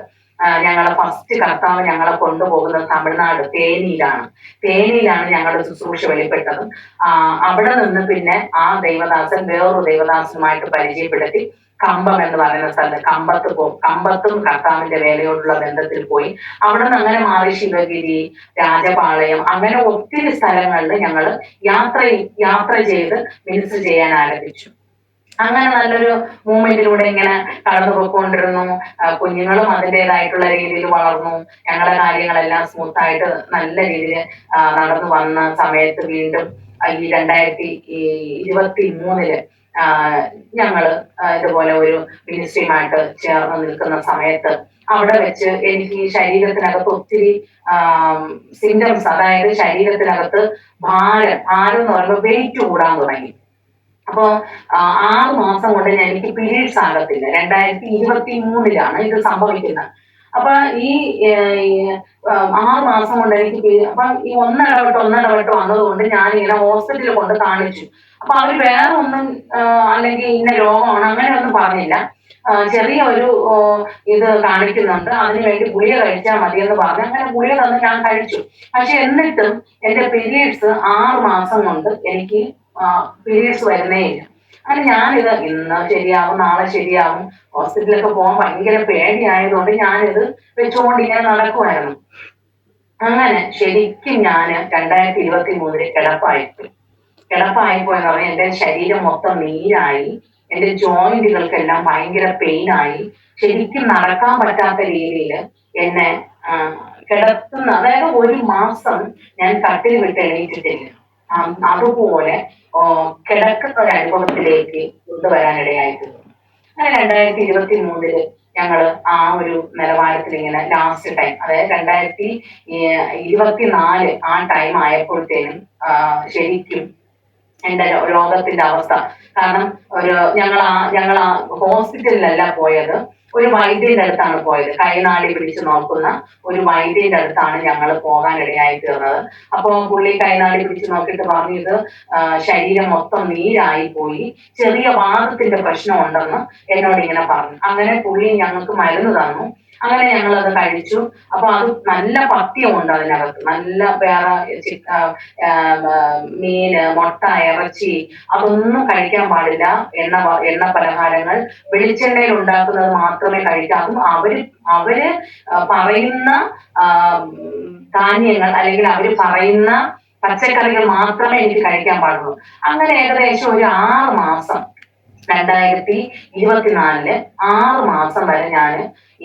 ഞങ്ങളെ ഫസ്റ്റ് കർത്താവ് ഞങ്ങളെ കൊണ്ടുപോകുന്നത് തമിഴ്നാട് തേനിയിലാണ് ഞങ്ങളുടെ ശുശ്രൂഷ വെളിപ്പെട്ടത്. അവിടെ നിന്ന് പിന്നെ ആ ദൈവദാസൻ വേറൊരു ദൈവദാസനുമായിട്ട് പരിചയപ്പെടുത്തി കമ്പം എന്ന് പറയുന്ന സ്ഥലത്ത് കമ്പത്തും കർത്താവിന്റെ വേലയോടുള്ള ബന്ധത്തിൽ പോയി. അവിടെ നിന്ന് അങ്ങനെ മാറി ശിവഗിരി, രാജപാളയം, അങ്ങനെ ഒത്തിരി സ്ഥലങ്ങളിൽ ഞങ്ങൾ യാത്ര ചെയ്ത് മിനിസ്റ്റർ ചെയ്യാൻ ആരംഭിച്ചു. അങ്ങനെ നല്ലൊരു മൂവ്മെന്റിലൂടെ ഇങ്ങനെ കടന്നു പോയിക്കൊണ്ടിരുന്നു. കുഞ്ഞുങ്ങളും അതിൻ്റെതായിട്ടുള്ള രീതിയിൽ വളർന്നു. ഞങ്ങളുടെ കാര്യങ്ങളെല്ലാം സ്മൂത്തായിട്ട് നല്ല രീതിയിൽ നടന്നു വന്ന സമയത്ത് വീണ്ടും ഈ 2023 ഞങ്ങള് ഇതുപോലെ ഒരു മിനിസ്ട്രിയുമായിട്ട് ചേർന്ന് നിൽക്കുന്ന സമയത്ത് അവിടെ വെച്ച് എനിക്ക് ശരീരത്തിനകത്ത് ഒത്തിരി സിംറ്റംസ്, അതായത് ശരീരത്തിനകത്ത് ഭാരം എന്ന് പറയുമ്പോൾ വെയിറ്റ് കൂടാൻ തുടങ്ങി. അപ്പൊ 6 മാസം കൊണ്ട് എനിക്ക് പീരീഡ്സ് ആകത്തില്ല. 2023 ഇത് സംഭവിക്കുന്നത്. അപ്പൊ ഈ 6 മാസം കൊണ്ട് എനിക്ക് അപ്പൊ ഈ ഒന്നിടവിട്ട് വന്നതുകൊണ്ട് ഞാൻ ഇങ്ങനെ ഹോസ്പിറ്റലിൽ കൊണ്ട് കാണിച്ചു. അപ്പൊ അവര് വേറെ ഒന്നും അല്ലെങ്കിൽ ഇന്ന രോഗമാണ് അങ്ങനെ ഒന്നും പറഞ്ഞില്ല. ചെറിയ ഒരു ഇത് കാണിക്കുന്നുണ്ട്, അതിനുവേണ്ടി ഗുളിക കഴിച്ചാൽ മതി എന്ന് പറഞ്ഞു. അങ്ങനെ ഗുളിക തന്ന് ഞാൻ കഴിച്ചു. പക്ഷെ എന്നിട്ടും എന്റെ പീരീഡ്സ് 6 മാസം കൊണ്ട് എനിക്ക് പീരീഡ്സ് വരുന്നേ ഇല്ല. അങ്ങനെ ഞാനിത് ഇന്ന് ശരിയാവും, നാളെ ശരിയാവും, ഹോസ്പിറ്റലിലൊക്കെ പോകാൻ ഭയങ്കര പേടിയായതുകൊണ്ട് ഞാനിത് വെച്ചുകൊണ്ട് ഇങ്ങനെ നടക്കുമായിരുന്നു. അങ്ങനെ ശരിക്കും ഞാൻ 2023 കിടപ്പായിപ്പോയെന്ന് പറഞ്ഞാൽ എന്റെ ശരീരം മൊത്തം നീരായി, എന്റെ ജോയിന്റുകൾക്കെല്ലാം ഭയങ്കര പെയിനായി. ശരിക്കും നടക്കാൻ പറ്റാത്ത രീതിയിൽ എന്നെ കിടത്തുന്ന, അതായത് 1 മാസം ഞാൻ കട്ടിൽ വിട്ട് എണീറ്റിട്ടില്ല. അതുപോലെ കിടക്കുന്ന ഒരു അനുഭവത്തിലേക്ക് കൊണ്ടുവരാനിടയായിട്ടുണ്ട്. അങ്ങനെ 2023 ഞങ്ങള് ആ ഒരു നിലവാരത്തിൽ ഇങ്ങനെ ലാസ്റ്റ് ടൈം, അതായത് 2024 ആ ടൈം ആയപ്പോഴത്തേനും ശരിക്കും എന്റെ രോഗത്തിന്റെ അവസ്ഥ, കാരണം ഞങ്ങൾ ഹോസ്പിറ്റലിലല്ല പോയത്, ഒരു വൈദ്യന്റെ അടുത്താണ് പോയത്. കൈനാടി പിടിച്ചു നോക്കുന്ന ഒരു വൈദ്യന്റെ അടുത്താണ് ഞങ്ങൾ പോകാനിടയായി തീർന്നത്. അപ്പൊ പുള്ളി കൈനാടി പിടിച്ചു നോക്കിയിട്ട് പറഞ്ഞു, ഇത് ശരീരം മൊത്തം നീരായി പോയി, ചെറിയ വാദത്തിന്റെ പ്രശ്നം ഉണ്ടെന്ന് എന്നോട് ഇങ്ങനെ പറഞ്ഞു. അങ്ങനെ പുള്ളി ഞങ്ങൾക്ക് മരുന്ന് തന്നു. അങ്ങനെ ഞങ്ങൾ അത് കഴിച്ചു. അപ്പൊ അത് നല്ല പഥ്യമുണ്ട് അതിനകത്ത്, നല്ല വേറെ മീന്, മുട്ട, ഇറച്ചി അതൊന്നും കഴിക്കാൻ പാടില്ല. എണ്ണ പലഹാരങ്ങൾ വെളിച്ചെണ്ണയിൽ ഉണ്ടാക്കുന്നത് മാത്രമേ കഴിക്കാവൂ. അവര് പറയുന്ന ധാന്യങ്ങൾ അല്ലെങ്കിൽ അവര് പറയുന്ന പച്ചക്കറികൾ മാത്രമേ എനിക്ക് കഴിക്കാൻ പാടുള്ളൂ. അങ്ങനെ ഏകദേശം ഒരു 6 മാസം 2024 6 മാസം വരെ ഞാൻ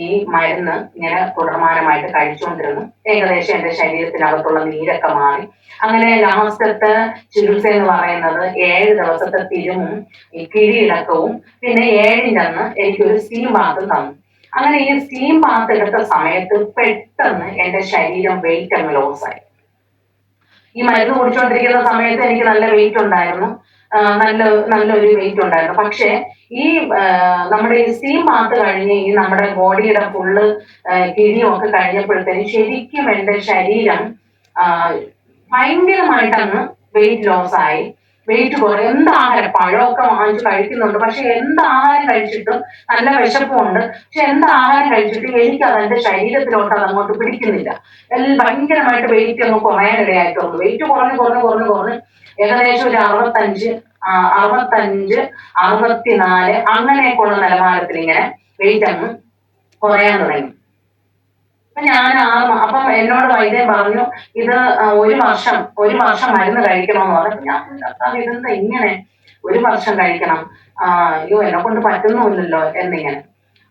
ഈ മരുന്ന് ഇങ്ങനെ തുടർമാനമായിട്ട് കഴിച്ചുകൊണ്ടിരുന്നു. ഏകദേശം എന്റെ ശരീരത്തിനകത്തുള്ള നീരൊക്കെ മാറി. അങ്ങനെ ലാസ്റ്റത്തെ ചികിത്സ എന്ന് പറയുന്നത് 7 ദിവസത്തെ തിരുമും ഈ കിഴിയിടക്കവും പിന്നെ 7ന്റെ അന്ന് എനിക്കൊരു സ്റ്റീം ബാത്ത് തന്നു. അങ്ങനെ ഈ സ്റ്റീം ബാത്ത് എടുത്ത സമയത്ത് പെട്ടെന്ന് എന്റെ ശരീരം വെയിറ്റ് അങ്ങ് ലോസായി. ഈ മരുന്ന് കുടിച്ചുകൊണ്ടിരിക്കുന്ന സമയത്ത് എനിക്ക് നല്ല വെയിറ്റ് ഉണ്ടായിരുന്നു, നല്ലൊരു വെയിറ്റ് ഉണ്ടായിരുന്നു. പക്ഷെ ഈ നമ്മുടെ ഈ സ്റ്റീം ബാത്ത് കഴിഞ്ഞ് ഈ നമ്മുടെ ബോഡിയുടെ ഫുള്ള് കിഴിയും ഒക്കെ കഴിഞ്ഞപ്പോഴത്തേന് ശരിക്കും എന്റെ ശരീരം ഭയങ്കരമായിട്ടങ്ങ് വെയിറ്റ് ലോസ് ആയി. വെയിറ്റ് കുറേ. എന്താഹാരം പഴമൊക്കെ വാങ്ങിച്ച് കഴിക്കുന്നുണ്ട്, പക്ഷെ എന്താഹാരം കഴിച്ചിട്ടും നല്ല വിശപ്പുണ്ട്. പക്ഷെ എന്താഹാരം കഴിച്ചിട്ടും എനിക്ക് അതെന്റെ ശരീരത്തിലോട്ട് അത് അങ്ങോട്ട് പിടിക്കുന്നില്ല. ഭയങ്കരമായിട്ട് വെയിറ്റ് അങ്ങ് കുറയാനിടയായിട്ടുള്ളൂ. വെയിറ്റ് കുറഞ്ഞ് ഏകദേശം ഒരു 65, 64 അങ്ങനെയൊക്കെയുള്ള നിലവാരത്തിൽ ഇങ്ങനെ വെയിറ്റ് അങ്ങ് കുറയാൻ തുടങ്ങി. അപ്പം എന്നോട് വൈദ്യൻ പറഞ്ഞു, ഇത് ഒരു വർഷം മരുന്ന് കഴിക്കണമെന്ന് പറഞ്ഞു. ഞാൻ ഇതെന്താ ഇങ്ങനെ 1 വർഷം കഴിക്കണം, അയ്യോ എന്നെ കൊണ്ട് പറ്റുന്നുമില്ലല്ലോ എന്നിങ്ങനെ.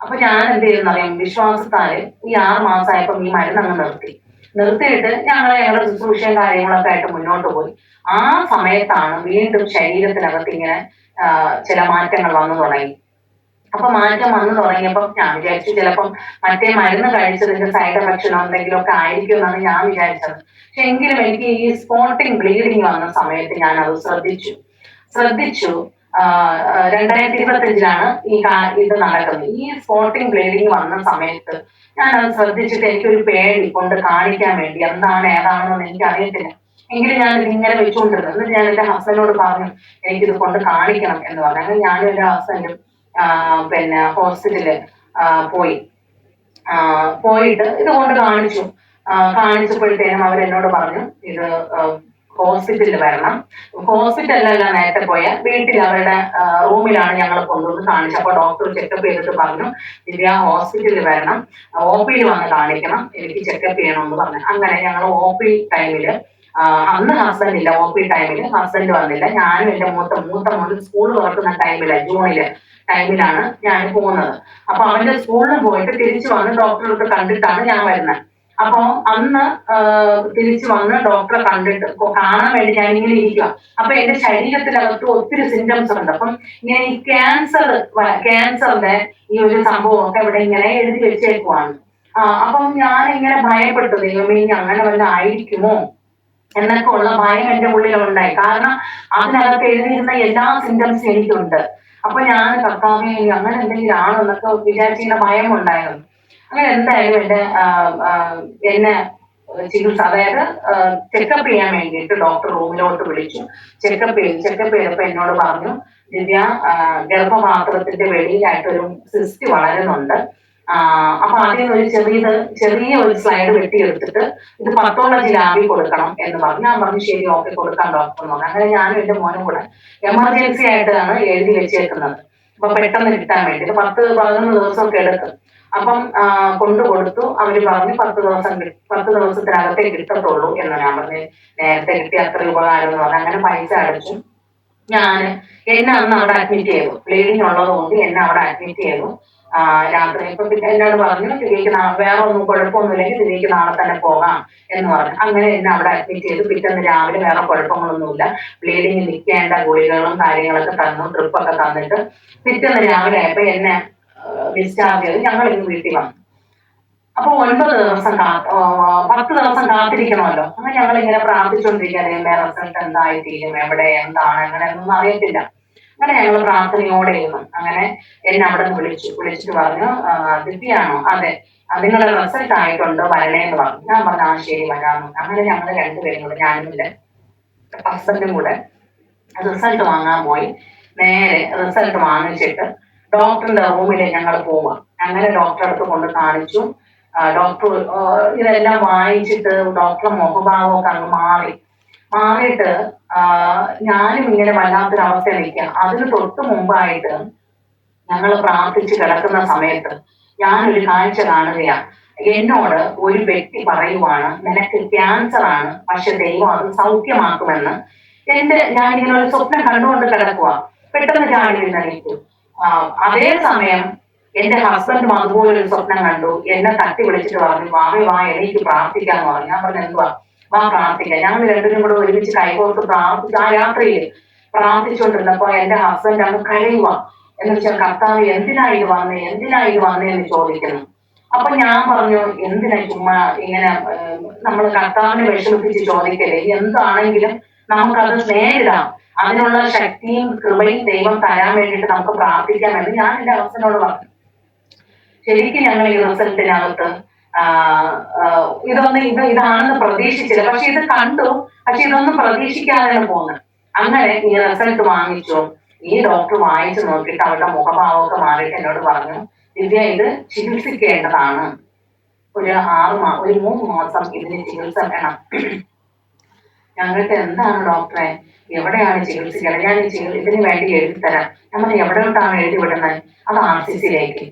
അപ്പൊ ഞാൻ എന്ത് ചെയ്യുന്നറിയാം, വിശ്വാസത്താല് ഈ 6 മാസമായപ്പം ഈ മരുന്ന് അങ്ങ് നിർത്തിയിട്ട് ഞങ്ങളുടെ ശുശ്രൂഷയും കാര്യങ്ങളൊക്കെ ആയിട്ട് മുന്നോട്ട് പോയി. ആ സമയത്താണ് വീണ്ടും ശരീരത്തിനകത്ത് ഇങ്ങനെ ചില മാറ്റങ്ങൾ വന്നു തുടങ്ങി. അപ്പൊ മാറ്റം വന്നു തുടങ്ങിയപ്പം ഞാൻ വിചാരിച്ചു ചിലപ്പം മറ്റേ മരുന്ന് കഴിച്ചതിന്റെ സൈഡ് എഫക്ഷൻ എന്തെങ്കിലും ഒക്കെ ആയിരിക്കും എന്നാണ് ഞാൻ വിചാരിച്ചത്. പക്ഷെ എങ്കിലും എനിക്ക് ഈ സ്പോട്ടിങ് ബ്ലീഡിങ് വന്ന സമയത്ത് ഞാൻ അത് ശ്രദ്ധിച്ചു. 2025 ഇത് നടക്കുന്നത്. ഈ സ്പോട്ടിങ് ബ്ലീഡിങ് വന്ന സമയത്ത് ഞാൻ അത് ശ്രദ്ധിച്ചിട്ട് എനിക്കൊരു പേടി കൊണ്ട് കാണിക്കാൻ വേണ്ടി എന്താണ് ഏതാണെന്ന് എനിക്ക് അറിയത്തില്ല. എങ്കിലും ഞാൻ ഇങ്ങനെ വെച്ചുകൊണ്ടിരുന്നു. എന്നിട്ട് ഞാൻ എന്റെ ഹസ്ബൻഡിനോട് പറഞ്ഞു എനിക്കിത് കൊണ്ട് കാണിക്കണം എന്ന് പറഞ്ഞു. അങ്ങനെ ഞാനും എന്റെ ഹസ്ബൻഡും പിന്നെ ഹോസ്പിറ്റലിൽ പോയിട്ട് ഇതുകൊണ്ട് കാണിച്ചപ്പോഴത്തേനും അവരെന്നോട് പറഞ്ഞു ഇത് ഹോസ്പിറ്റലിൽ വരണം. ഹോസ്പിറ്റലിലല്ല നേരത്തെ പോയ വീട്ടിൽ അവരുടെ റൂമിലാണ് ഞങ്ങൾ കൊണ്ടുവന്ന് കാണിച്ചത്. അപ്പൊ ഡോക്ടർ ചെക്കപ്പ് ചെയ്തിട്ട് പറഞ്ഞു ദിവ്യ ഹോസ്പിറ്റലിൽ വരണം, OP വന്ന് കാണിക്കണം, എനിക്ക് ചെക്കപ്പ് ചെയ്യണമെന്ന് പറഞ്ഞു. അങ്ങനെ ഞങ്ങൾ OP ടൈമില് അന്ന് ഹസ്ബൻഡ് ഇല്ല. OP ടൈമില് ഹസ്ബൻഡ് വന്നില്ല. ഞാനും എന്റെ മൂത്ത മോന് സ്കൂൾ തുറക്കുന്ന ജൂണില് ടൈമിലാണ് ഞാൻ പോകുന്നത്. അപ്പൊ അവന്റെ സ്കൂളിൽ പോയിട്ട് തിരിച്ചു വന്ന് ഡോക്ടറെ കണ്ടിട്ടാണ് ഞാൻ വരുന്നത്. അപ്പൊ അന്ന് തിരിച്ചു വന്ന് ഡോക്ടറെ കാണാൻ വേണ്ടി ഞാൻ ഇങ്ങനെ ഇരിക്കുക. അപ്പൊ എന്റെ ശരീരത്തിനകത്ത് ഒത്തിരി സിംറ്റംസ് ഉണ്ട്. അപ്പം ഇങ്ങനെ ഈ ക്യാൻസറിന്റെ ഈ ഒരു സംഭവം ഒക്കെ ഇവിടെ ഇങ്ങനെ എഴുതി വെച്ചേക്കുവാണ്. അപ്പം ഞാൻ ഇങ്ങനെ ഭയപ്പെട്ടു, ദൈവമേ ഇനി അങ്ങനെ വല്ല ആയിരിക്കുമോ എന്നൊക്കെ ഉള്ള ഭയം എന്റെ ഉള്ളിലുണ്ടായി. കാരണം അതിനകത്ത് എഴുതിയിരുന്ന എല്ലാ സിംറ്റംസും എനിക്കുണ്ട്. അപ്പൊ ഞാൻ കർത്താവേ അങ്ങനെ എന്തെങ്കിലും ആണോ എന്നൊക്കെ വിചാരിച്ചിങ്ങനെ ഭയം ഉണ്ടായിരുന്നു. അങ്ങനെ എന്തായാലും എന്നെ ചികിത്സ, അതായത് ചെക്കപ്പ് ചെയ്യാൻ വേണ്ടിയിട്ട് ഡോക്ടർ റൂമിലോട്ട് വിളിച്ചു. ചെക്കപ്പ് ചെയ്തപ്പോ എന്നോട് പറഞ്ഞു ദിവ്യ ഗർഭപാത്രത്തിന്റെ വെളിയിലായിട്ടൊരു സിസ്റ്റ് വളരുന്നുണ്ട്. അപ്പൊ അതിന് ഒരു ചെറിയ ഒരു സ്ലൈഡ് വെട്ടിയെടുത്തിട്ട് ഇത് പത്തോളജി ലാബിൽ കൊടുക്കണം എന്ന് പറഞ്ഞു. ഞാൻ പറഞ്ഞു ശരി, ഓക്കെ, കൊടുക്കാം ഡോക്ടർ എന്ന് പറഞ്ഞു. അങ്ങനെ ഞാനും എന്റെ മോനും കൂടെ എമർജൻസി ആയിട്ടാണ് എഴുതി വെച്ചേക്കുന്നത്. അപ്പൊ പെട്ടെന്ന് കിട്ടാൻ വേണ്ടി 10-11 ദിവസമൊക്കെ എടുക്കും. അപ്പം കൊടുത്തു. അവര് പറഞ്ഞു 10 ദിവസത്തിനകത്തേ കിട്ടത്തുള്ളൂ എന്ന്. ഞാൻ പറഞ്ഞു നേരത്തെ കിട്ടിയ അത്ര ഉപകാരം എന്ന് പറഞ്ഞു. അങ്ങനെ പൈസ അടച്ചു. എന്നെ അന്ന് അവിടെ അഡ്മിറ്റ് ചെയ്തു. ബ്ലീഡിങ് ഉള്ളത് കൊണ്ട് എന്നെ അവിടെ അഡ്മിറ്റ് ചെയ്തു. രാത്രി ഇപ്പൊ എന്നോട് പറഞ്ഞു തിരികെ വേറെ ഒന്നും കുഴപ്പമൊന്നുമില്ലെങ്കിൽ തിരികെ നാളെ തന്നെ പോകാം എന്ന് പറഞ്ഞു. അങ്ങനെ എന്നെ അവിടെ അഡ്മിറ്റ് ചെയ്തു. പിറ്റേന്ന് രാവിലെ വേറെ കുഴപ്പങ്ങളൊന്നുമില്ല. ബ്ലീഡിങ് നിൽക്കേണ്ട ഗുളികകളും കാര്യങ്ങളൊക്കെ തന്നു, ട്രിപ്പൊക്കെ തന്നിട്ട് പിറ്റേന്ന് രാവിലെ ആയപ്പോ എന്നെ ഡിസ്ചാർജ് ചെയ്ത് ഞങ്ങൾ ഇന്ന് വീട്ടിൽ വന്നു. അപ്പൊ 10 ദിവസം കാത്തിരിക്കണമല്ലോ. അങ്ങനെ ഞങ്ങൾ ഇങ്ങനെ പ്രാർത്ഥിച്ചുകൊണ്ടിരിക്കുക, റിസൾട്ട് എന്തായിത്തീരും, എവിടെ എന്താണ് അങ്ങനെയൊന്നും അറിയത്തില്ല. അങ്ങനെ ഞങ്ങൾ പ്രാർത്ഥനയോടെ ഇരുന്നു. അങ്ങനെ എന്നെ അവിടെ നിന്ന് വിളിച്ചിട്ട് പറഞ്ഞു ദിവ്യയാണോ? അതെ, നിങ്ങളുടെ റിസൾട്ട് ആയിട്ടുണ്ട്, വരണേന്ന് പറഞ്ഞു. ഞാൻ പറഞ്ഞു ശരി വരാമെന്ന്. അങ്ങനെ ഞങ്ങൾ രണ്ടുപേരും കൂടെ, ഞാനും ഹസ്ബൻഡും കൂടെ റിസൾട്ട് വാങ്ങാൻ പോയി. നേരെ റിസൾട്ട് വാങ്ങിച്ചിട്ട് ഡോക്ടറിന്റെ റൂമിൽ ഞങ്ങൾ പോവാ. അങ്ങനെ ഡോക്ടറെ അടുത്ത് കൊണ്ട് കാണിച്ചു. ഡോക്ടർ ഇതെല്ലാം വായിച്ചിട്ട് ഡോക്ടറെ മുഖഭാവമൊക്കെ അങ്ങ് മാറിയിട്ട് ഞാനും ഇങ്ങനെ വല്ലാത്തൊരവസ്ഥ നിൽക്കാം. അതിന് തൊട്ട് മുമ്പായിട്ട് ഞങ്ങൾ പ്രാർത്ഥിച്ച് കിടക്കുന്ന സമയത്ത് ഞാനൊരു കാഴ്ച കാണുകയാണ്. എന്നോട് ഒരു വ്യക്തി പറയുവാണ് നിനക്ക് ക്യാൻസർ ആണ്, പക്ഷെ ദൈവം അത് സൗഖ്യമാക്കുമെന്ന്. ഞാനിങ്ങനെ ഒരു സ്വപ്നം കണ്ടുകൊണ്ട് കിടക്കുക. പെട്ടെന്ന് ചാടി എഴുന്നേറ്റു. അതേ സമയം എന്റെ ഹസ്ബൻഡും അതുപോലെ ഒരു സ്വപ്നം കണ്ടു. എന്നെ തട്ടി വിളിച്ചിട്ട് പറഞ്ഞു വാ എനിക്ക് പ്രാർത്ഥിക്കാന്ന് പറഞ്ഞു. ഞാൻ പറഞ്ഞു എന്തുവാ, വാ പ്രാർത്ഥിക്കാം. ഞങ്ങൾ രണ്ടുപേരും കൂടെ ഒരുമിച്ച് കൈകോർത്ത് പ്രാർത്ഥിച്ചു. ആ രാത്രിയിൽ പ്രാർത്ഥിച്ചുകൊണ്ടിരുന്നപ്പോ എന്റെ ഹസ്ബൻഡ് അങ്ങ് കരയുക. എന്ന് വെച്ചാൽ കർത്താവ് എന്തിനാ ഇത് വന്നേ എന്ന് ചോദിക്കുന്നു. അപ്പൊ ഞാൻ പറഞ്ഞു എന്തിനാ ചുമ്മാ ഇങ്ങനെ നമ്മൾ കർത്താവിനെ വിഷമിപ്പിച്ച് ചോദിക്കരുത്, എന്താണെങ്കിലും നമുക്കത് നേരിടാം, അതിനുള്ള ശക്തിയും കൃപയും ദൈവം തരാൻ വേണ്ടിയിട്ട് നമുക്ക് പ്രാർത്ഥിക്കാമെന്ന് ഞാൻ എന്റെ ഹസ്ബൻഡിനോട് പറഞ്ഞു. ശരിക്കും ഞങ്ങൾ ഈ റിസൾട്ടിനകത്ത് ഇതാണെന്ന് പ്രതീക്ഷിച്ചില്ല. പക്ഷെ ഇത് കണ്ടു, പക്ഷെ ഇതൊന്നും പ്രതീക്ഷിക്കാതെയാണ് പോകുന്നത്. അങ്ങനെ ഈ റിസൾട്ട് വാങ്ങിച്ചു. ഈ ഡോക്ടർ വായിച്ചു നോക്കിയിട്ട് അവരുടെ മുഖഭാവമൊക്കെ മാറിയിട്ട് എന്നോട് പറഞ്ഞു ദിവ്യ ഇത് ചികിത്സിക്കേണ്ടതാണ്, ഒരു 3 മാസം ഇതിന് ചികിത്സ വേണം. ഞങ്ങൾക്ക് എന്താണ് ഡോക്ടറെ, എവിടെയാണ് ചികിത്സിക്കുന്നത്? ഞാൻ ഇതിന് വേണ്ടി എഴുതിത്തരാം. നമ്മൾ എവിടോട്ടാണ് എഴുതി വിടുന്നത്? അത് RCCയിലേക്ക്.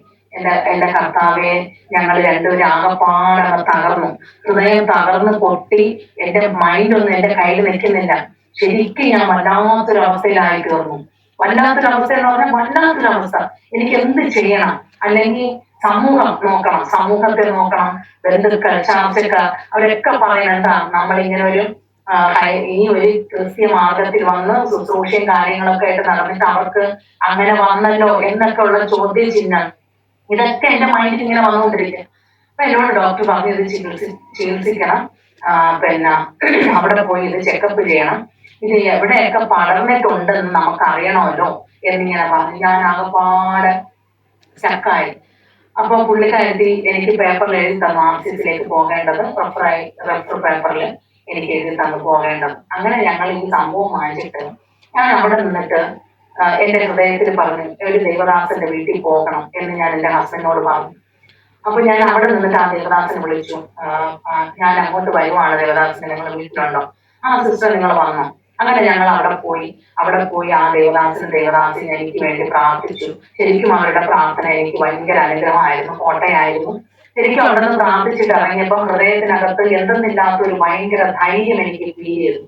എന്റെ കർത്താവെ, ഞങ്ങൾ രണ്ടുപേരും ആകപ്പാടങ്ങ് തകർന്നു, ഹൃദയം തകർന്ന് പൊട്ടി. എന്റെ മൈൻഡൊന്നും എന്റെ കയ്യിൽ നിൽക്കുന്നില്ല. ശരിക്കും ഞാൻ വല്ലാത്തൊരവസ്ഥയിലായി തീർന്നു. വല്ലാത്തൊരവസ്ഥ എന്ന് പറഞ്ഞാൽ വല്ലാത്തൊരവസ്ഥ. എനിക്ക് എന്ത് ചെയ്യണം? അല്ലെങ്കിൽ സമൂഹം നോക്കണം, സമൂഹത്തെ നോക്കണം, ബന്ധുക്കൾ, ചാർച്ചക്കാർ, അവരൊക്കെ പറയുന്നത് എന്താ, നമ്മളിങ്ങനെ ഒരു ഈ ഒരു ക്രിസ്ത്യ മാർഗത്തിൽ വന്ന് ശുശ്രൂഷയും കാര്യങ്ങളൊക്കെ ആയിട്ട് നടന്നിട്ട് അവർക്ക് അങ്ങനെ വന്നല്ലോ എന്നൊക്കെ ഉള്ള ചോദ്യചിഹ്നം, ഇതൊക്കെ എന്റെ മൈൻഡിൽ ഇങ്ങനെ വന്നുകൊണ്ടിരിക്കും. അപ്പൊ എന്നോട് ഡോക്ടർ പറഞ്ഞു ഇത് ചികിത്സിക്കണം, പിന്നെ അവിടെ പോയി ഇത് ചെക്കപ്പ് ചെയ്യണം, ഇത് എവിടെയൊക്കെ പടർന്നിട്ടുണ്ടെന്ന് നമുക്ക് അറിയണമല്ലോ എന്നിങ്ങനെ പറഞ്ഞു. ഞാൻ ആകെപ്പാടെ സ്റ്റക്കായി. അപ്പൊ പുള്ളിക്കാരത്തി എനിക്ക് പേപ്പറിൽ എഴുതി തന്നു ആർസിസിലേക്ക് പോകേണ്ടത്, റെഫർ പേപ്പറിൽ എനിക്ക് എഴുതി തന്നു പോകേണ്ടത്. അങ്ങനെ ഞങ്ങൾ ഈ സംഭവം വാങ്ങിച്ചിട്ട് ഞാൻ അവിടെ നിന്നിട്ട് എന്റെ ഹൃദയത്തിൽ പറഞ്ഞു ഒരു ദേവദാസന്റെ വീട്ടിൽ പോകണം എന്ന് ഞാൻ എന്റെ ഹസ്ബൻഡിനോട് പറഞ്ഞു. അപ്പൊ ഞാൻ അവിടെ നിന്നിട്ട് ആ ദേവദാസനെ വിളിച്ചു. ഞാൻ അങ്ങോട്ട് വരുവാണ്, ദേവദാസനെ നിങ്ങൾ വീട്ടിലുണ്ടോ? ആ സിസ്റ്റർ നിങ്ങൾ വന്നോ? അങ്ങനെ ഞങ്ങൾ അവിടെ പോയി ആ ദേവദാസിന് എനിക്ക് വേണ്ടി പ്രാർത്ഥിച്ചു. ശരിക്കും അവരുടെ പ്രാർത്ഥന എനിക്ക് ഭയങ്കര അനുഗ്രഹമായിരുന്നു, കോട്ടയായിരുന്നു. ശരിക്കും അവിടെ നിന്ന് പ്രാർത്ഥിച്ചിട്ട് ഇറങ്ങിയപ്പോ ഹൃദയത്തിനകത്ത് എന്തെന്നില്ലാത്ത ഒരു ഭയങ്കര ധൈര്യം എനിക്ക് ഫീൽ ചെയ്തു.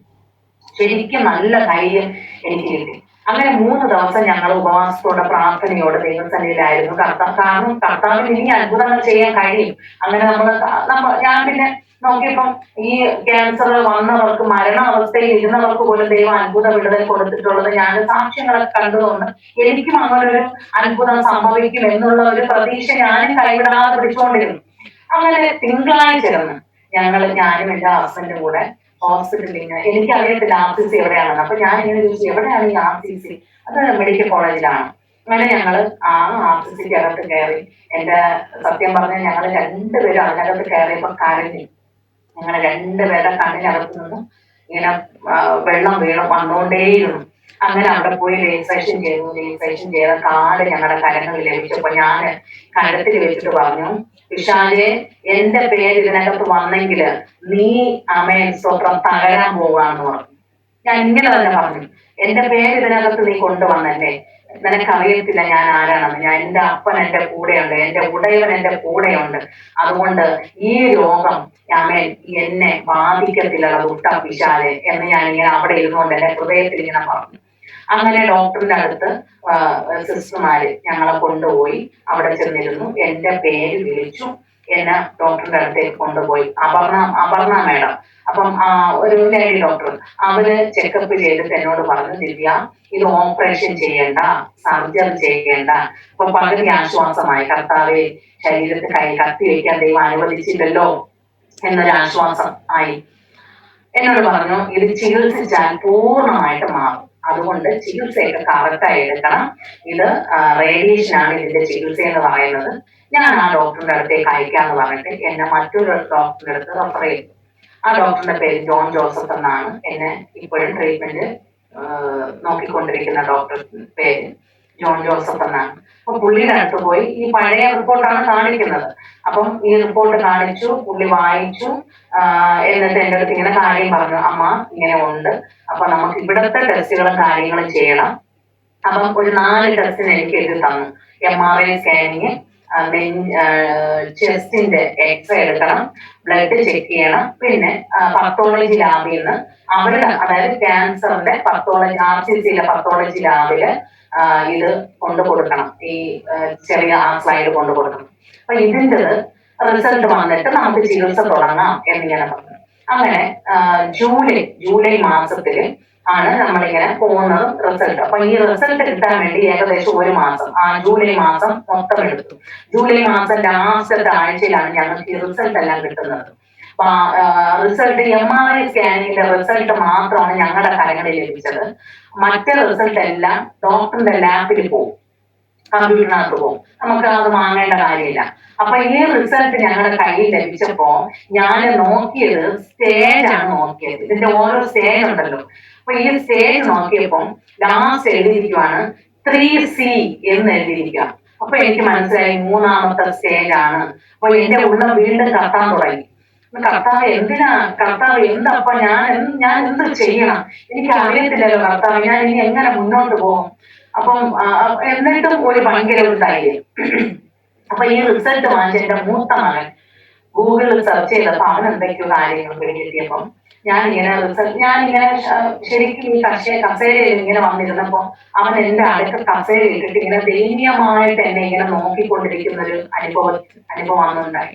ശരിക്കും നല്ല ധൈര്യം എനിക്ക് കിട്ടി. അങ്ങനെ 3 ദിവസം ഞങ്ങൾ ഉപവാസത്തോടെ പ്രാർത്ഥനയോടെ ദൈവസന്നിധിയിലായിരുന്നു. കാരണം കർത്താവിന് ഇനി അത്ഭുതങ്ങൾ ചെയ്യാൻ കഴിയും. അങ്ങനെ ഞാൻ പിന്നെ നോക്കിയപ്പം ഈ ക്യാൻസർ വന്നവർക്ക്, മരണാവസ്ഥയിൽ ഇരുന്നവർക്ക് പോലും ദൈവം അത്ഭുത വിടുതൽ കൊടുത്തിട്ടുള്ളത് ഞാൻ സാക്ഷ്യങ്ങളൊക്കെ കണ്ടതുകൊണ്ട് എനിക്കും അങ്ങനെ ഒരു അത്ഭുതം സംഭവിക്കും എന്നുള്ള ഒരു പ്രതീക്ഷ ഞാനും കൈവിടാതെ പിടിച്ചുകൊണ്ടിരുന്നു. അങ്ങനെ തിങ്കളാഴ്ച ഞാനും എന്റെ ഹസ്ബൻഡും കൂടെ ഹോസ്പിറ്റലിൽ എനിക്കറിയത്തില്ല RCC എവിടെയാണെന്ന്. അപ്പൊ ഞാൻ ഇങ്ങനെ ചോദിച്ചു എവിടെയാണ് ഈ RCC? അത് മെഡിക്കൽ കോളേജിലാണ്. അങ്ങനെ ഞങ്ങള് ആ RCCക്ക് അകത്ത് കയറി. എന്റെ സത്യം പറഞ്ഞാൽ ഞങ്ങള് 2 പേരും അതിനകത്ത് കയറിയപ്പോ കരഞ്ഞു. ഞങ്ങള് 2 പേരുടെ കണ്ണിനകത്ത് നിന്നും ഇങ്ങനെ വെള്ളം വന്നുകൊണ്ടേയിരുന്നു. അങ്ങനെ അവിടെ പോയി രജിസ്ട്രേഷൻ ചെയ്ത കാർഡ് ഞങ്ങളുടെ കരങ്ങളിൽ ലഭിച്ചപ്പോ ഞാൻ കഴുത്തിൽ വെച്ചിട്ട് പറഞ്ഞു, പിശാചേ എന്റെ പേര് ഇതിനകത്ത് വന്നെങ്കിൽ നീ അമേൻ സ്വത്രം തകരാൻ പോവാന്ന് പറഞ്ഞു. ഞാൻ ഇങ്ങനെ തന്നെ പറഞ്ഞു, എന്റെ പേര് ഇതിനകത്ത് നീ കൊണ്ടുവന്നല്ലേ, നിനക്കറിയത്തില്ല ഞാൻ ആരാണെന്ന്. എന്റെ അപ്പൻ എന്റെ കൂടെയുണ്ട്, എന്റെ ഉടയവൻ എന്റെ കൂടെയുണ്ട്. അതുകൊണ്ട് ഈ രോഗം എന്നെ ബാധിക്കത്തില്ല ദുഷ്ട പിശാചേ എന്ന് ഞാൻ ഇങ്ങനെ അവിടെ ഇരുന്നുകൊണ്ട് എന്റെ ഹൃദയത്തിൽ ഇങ്ങനെ പറഞ്ഞു. അങ്ങനെ ഡോക്ടറിന്റെ അടുത്ത് സിസ്റ്റർമാര് ഞങ്ങളെ കൊണ്ടുപോയി. അവിടെ ചെന്നിരുന്നു, എന്റെ പേര് വിളിച്ചു, എന്നെ ഡോക്ടറിന്റെ അടുത്തേക്ക് കൊണ്ടുപോയി. അപർണ മേഡം, അപ്പം ഒരു ലേഡി ഡോക്ടർ, അവര് ചെക്കപ്പ് ചെയ്തിട്ട് എന്നോട് പറഞ്ഞു, ദിവ്യ ഇത് ഓപ്പറേഷൻ ചെയ്യണ്ട, സർജറി ചെയ്യണ്ട. അപ്പൊ പകുതി ആശ്വാസമായി. കർത്താവെ ശരീരത്തിൽ കത്തി വയ്ക്കാൻ ദൈവം അനുവദിച്ചില്ലല്ലോ എന്നൊരു ആശ്വാസം ആയി. എന്നോട് പറഞ്ഞു ഇത് ചികിത്സിച്ചാൽ പൂർണ്ണമായിട്ട് മാറും, അതുകൊണ്ട് ചികിത്സയൊക്കെ കറക്റ്റായി എടുക്കണം. ഇത് റേഡിയേഷൻ ആണ് ഇതിന്റെ ചികിത്സ എന്ന് പറയുന്നത്. ഞാൻ ആ ഡോക്ടറിന്റെ അടുത്തേക്ക് അയക്കാന്ന് പറഞ്ഞിട്ട് എന്നെ മറ്റൊരു ഡോക്ടറിന്റെ അടുത്ത് റെഫർ ചെയ്തു. ആ ഡോക്ടറിന്റെ പേര് ജോൺ ജോസഫ് എന്നാണ്. എന്നെ ഇപ്പോഴും ട്രീറ്റ്മെന്റ് നോക്കിക്കൊണ്ടിരിക്കുന്ന ഡോക്ടറുടെ പേര് ജോൺ ജോസഫ് എന്നാണ്. അപ്പൊ പുള്ളിയുടെ അടുത്ത് പോയി ഈ പഴയ റിപ്പോർട്ടാണ് കാണിക്കുന്നത്. അപ്പം ഈ റിപ്പോർട്ട് കാണിച്ചു, പുള്ളി വായിച്ചു. എന്നിട്ട് എന്റെ അടുത്ത് ഇങ്ങനെ കാര്യം പറഞ്ഞു, അമ്മ ഇങ്ങനെ ഉണ്ട്, അപ്പൊ നമുക്ക് ഇവിടുത്തെ ടെസ്റ്റുകളും കാര്യങ്ങളും ചെയ്യണം. അപ്പം ഒരു 4 ടെസ്റ്റിന് എനിക്ക് എഴുതി തന്നു. MRI സ്കാനിങ്, ചെസ്റ്റിന്റെ എക്സ്റേ എടുക്കണം, ബ്ലഡ് ചെക്ക് ചെയ്യണം, പിന്നെ പത്തോളജി ലാബിൽ നിന്ന് അവരുടെ, അതായത് ക്യാൻസറിന്റെ പത്തോളജി, RCCയിലെ പത്തോളജി ലാബില് ഇത് കൊണ്ടു കൊടുക്കണം, ഈ ചെറിയ സ്ലൈഡ് കൊണ്ടു കൊടുക്കണം. അപ്പൊ ഇതിന്റെ റിസൾട്ട് വന്നിട്ട് നമുക്ക് ചികിത്സ തുടങ്ങാം എന്നിങ്ങനെ പറഞ്ഞു. അങ്ങനെ ജൂലൈ മാസത്തില് ആണ് നമ്മളിങ്ങനെ പോകുന്നത് റിസൾട്ട്. അപ്പൊ ഈ റിസൾട്ട് കിട്ടാൻ വേണ്ടി ഏകദേശം 1 മാസം, ജൂലൈ മാസം മൊത്തം എടുത്തു. ജൂലൈ മാസം ലാസ്റ്റത്തെ ആഴ്ചയിലാണ് ഞങ്ങൾക്ക് ഈ റിസൾട്ട് എല്ലാം കിട്ടുന്നത്. റിസൾട്ട് MRI സ്കാനിങ്ങിന്റെ റിസൾട്ട് മാത്രമാണ് ഞങ്ങളുടെ കരങ്ങളിൽ ലഭിച്ചത്. മറ്റേ റിസൾട്ട് എല്ലാം ഡോക്ടറിന്റെ ലാബിൽ പോകും, കമ്പ്യൂട്ടറിനകത്ത് പോകും, നമുക്ക് അത് വാങ്ങേണ്ട കാര്യമില്ല. അപ്പൊ ഈ റിസൾട്ട് ഞങ്ങളുടെ കയ്യിൽ ലഭിച്ചപ്പോ ഞാൻ നോക്കിയത് സ്റ്റേജാണ് നോക്കിയത്. ഇതിന്റെ ഓരോ സ്റ്റേജ് ഉണ്ടല്ലോ. അപ്പൊ ഈ സ്റ്റേജ് നോക്കിയപ്പോ ലാസ്റ്റ് എഴുതിയിരിക്കുവാണ് 3C എന്ന് എഴുതിയിരിക്കുക. അപ്പൊ എനിക്ക് മനസ്സിലായി 3ാമത്തെ സ്റ്റേജ് ആണ്. അപ്പൊ എന്റെ ഉള്ളിൽ വീണ്ടും കത്താൻ തുടങ്ങി. കർത്താവ് എന്തപ്പ ഞാൻ എന്ത് ചെയ്യണം, എനിക്ക് അറിയത്തില്ലല്ലോ കർത്താവ്, ഞാൻ ഇനി എങ്ങനെ മുന്നോട്ട് പോകും. അപ്പം എന്നിട്ടും ഒരു ഭയങ്കര ഒരു ധൈര്യം. അപ്പൊ ഈ റിസൾട്ട് വാങ്ങിച്ച എന്റെ മൂത്ത മകൻ ഗൂഗിളിൽ സെർച്ച് ചെയ്തപ്പോ അവൻ എന്തൊക്കെയോ കാര്യങ്ങൾ കിട്ടിയപ്പം ഞാനിങ്ങനെ ശരിക്കും ഈ കസേരയിൽ ഇങ്ങനെ വന്നിരുന്നപ്പോ അവൻ എന്റെ അടുത്ത കസേര ഇട്ടിട്ട് ഇങ്ങനെ ദയനീയമായിട്ട് എന്നെ ഇങ്ങനെ നോക്കിക്കൊണ്ടിരിക്കുന്ന ഒരു അനുഭവം അന്നുണ്ടായി.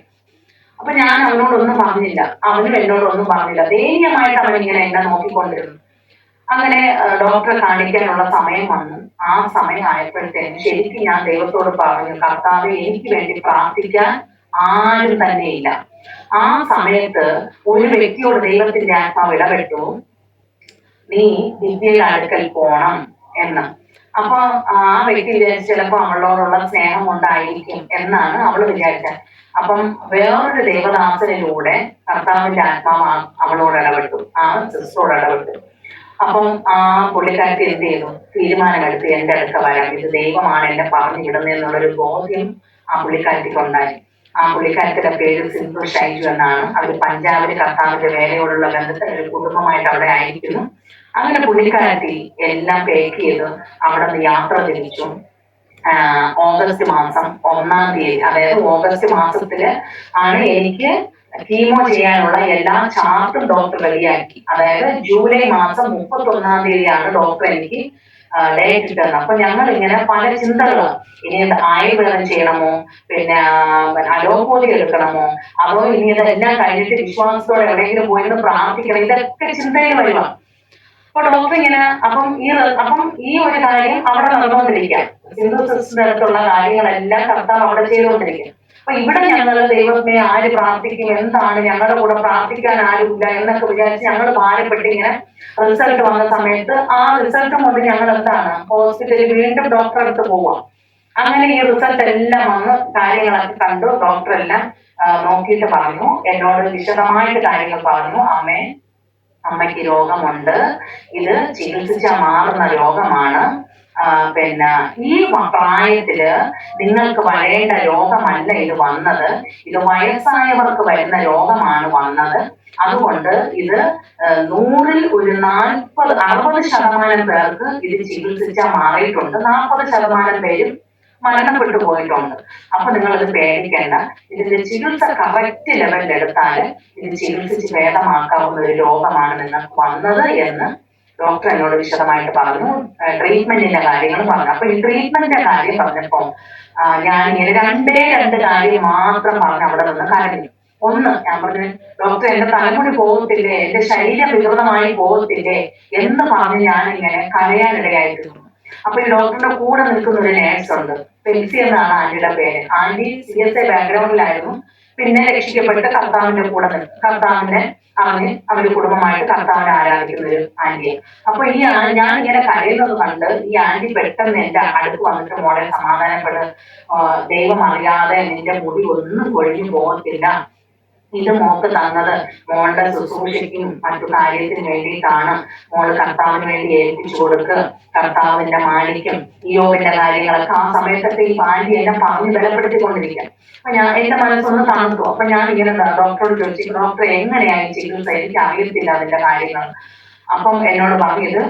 അപ്പൊ ഞാൻ അവനോടൊന്നും പറഞ്ഞില്ല, അവനും എന്നോടൊന്നും പറഞ്ഞില്ല. ദയനീയമായിട്ട് അവൻ ഇങ്ങനെ എന്നെ നോക്കിക്കൊണ്ടിരുന്നു. അങ്ങനെ ഡോക്ടറെ കാണിക്കാനുള്ള സമയം വന്നു. ആ സമയം ആയപ്പോഴത്തേനും ശരിക്കും ഞാൻ ദൈവത്തോട് പറഞ്ഞു, കർത്താവെ എനിക്ക് വേണ്ടി പ്രാർത്ഥിക്കാൻ ആരും തന്നെയില്ല. ആ സമയത്ത് ഒരു വ്യക്തിയോട് ദൈവത്തിന്റെ ആത്മാവ് ഇടപെട്ടു, നീ ദിവ്യയുടെ അടുക്കൽ പോണം എന്ന്. അപ്പൊ ആ വ്യക്തി വിചാരിച്ചു ചിലപ്പോ അവളോടുള്ള സ്നേഹം കൊണ്ടായിരിക്കും എന്നാണ് അവള് വിചാരിച്ചത്. അപ്പം വേറൊരു ദൈവദാസനിലൂടെ കർത്താവിന്റെ ആത്മാവ് അവളോട് ഇടപെട്ടു, ആ സിസ്റ്ററോട് ഇടപെട്ടു. അപ്പം ആ പുള്ളിക്കാരത്തി എന്ത് ചെയ്തു, തീരുമാനമെടുത്ത് എന്റെ അടുക്ക വരാം, ഇത് ദൈവമാണ് എന്നെ പറഞ്ഞു വിടുന്നതെന്നുള്ളൊരു ബോധ്യം ആ പുള്ളിക്കാരത്തിക്ക് ഉണ്ടായി. ആ പുള്ളിക്കാരത്തിന്റെ പേര് സിന്ധു ഷൈജു എന്നാണ്. അവര് പഞ്ചാബില് കർത്താവിന്റെ വേലയോടുള്ള ബന്ധത്തിൽ ഒരു കുടുംബമായിട്ട് അവിടെ ആയിരിക്കുന്നു. അങ്ങനെ പുള്ളിക്കാരത്തി എല്ലാം പേക്ക് ചെയ്ത് അവിടെ നിന്ന് യാത്ര തിരിച്ചു. ഓഗസ്റ്റ് മാസം 1-ാം തീയതി, അതായത് ഓഗസ്റ്റ് മാസത്തില് ആണ് എനിക്ക് കീമോ ചെയ്യാനുള്ള എല്ലാ ചാർട്ടും ഡോക്ടർ റെഡിയാക്കി. അതായത് ജൂലൈ മാസം 31-ാം തീയതിയാണ് ഡോക്ടർ എനിക്ക് ഡേറ്റ് ഇട്ടത്. അപ്പൊ ഞങ്ങൾ ഇങ്ങനെ പല ചിന്തകള്, ഇനി ആയുർവേദം ചെയ്യണമോ, പിന്നെ അലോപ്പതി എടുക്കണമോ, അതോ ഇനി ഇതെല്ലാം കഴിഞ്ഞിട്ട് വിശ്വാസത്തോടെ എവിടെയെങ്കിലും പോയിരുന്ന് പ്രാർത്ഥിക്കണം, ഇതൊക്കെ ചിന്തയിൽ വരുവാ. അപ്പൊ ഡോക്ടർ ഇങ്ങനെ അപ്പം ഈ ഒരു കാര്യം അവിടെ നടന്നുകൊണ്ടിരിക്കാം, സിന്ധു സിസ്റ്ററിന്റെ അടുത്തുള്ള കാര്യങ്ങളെല്ലാം കർത്താവ് അവിടെ ചെയ്തുകൊണ്ടിരിക്കും. അപ്പൊ ഇവിടെ ഞങ്ങൾ ദൈവത്തിനെ ആര് പ്രാർത്ഥിക്കും, എന്താണ് ഞങ്ങളുടെ കൂടെ പ്രാർത്ഥിക്കാൻ ആരുമില്ല എന്നൊക്കെ വിചാരിച്ച് ഞങ്ങൾ ഭാരപ്പെട്ട് ഇങ്ങനെ റിസൾട്ട് വന്ന സമയത്ത് ആ റിസൾട്ട് കൊണ്ട് ഞങ്ങൾ എന്താണ് ഹോസ്പിറ്റലിൽ വീണ്ടും ഡോക്ടറെ അടുത്ത് പോവാം. അങ്ങനെ ഈ റിസൾട്ട് എല്ലാം വന്ന് കാര്യങ്ങളൊക്കെ കണ്ടു. ഡോക്ടർ എല്ലാം നോക്കിയിട്ട് പറഞ്ഞു, എന്നോട് വിശദമായിട്ട് കാര്യങ്ങൾ പറഞ്ഞു, അമ്മയ്ക്ക് രോഗമുണ്ട്, ഇത് ചികിത്സിച്ച മാറുന്ന രോഗമാണ്, പിന്നെ ഈ പ്രായത്തില് നിങ്ങൾക്ക് വരേണ്ട രോഗമല്ല ഇത് വന്നത്, ഇത് വയസ്സായവർക്ക് വരുന്ന രോഗമാണ് വന്നത്. അതുകൊണ്ട് ഇത് 100-ൽ ഒരു 60% പേർക്ക് ഇത് ചികിത്സിച്ചാൽ മാറിയിട്ടുണ്ട്, 40% പേരും മരണപ്പെട്ടു പോയിട്ടുണ്ട്. അപ്പൊ നിങ്ങളിത് പേടിക്കേണ്ട, ഇതിന്റെ ചികിത്സ കറക്റ്റ് ലെവലിൽ എടുത്താൽ ഇത് ചികിത്സിച്ച് ഭേദമാക്കാവുന്ന ഒരു രോഗമാണ് നിങ്ങൾക്ക് വന്നത് എന്ന് ഡോക്ടർ എന്നോട് വിശദമായിട്ട് പറഞ്ഞു. ട്രീറ്റ്മെന്റിന്റെ കാര്യങ്ങൾ പറഞ്ഞു. അപ്പൊ ഈ ട്രീറ്റ്മെന്റിന്റെ കാര്യം പറഞ്ഞപ്പോ ഞാൻ ഇങ്ങനെ രണ്ട് കാര്യം മാത്രം പറഞ്ഞ് അവിടെ നിന്ന് കരഞ്ഞു. ഒന്ന്, ഞാൻ പറഞ്ഞു, ഡോക്ടർ എന്റെ തലമുടി പോകത്തില്ലേ, എന്റെ ശരീരം വികൃതമായി പോകത്തില്ലേ എന്ന് പറഞ്ഞ് ഞാൻ ഇങ്ങനെ കരയാനിടയായിരുന്നു. അപ്പൊ ഈ ഡോക്ടറുടെ കൂടെ നിൽക്കുന്ന ഒരു നേഴ്സ് ഉണ്ട്, പെൻസി എന്നാണ് ആന്റിയുടെ പേര്. ആന്റി CSI ബാക്ക്ഗ്രൗണ്ടിലായിരുന്നു, പിന്നെ രക്ഷിക്കപ്പെട്ട് കർത്താവിന്റെ കൂടെ നിൽക്കും, കർത്താവിനെ അവര് കുടുംബമായിട്ട് കർത്താവിനെ ആരാധിക്കുന്ന ഒരു ആന്റിയെ. അപ്പൊ ഞാൻ ഇങ്ങനെ കരയുന്നത് കണ്ട് ഈ ആന്റി പെട്ടെന്ന് എന്റെ അടുത്ത് വന്നിട്ട്, മോളെ സമാധാനപ്പെട്, ദൈവം അറിയാതെ നിന്റെ മുടി ഒന്നും കൊഴിഞ്ഞു പോകത്തില്ല, ഇത് മോക്ക് തന്നത് മോളുടെ ശുശ്രൂഷയ്ക്കും മറ്റു കാര്യത്തിന് വേണ്ടിയിട്ടാണ്, മോള് കർത്താവിന് വേണ്ടി ഏൽപ്പിച്ചു കൊടുക്ക്, കർത്താവിന്റെ മാനിക്കും യോബിന്റെ കാര്യങ്ങളൊക്കെ ആ സമയത്തൊക്കെ ഈ ആന്റി എന്നെ പറഞ്ഞ് ബലപ്പെടുത്തിക്കൊണ്ടിരിക്കാം. അപ്പൊ എന്റെ മനസ്സൊന്ന് തണുത്തു. അപ്പൊ ഞാൻ ഇങ്ങനെ ഡോക്ടറോട് ചോദിച്ചു, ഡോക്ടർ എങ്ങനെയായി ചികിത്സ, എനിക്ക് അറിയത്തില്ല അതിന്റെ കാര്യങ്ങൾ. അപ്പം എന്നോട് പറഞ്ഞത്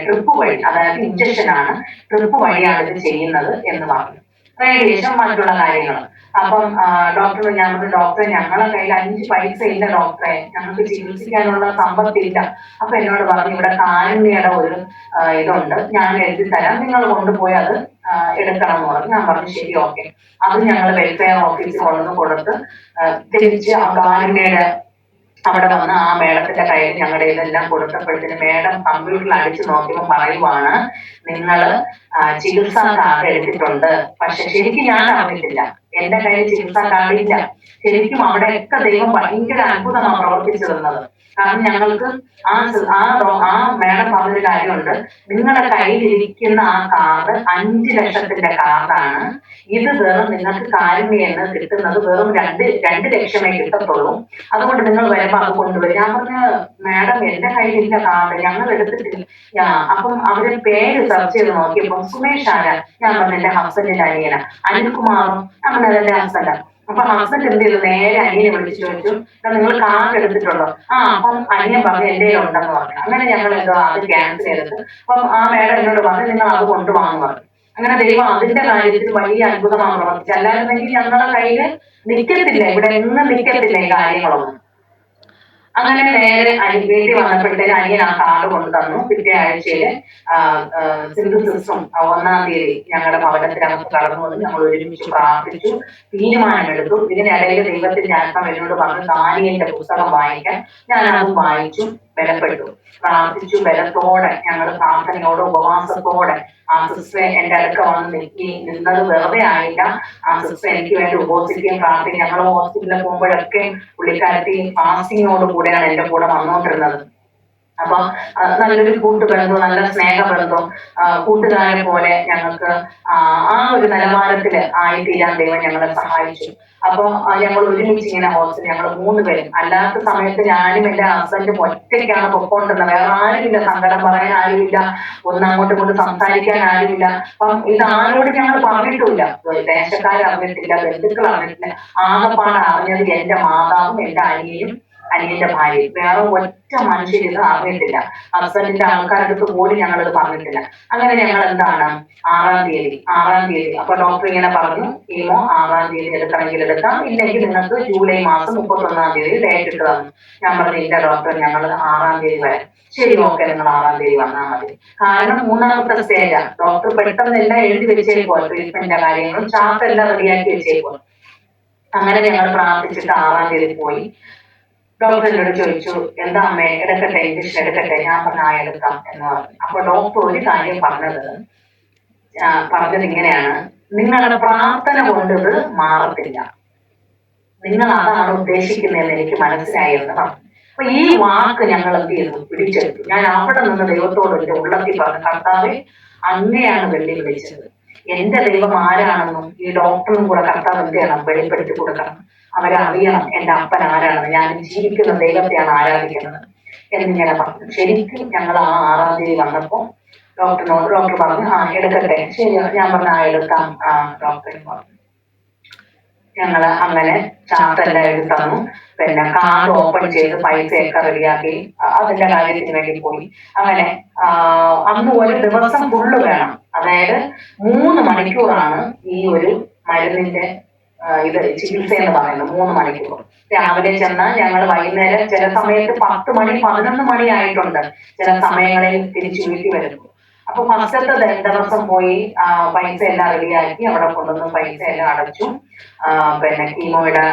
ട്രിപ്പ് വഴി, അതായത് ഇഞ്ചക്ഷൻ ആണ്, ട്രിപ്പ് വഴിയാണ് ഇത് ചെയ്യുന്നത് എന്ന് പറഞ്ഞു. റേഡിയേഷൻ മറ്റുള്ള കാര്യങ്ങൾ. അപ്പം ഞാൻ പറഞ്ഞു, ഡോക്ടറെ ഞങ്ങളെ കയ്യിൽ 5 പൈസ ഇല്ല ഡോക്ടറെ, ഞങ്ങൾക്ക് ചികിത്സിക്കാനുള്ള സമ്പത്തില്ല. അപ്പൊ എന്നോട് പറഞ്ഞു, ഇവിടെ കാരുണ്യയുടെ ഒരു ഇതുണ്ട്, ഞാൻ എഴുതി തരാം, നിങ്ങൾ കൊണ്ടുപോയി അത് എടുക്കണം എന്ന് പറഞ്ഞു. ഞാൻ പറഞ്ഞു ശരി, ഓക്കെ. അത് ഞങ്ങൾ വെൽഫെയർ ഓഫീസിൽ കൊണ്ടുവന്ന് കൊടുത്ത് തിരിച്ച് ആ കാരുണ്യയുടെ അവിടെ വന്ന് ആ മേഡത്തിന്റെ കയ്യിൽ ഞങ്ങളുടെ ഇതെല്ലാം കൊടുത്തപ്പോഴത്തേന് മേഡം കമ്പ്യൂട്ടറിൽ അടിച്ചു നോക്കിയപ്പോൾ പറയുവാണ്, നിങ്ങള് ചികിത്സാ കാർഡ് എടുത്തിട്ടുണ്ട്, പക്ഷെ ശരിക്കും ഞാൻ അറിഞ്ഞിട്ടില്ല, എന്റെ കയ്യിൽ ചികിത്സാ കാർഡ് ഇല്ല. ശരിക്കും അവിടെയൊക്കെ ദൈവം ഭയങ്കര അത്ഭുതമാണ് പ്രവർത്തിച്ചു തന്നത്. കാരണം ഞങ്ങൾക്ക് ആ മേഡം പറഞ്ഞൊരു കാര്യമുണ്ട്, നിങ്ങളുടെ കയ്യിലിരിക്കുന്ന ആ കാർഡ് 5 ലക്ഷത്തിന്റെ കാർഡാണ്, ഇത് വെറും നിങ്ങൾക്ക് കാരുണ്യെന്ന് കിട്ടുന്നത് വെറും 2 ലക്ഷമേ കിട്ടത്തുള്ളൂ, അതുകൊണ്ട് നിങ്ങൾ വരുമ്പോ അത് കൊണ്ടുവരും. ഞാൻ പറഞ്ഞ മേഡം എന്റെ കയ്യിലില്ല കാർഡ്, ഞങ്ങൾ എടുത്തിട്ടില്ല. അപ്പം അവര് പേര് സെർച്ച് ചെയ്ത് നോക്കിയപ്പോ സുമേഷ് ആരാ, ഞാൻ പറഞ്ഞ എന്റെ ഹസ്ബൻഡിന്റെ അനിയന. അനിൽകുമാറും നമ്മൾ എന്റെ ഹസ്ബൻഡാ. അപ്പൊ ഹസ്ബൻഡ് എന്ത് ചെയ്തു, നേരെ അനിയനെ വിളിച്ചു ചോദിച്ചു, നിങ്ങൾ കാർഡ് എടുത്തിട്ടുണ്ടോ? അപ്പം അനിയൻ പറഞ്ഞു എന്റെ ഉണ്ടെന്ന് പറഞ്ഞു. അങ്ങനെ ഞങ്ങൾ എന്തോ അത് ക്യാൻസൽ ചെയ്തിട്ട്, അപ്പം ആ മേഡം എന്നോട് പറഞ്ഞു നിങ്ങൾ അത് കൊണ്ടുപോകാന്ന് പറഞ്ഞു. അങ്ങനെ ദൈവം അതിന്റെ കാര്യത്തിൽ വലിയ അത്ഭുതമാണ് പ്രവർത്തിച്ചത്. അല്ലായിരുന്നെങ്കിൽ ഞങ്ങളുടെ കയ്യില് നിൽക്കത്തില്ല, ഇവിടെ എങ്ങും നിൽക്കത്തില്ല ഈ കാര്യങ്ങളൊന്നും. അങ്ങനെ നേരെ വീട്ടിൽ വന്നപ്പോഴത്തേക്ക് അനിയൻ ആ കാർഡ് കൊണ്ടു തന്നു. പിറ്റേ ആഴ്ചയില് സിന്ധു സിസ്റ്ററും 1-ാം തീയതി ഞങ്ങളുടെ ഭവനത്തിനകത്ത് കടന്നു വന്ന് ഞങ്ങൾ ഒരുമിച്ച് പ്രാർത്ഥിച്ചു, തീരുമാനമെടുത്തു. ഇതിനിടയിൽ ദൈവത്തിന്റെ ആത്മാവ് എന്നോട് പറഞ്ഞു ദാനിയേലിന്റെ പുസ്തകം വായിക്കാൻ. ഞാൻ അതും വായിച്ചു, ബലപ്പെട്ടു, പ്രാർത്ഥിച്ചു. ബലത്തോടെ ഞങ്ങൾ പ്രാർത്ഥനയോടെ ഉപവാസത്തോടെ ആ സിസ്റ്ററെ എന്റെ അടുക്ക വന്ന് നിന്നത് വെറുതെ ആയില്ല. ആ സിസ്റ്റർ എനിക്ക് വേണ്ടി ഉപവസിക്കുകയും പ്രാർത്ഥിക്കും. ഞങ്ങൾ ഹോസ്പിറ്റലിൽ പോകുമ്പോഴൊക്കെ പുള്ളിക്കാരത്തി ഫാസ്റ്റിങ്ങോട് കൂടെയാണ് എന്റെ കൂടെ വന്നുകൊണ്ടിരുന്നത്. അപ്പൊ നല്ലൊരു കൂട്ടുബന്ധവും നല്ല സ്നേഹബന്ധവും കൂട്ടുകാരെ പോലെ ഞങ്ങൾക്ക് ആ ഒരു നിലവാരത്തില് ആയിത്തീരാൻ ദൈവം ഞങ്ങളെ സഹായിച്ചു. അപ്പൊ ഞങ്ങൾ ഒരുമിച്ച് ഇങ്ങനെ ഹോസ്റ്റൽ ഞങ്ങൾ 3 പേരും. അല്ലാത്ത സമയത്ത് ഞാനും എന്റെ ഹസ്ബൻഡും ഒറ്റയ്ക്കാണ് പൊക്കോണ്ടിരുന്നത്. വേറെ ആരുമില്ല, സങ്കടം പറയാൻ ആരുമില്ല, അങ്ങോട്ടും ഇങ്ങോട്ടും സംസാരിക്കാൻ ആരുമില്ല. അപ്പം ഇത് ആരോട് ഞങ്ങൾ പറഞ്ഞിട്ടില്ല, ദേശക്കാർ അറിഞ്ഞിട്ടില്ല, ബന്ധുക്കൾ അറിഞ്ഞിട്ടില്ല. ആകെപ്പാട് അറിഞ്ഞത് എന്റെ മാതാവും എന്റെ അനിയന്റെ ഭാര്യയും. വേറെ ഒറ്റ മനുഷ്യരിത് അറിഞ്ഞിട്ടില്ല. ഹസ്ബൻഡിന്റെ ആൾക്കാരുടെ അടുത്ത് പോലും ഞങ്ങളിത് പറഞ്ഞിട്ടില്ല. അങ്ങനെ ഞങ്ങൾ എന്താണ് 6-ാം തീയതി അപ്പൊ ഡോക്ടർ ഇങ്ങനെ പറഞ്ഞു, കീമോ 6-ാം തീയതി എടുക്കണമെങ്കിൽ എടുക്കാം, ഇല്ലെങ്കിൽ നിങ്ങൾക്ക് ജൂലൈ മാസം 31-ാം തീയതി ഡേറ്റ് ഇട്ട് തന്നു. ഞാൻ പറഞ്ഞു ഇല്ല ഡോക്ടർ, ഞങ്ങൾ 6-ാം തീയതി വരാം. ശരി, ഓക്കെ, നിങ്ങൾ 6-ാം തീയതി വന്നാൽ മതി. കാരണം 3-ാമത്തെ സ്റ്റേജാണ്. ഡോക്ടർ പെട്ടെന്ന് എല്ലാം എഴുതി വെച്ചേക്കോ, ട്രീറ്റ്മെന്റിന്റെ കാര്യങ്ങളും ചാർട്ട് എല്ലാം റെഡിയാക്കി വെച്ചേക്കോ. അങ്ങനെ ഞങ്ങൾ പ്രാർത്ഥിച്ചിട്ട് 6-ാം തീയതി പോയി. ഡോക്ടർ എന്നോട് ചോദിച്ചു, എന്താ അമ്മേ എടുക്കട്ടെ, ഇഞ്ചക്ഷൻ എടുക്കട്ടെ? ഞാൻ പറഞ്ഞു എടുക്കാം എന്ന് പറഞ്ഞു. അപ്പൊ ഡോക്ടർ ഒരു കാര്യം പറഞ്ഞത് ഇങ്ങനെയാണ്, നിങ്ങളുടെ പ്രാർത്ഥന കൊണ്ട് ഇത് മാറത്തില്ല, നിങ്ങൾ അതാണ് ഉദ്ദേശിക്കുന്നതെന്ന് എനിക്ക് മനസ്സിലായെന്ന് പറഞ്ഞു. അപ്പൊ ഈ വാക്ക് ഞങ്ങൾ എന്ത് ചെയ്തു, പിടിച്ചെടുത്തു. ഞാൻ അവിടെ നിന്ന് ദൈവത്തോട് എന്റെ ഉള്ളത്തിൽ പറഞ്ഞു, കർത്താവെ അങ്ങനെയാണ് വെള്ളി വിളിച്ചത്. എന്റെ ദൈവം ആരാണെന്നും ഈ ഡോക്ടറും കൂടെ കർത്താവ് എന്ത് ചെയ്യണം, വെളിപ്പെടുത്തി കൊടുക്കണം. അവരറിയണം എന്റെ അപ്പൻ ആരാണെന്ന്, ഞാൻ ജീവിക്കുന്ന ദൈവത്തെയാണ് ആരാധിക്കുന്നത് എന്നിങ്ങനെ പറഞ്ഞു. ശരിക്കും ഞങ്ങൾ ആ 6-ാം തീയതി വന്നപ്പോ ഡോക്ടർ പറഞ്ഞു എടുക്കട്ടെ. ശരി, ഞാൻ പറഞ്ഞു എടുക്കാം ഡോക്ടറെ പറഞ്ഞു. ഞങ്ങള് അങ്ങനെ ചാർട്ടെല്ലാം എഴുതി തന്നു. പിന്നെ കാർഡ് ഓപ്പൺ ചെയ്ത് പൈസയൊക്കെ റെഡിയാക്കി അതിന്റെ കാര്യത്തിന് വേണ്ടി പോയി. അങ്ങനെ അന്ന് ഒരു ദിവസം ഫുള്ള് വേണം. അതായത് 3 മണിക്കൂറാണ് ഈ ഒരു മരുന്നിന്റെ ഇത് ചികിത്സ എന്ന് പറയുന്നത്. 3 മണിക്കൂർ. രാവിലെ ചെന്നാൽ ഞങ്ങൾ വൈകുന്നേരം ചില സമയത്ത് 10 മണി 11 മണി ആയിട്ടുണ്ട് ചില സമയങ്ങളിൽ തിരിച്ചു വീട്ടിൽ വരുമ്പോൾ. അപ്പൊ ഫസ്റ്റത്തെ ദിവസം പോയി പൈസ എല്ലാം റെഡിയാക്കി അവിടെ കൊണ്ടുവന്ന് പൈസ എല്ലാം അടച്ചു. പിന്നെ കീമോയുടെ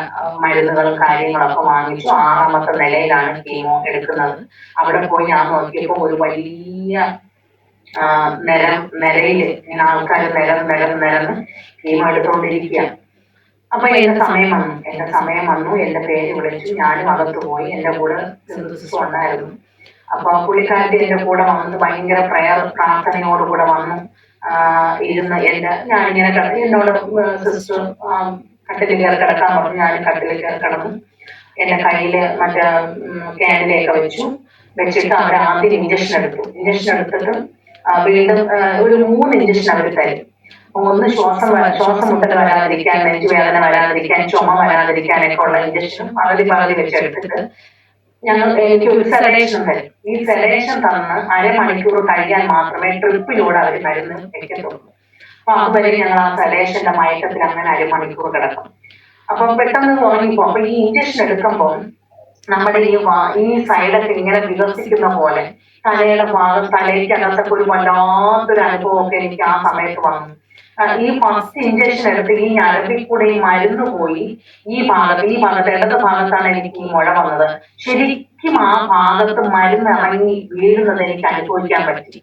മരുന്നുകളും കാര്യങ്ങളൊക്കെ വാങ്ങിച്ചു. 6-ാമത്തെ നിലയിലാണ് കീമോ എടുക്കുന്നത്. അവിടെ പോയി ഞാൻ നോക്കിയപ്പോ ഒരു വലിയ നിരയില് ഇങ്ങനെ ആൾക്കാർ നിരന്ന് കീമോ എടുത്തുകൊണ്ടിരിക്കുക. അപ്പൊ എന്റെ സമയം വന്നു. എന്റെ പേര് വിളിച്ചു. ഞാനും അകത്ത് പോയി. എന്റെ കൂടെ സിസ്റ്റർ ഉണ്ടായിരുന്നു. അപ്പൊ പുള്ളിക്കാരത്തി എന്റെ കൂടെ വന്ന് ഭയങ്കര പ്രാർത്ഥനയോടുകൂടെ വന്നു ഇരുന്ന് ഞാനിങ്ങനെ എന്നോട് സിസ്റ്റർ കട്ടിലിൽ കയറി കിടക്കാൻ പറഞ്ഞു. ഞാൻ കട്ടിലിൽ കയറി കിടന്നു. എന്റെ കയ്യില് മറ്റേ ക്യാൻഡിലൊക്കെ വെച്ചിട്ട് അവർ ആദ്യം ഇഞ്ചക്ഷൻ എടുത്തിട്ട് വീണ്ടും ഒരു 3 ഇഞ്ചക്ഷൻ അവർ തരും. ഒന്ന് ശ്വാസം മുട്ടൽ വരാതിരിക്കാൻ, നെഞ്ചുവേദന വരാതിരിക്കാൻ, ചുമ വരാതിരിക്കാനൊക്കെ ഉള്ള ഇഞ്ചക്ഷൻ പകുതി വെച്ചെടുത്തിട്ട് എനിക്ക് ഒരു സെഡേഷൻ തരും. ഈ സെഡേഷൻ തന്ന് 1/2 മണിക്കൂർ കഴിയാൻ മാത്രമേ ട്രിപ്പിലൂടെ അവർ മരുന്ന് വെക്കത്തുള്ളൂ. അപ്പൊ അതുവരെ ഞങ്ങൾ ആ സെഡേഷന്റെ മയക്കത്തിൽ അങ്ങനെ 1/2 മണിക്കൂർ കിടക്കും. അപ്പൊ പെട്ടെന്ന് ഉറങ്ങിപ്പോ. അപ്പൊ ഈ ഇഞ്ചക്ഷൻ എടുക്കുമ്പോൾ നമ്മുടെ ഈ സൈഡൊക്കെ ഇങ്ങനെ വികസിക്കുന്ന പോലെ തലയുടെ ഭാഗം, തലയ്ക്കകത്തൊക്കെ ഒരു വല്ലാത്തൊരു അനുഭവമൊക്കെ എനിക്ക് ആ സമയത്ത് വന്നു. ഈ ഫസ്റ്റ് ഇഞ്ചക്ഷൻ എടുത്ത് ഈ ഞരമ്പിൽ കൂടെ ഈ മരുന്ന് പോയി ഈ ഭാഗത്ത് ഇടത് ഭാഗത്താണ് എനിക്ക് ഈ മുഴ വന്നത്. ശരിക്കും ആ ഭാഗത്ത് മരുന്ന് ഇറങ്ങി വീഴുന്നത് എനിക്ക് അനുഭവിക്കാൻ പറ്റി.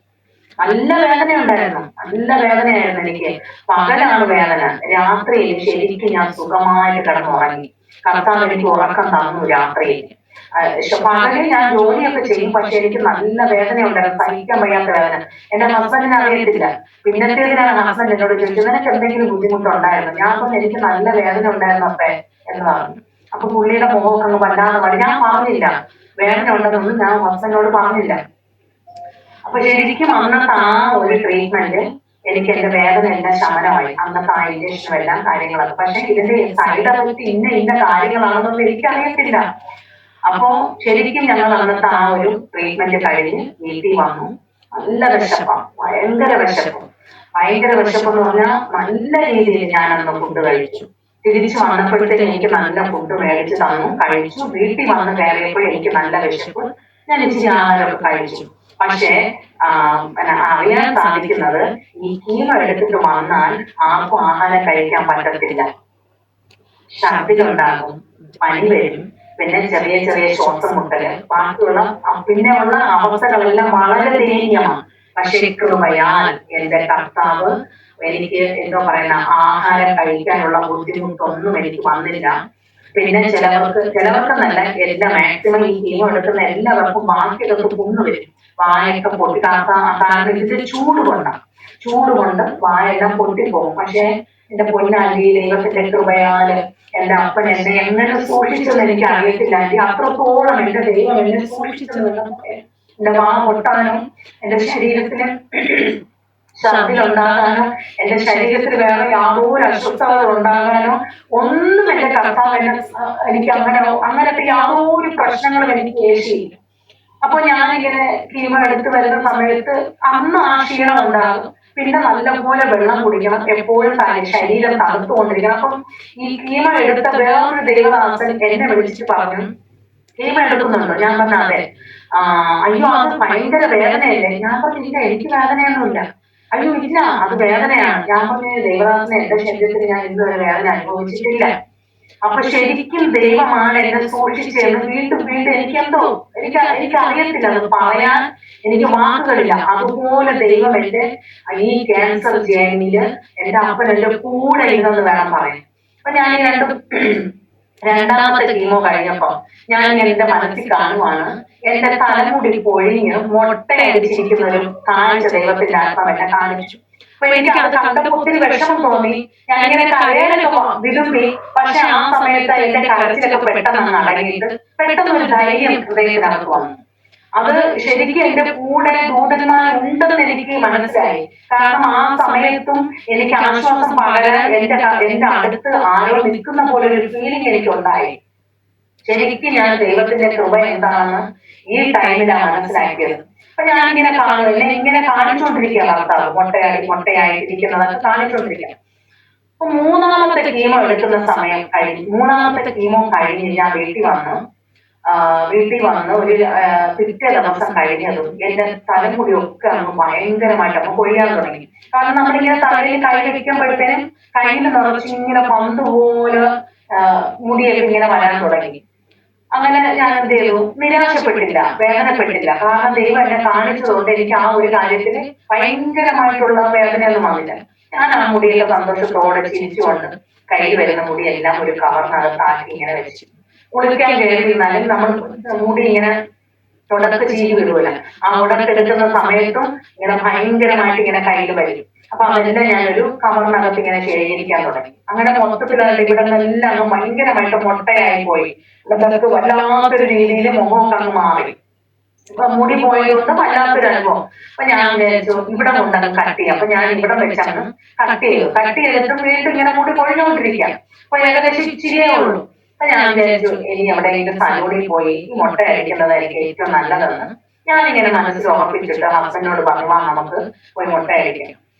നല്ല വേദനയുണ്ടായിരുന്നു, നല്ല വേദനയായിരുന്നു എനിക്ക്. പകലാണ് വേദന, രാത്രിയിൽ ശരിക്കും ഞാൻ സുഖമായിട്ട് കിടന്നുറങ്ങി. കർത്താവ് എനിക്ക് ഉറക്കം തന്നു രാത്രിയിൽ. പകലിൽ ഞാൻ ജോലിയൊക്കെ ചെയ്യും, പക്ഷെ എനിക്ക് നല്ല വേദന ഉണ്ടായിരുന്നു, സഹിക്കാൻ വയ്യാത്ത വേദന. എന്റെ ഹസ്ബൻഡിനെ അറിയത്തില്ല. പിന്നത്തേതിനാണ് ഹസ്ബൻഡ് എന്നോട് ചോദിച്ചത്, നിനക്ക് എന്തെങ്കിലും ബുദ്ധിമുട്ടുണ്ടായിരുന്നു? ഞാൻ പറഞ്ഞു എനിക്ക് നല്ല വേദന ഉണ്ടായിരുന്നു അപ്പേ എന്ന് പറഞ്ഞു. അപ്പൊ പുള്ളിയുടെ മുഖമൊക്കെ അങ്ങ് വല്ലാതെ പറഞ്ഞു. ഞാൻ പറഞ്ഞില്ല വേദന ഉണ്ടെന്നൊന്നും, ഞാൻ ഹസ്ബൻഡിനോട് പറഞ്ഞില്ല. അപ്പൊ ശരിക്കും അന്നത്തെ ആ ഒരു ട്രീറ്റ്മെന്റ് എനിക്ക് എന്റെ വേദന എല്ലാം ശമനമായി. അന്നത്തെ ആ ഇഞ്ചക്ഷനും എല്ലാം കാര്യങ്ങളൊക്കെ. പക്ഷെ ഇതിന്റെ സൈഡ് എഫക്ട് ഇന്ന കാര്യങ്ങളാണെന്നൊന്നും എനിക്കറിയത്തില്ല. അപ്പോ ശരിക്കും ഞങ്ങൾ അന്നത്തെ ആ ഒരു ട്രീറ്റ്മെന്റ് കഴിഞ്ഞ് വീട്ടിൽ വന്നു. നല്ല വിശപ്പാണ്, ഭയങ്കര വിശപ്പ് എന്ന് പറഞ്ഞാൽ നല്ല രീതിയിൽ ഞാൻ അന്ന് ഫുഡ് കഴിച്ചു. തിരിച്ചു വന്നപ്പോഴത്തേക്ക് എനിക്ക് നല്ല ഫുഡ് മേടിച്ച് തന്നു, കഴിച്ചു. വീട്ടിൽ വന്ന് കയറിയപ്പോഴും എനിക്ക് നല്ല വിശപ്പ്. ഞാൻ ഇച്ചിരി ആഹാരമൊക്കെ കഴിച്ചു. പക്ഷേ അറിയാൻ സാധിക്കുന്നത് ഈ കീമോ എടുത്തിട്ട് വന്നാൽ ആർക്കും ആഹാരം കഴിക്കാൻ പറ്റത്തില്ല. ഛർദിലുണ്ടാകും, പനി വരും, പിന്നെ ചെറിയ ചെറിയ ശ്വാസം മുട്ടല്, ബാക്കിയുള്ള പിന്നെ ഉള്ള അവസ്ഥകളെല്ലാം വളരെ ദയനീയമാണ്. പക്ഷെ കൃപയാൽ എന്റെ കർത്താവ് എനിക്ക് എന്തോ പറയുന്ന ആഹാരം കഴിക്കാനുള്ള ബുദ്ധിമുട്ടൊന്നും എനിക്ക് വന്നില്ല. പിന്നെ ചിലവർക്കെന്നല്ല എല്ലാം മാക്സിമം ഈ കീമോ എടുക്കുന്ന എല്ലാവർക്കും ബാക്കിയൊക്കെ പുണ്ണ് വരും, വായൊക്കെ പൊട്ടി. കാരണം ഇതിന്റെ ചൂട് കൊണ്ട് വായെല്ലാം പൊട്ടിപ്പോകും. പക്ഷെ എന്റെ പൊന്നാണ്ടി, ദൈവത്തിന്റെ കൃപയാല് എന്റെ അപ്പൻ എന്നെ എങ്ങനെ സൂക്ഷിച്ചെന്ന് എനിക്ക് അറിയത്തില്ല. അത്രത്തോളം എന്റെ ദൈവം എന്നെ സൂക്ഷിച്ചെന്ന് എന്റെ വാ പൊട്ടാനോ എന്റെ ശരീരത്തിന് ഛർദിലുണ്ടാകാനോ എന്റെ ശരീരത്തിൽ വേറെ യാതൊരു അസ്വസ്ഥതകൾ ഉണ്ടാകാനോ ഒന്നും എന്റെ കർത്താവ് എനിക്ക് അങ്ങനത്തെ യാതൊരു പ്രശ്നങ്ങളും എനിക്ക് ഏശിയില്ല. അപ്പൊ ഞാനിങ്ങനെ കീമോ എടുത്ത് വരുന്ന സമയത്ത് അന്ന് ആ ക്ഷീണം ഉണ്ടാകും. പിന്നെ നല്ലപോലെ വെള്ളം കുടിക്കണം, എപ്പോഴും ശരീരം തണുത്തുകൊണ്ടിരിക്കണം. അപ്പം ഈ കീമോ എടുത്ത വേറൊരു ദൈവദാസൻ എന്നെ വിളിച്ചിട്ട് പറഞ്ഞു, കീമോ എടുക്കുന്നുണ്ടോ? ഞാൻ പറഞ്ഞ അതെ. അയ്യോ അത് ഭയങ്കര വേദനയല്ലേ? ഞാൻ പറഞ്ഞില്ല, എനിക്ക് വേദനയൊന്നുമില്ല. അയ്യോ ഇല്ല, അത് വേദനയാണ്. ഞാൻ പറഞ്ഞ ദൈവദാസനെ, എന്റെ ശരീരത്തിൽ ഞാൻ ഇതുവരെ വേദന അനുഭവിച്ചിട്ടില്ല. അപ്പൊ ശരിക്കും ദൈവമാണ് എന്നെ സൂക്ഷിച്ചെന്ന് വീണ്ടും എനിക്ക് അറിയത്തില്ല, അത് പറയാൻ എനിക്ക് വാക്കുകളില്ല. അതുപോലെ ദൈവം എന്റെ ഈ ക്യാൻസർ ജേണിയില് എന്റെ അപ്പൻ എന്റെ കൂടെ ഇരുന്നെന്ന് വേണം പറയാൻ. അപ്പൊ ഞാൻ രണ്ടാമത്തെ കീമോ കഴിഞ്ഞപ്പോ ഞാൻ എന്റെ മനസ്സിൽ കാണുവാണ്, എന്റെ തലമുടി പൊഴിഞ്ഞ് മൊട്ടയടിച്ചിരിക്കുന്ന ഒരു കാഴ്ച ദൈവത്തിന്റെ ആത്മാവ് എന്നെ കാണിച്ചു. അപ്പൊ എനിക്ക് അത് കണ്ടപ്പോ ഒത്തിരി വിഷമം തോന്നി. ഞാൻ ഇങ്ങനെ കരയാനൊക്കെ വിതുമ്പി. പക്ഷെ ആ സമയത്ത് എന്റെ കരച്ചിലൊക്കെ പെട്ടെന്ന് അടങ്ങിയിട്ട് പെട്ടെന്ന് ഒരു ധൈര്യം ഹൃദയത്തിനകത്ത് വന്നു. അത് ശരിക്കും എന്റെ കൂടെ ദൂതന്മാരുണ്ടെന്ന് എനിക്ക് മനസ്സിലായി. കാരണം ആ സമയത്തും എനിക്ക് ആശ്വാസം പകരാൻ എന്റെ അടുത്ത് ആരോ നിൽക്കുന്ന പോലെ ഒരു ഫീലിംഗ് എനിക്ക് ഉണ്ടായി. ശരിക്കും ഞാൻ ദൈവത്തിന്റെ കൃപ എന്താണെന്ന് ഈ ടൈമിലാണ് മനസ്സിലാക്കിയത്. അപ്പൊ ഞാനിങ്ങനെ എന്നെ ഇങ്ങനെ കാണിച്ചുകൊണ്ടിരിക്കുക, ഭർത്താവ് മൊട്ടയായിട്ടിരിക്കുന്നതൊക്കെ കാണിച്ചുകൊണ്ടിരിക്കുക. അപ്പൊ മൂന്നാമത്തെ കീമോ എടുക്കുന്ന സമയം മൂന്നാമത്തെ കീമോ കഴിഞ്ഞ് ഞാൻ വീട്ടിൽ വന്നു ഒരു പിറ്റേ ദിവസം കഴിഞ്ഞതും എന്റെ തലമുടിയൊക്കെ അങ്ങ് ഭയങ്കരമായിട്ട് അങ്ങ് കൊഴിയാൻ തുടങ്ങി. കാരണം നമ്മളിങ്ങനെ തലയിൽ കൈ വെക്കുമ്പോഴത്തേനും കയ്യിൽ നിറച്ചിങ്ങനെ പന്ത് പോലെ മുടിയൊക്കെ ഇങ്ങനെ വരാൻ തുടങ്ങി. അങ്ങനെ ഞാൻ എന്ത് ചെയ്തു? നിരാശപ്പെട്ടില്ല, വേദനപ്പെട്ടില്ല. കാരണം ദൈവം എന്നെ കാണിച്ചതുകൊണ്ട് എനിക്ക് ആ ഒരു കാര്യത്തിന് ഭയങ്കരമായിട്ടുള്ള വേദനയൊന്നും വന്നില്ല. ഞാൻ ആ മുടിയൊക്കെ സന്തോഷത്തോടെ ചിരിച്ചുകൊണ്ട് കയ്യിൽ വരുന്ന മുടിയെല്ലാം ഒരു കവറിനകത്താക്കി ഇങ്ങനെ വെച്ചു. കുളിക്കാൻ കയറിയിരുന്നാലും നമ്മൾ മുടി ഇങ്ങനെ ഉടക്ക് ചീരി വിടുമല്ലോ, ആ ഉടക്കെടുക്കുന്ന സമയത്തും ഇങ്ങനെ ഭയങ്കരമായിട്ട് ഇങ്ങനെ കയ്യിൽ വരും. അപ്പൊ അതെല്ലാം ഞാനൊരു കവറിനകത്ത് ഇങ്ങനെ ശേഖരിക്കാൻ തുടങ്ങി. അങ്ങനെ മൊത്തത്തിലായിട്ട് ഇവിടെ നിന്നെല്ലാം അങ്ങ് ഭയങ്കരമായിട്ട് മൊട്ടയായി പോയി. ഇതൊക്കെ വല്ലാത്തൊരു രീതിയിൽ മുഖമൊക്കെ അങ്ങ് മാറി. ഇപ്പൊ മുടി പോയതുകൊണ്ട് വല്ലാത്തൊരു അനുഭവം. അപ്പൊ ഞാൻ വിചാരിച്ചു ഇവിടെ കൊണ്ടങ്ങ് കട്ട് ചെയ്യാം. അപ്പൊ ഞാൻ ഇവിടെ വെച്ചങ്ങ് കട്ട് ചെയ്തിട്ട് വീണ്ടും ഇങ്ങനെ മുടി പൊഴിഞ്ഞുകൊണ്ടിരിക്കാം. അപ്പൊ ഏകദേശം ഇച്ചിരിയേ ഉള്ളൂ. അപ്പൊ ഞാൻ വിചാരിച്ചു ഇനി എവിടെയെങ്കിലും സലൂണിൽ പോയി ഈ മുട്ട അടിക്കുന്നതായിരിക്കും ഏറ്റവും നല്ലതെന്ന് ഞാനിങ്ങനെ മനസ്സിൽ ഉറപ്പിച്ചിട്ട് ഹസ്ബൻഡിനോട് പറഞ്ഞു, നമുക്ക് പോയി മുട്ട അടിക്കാം.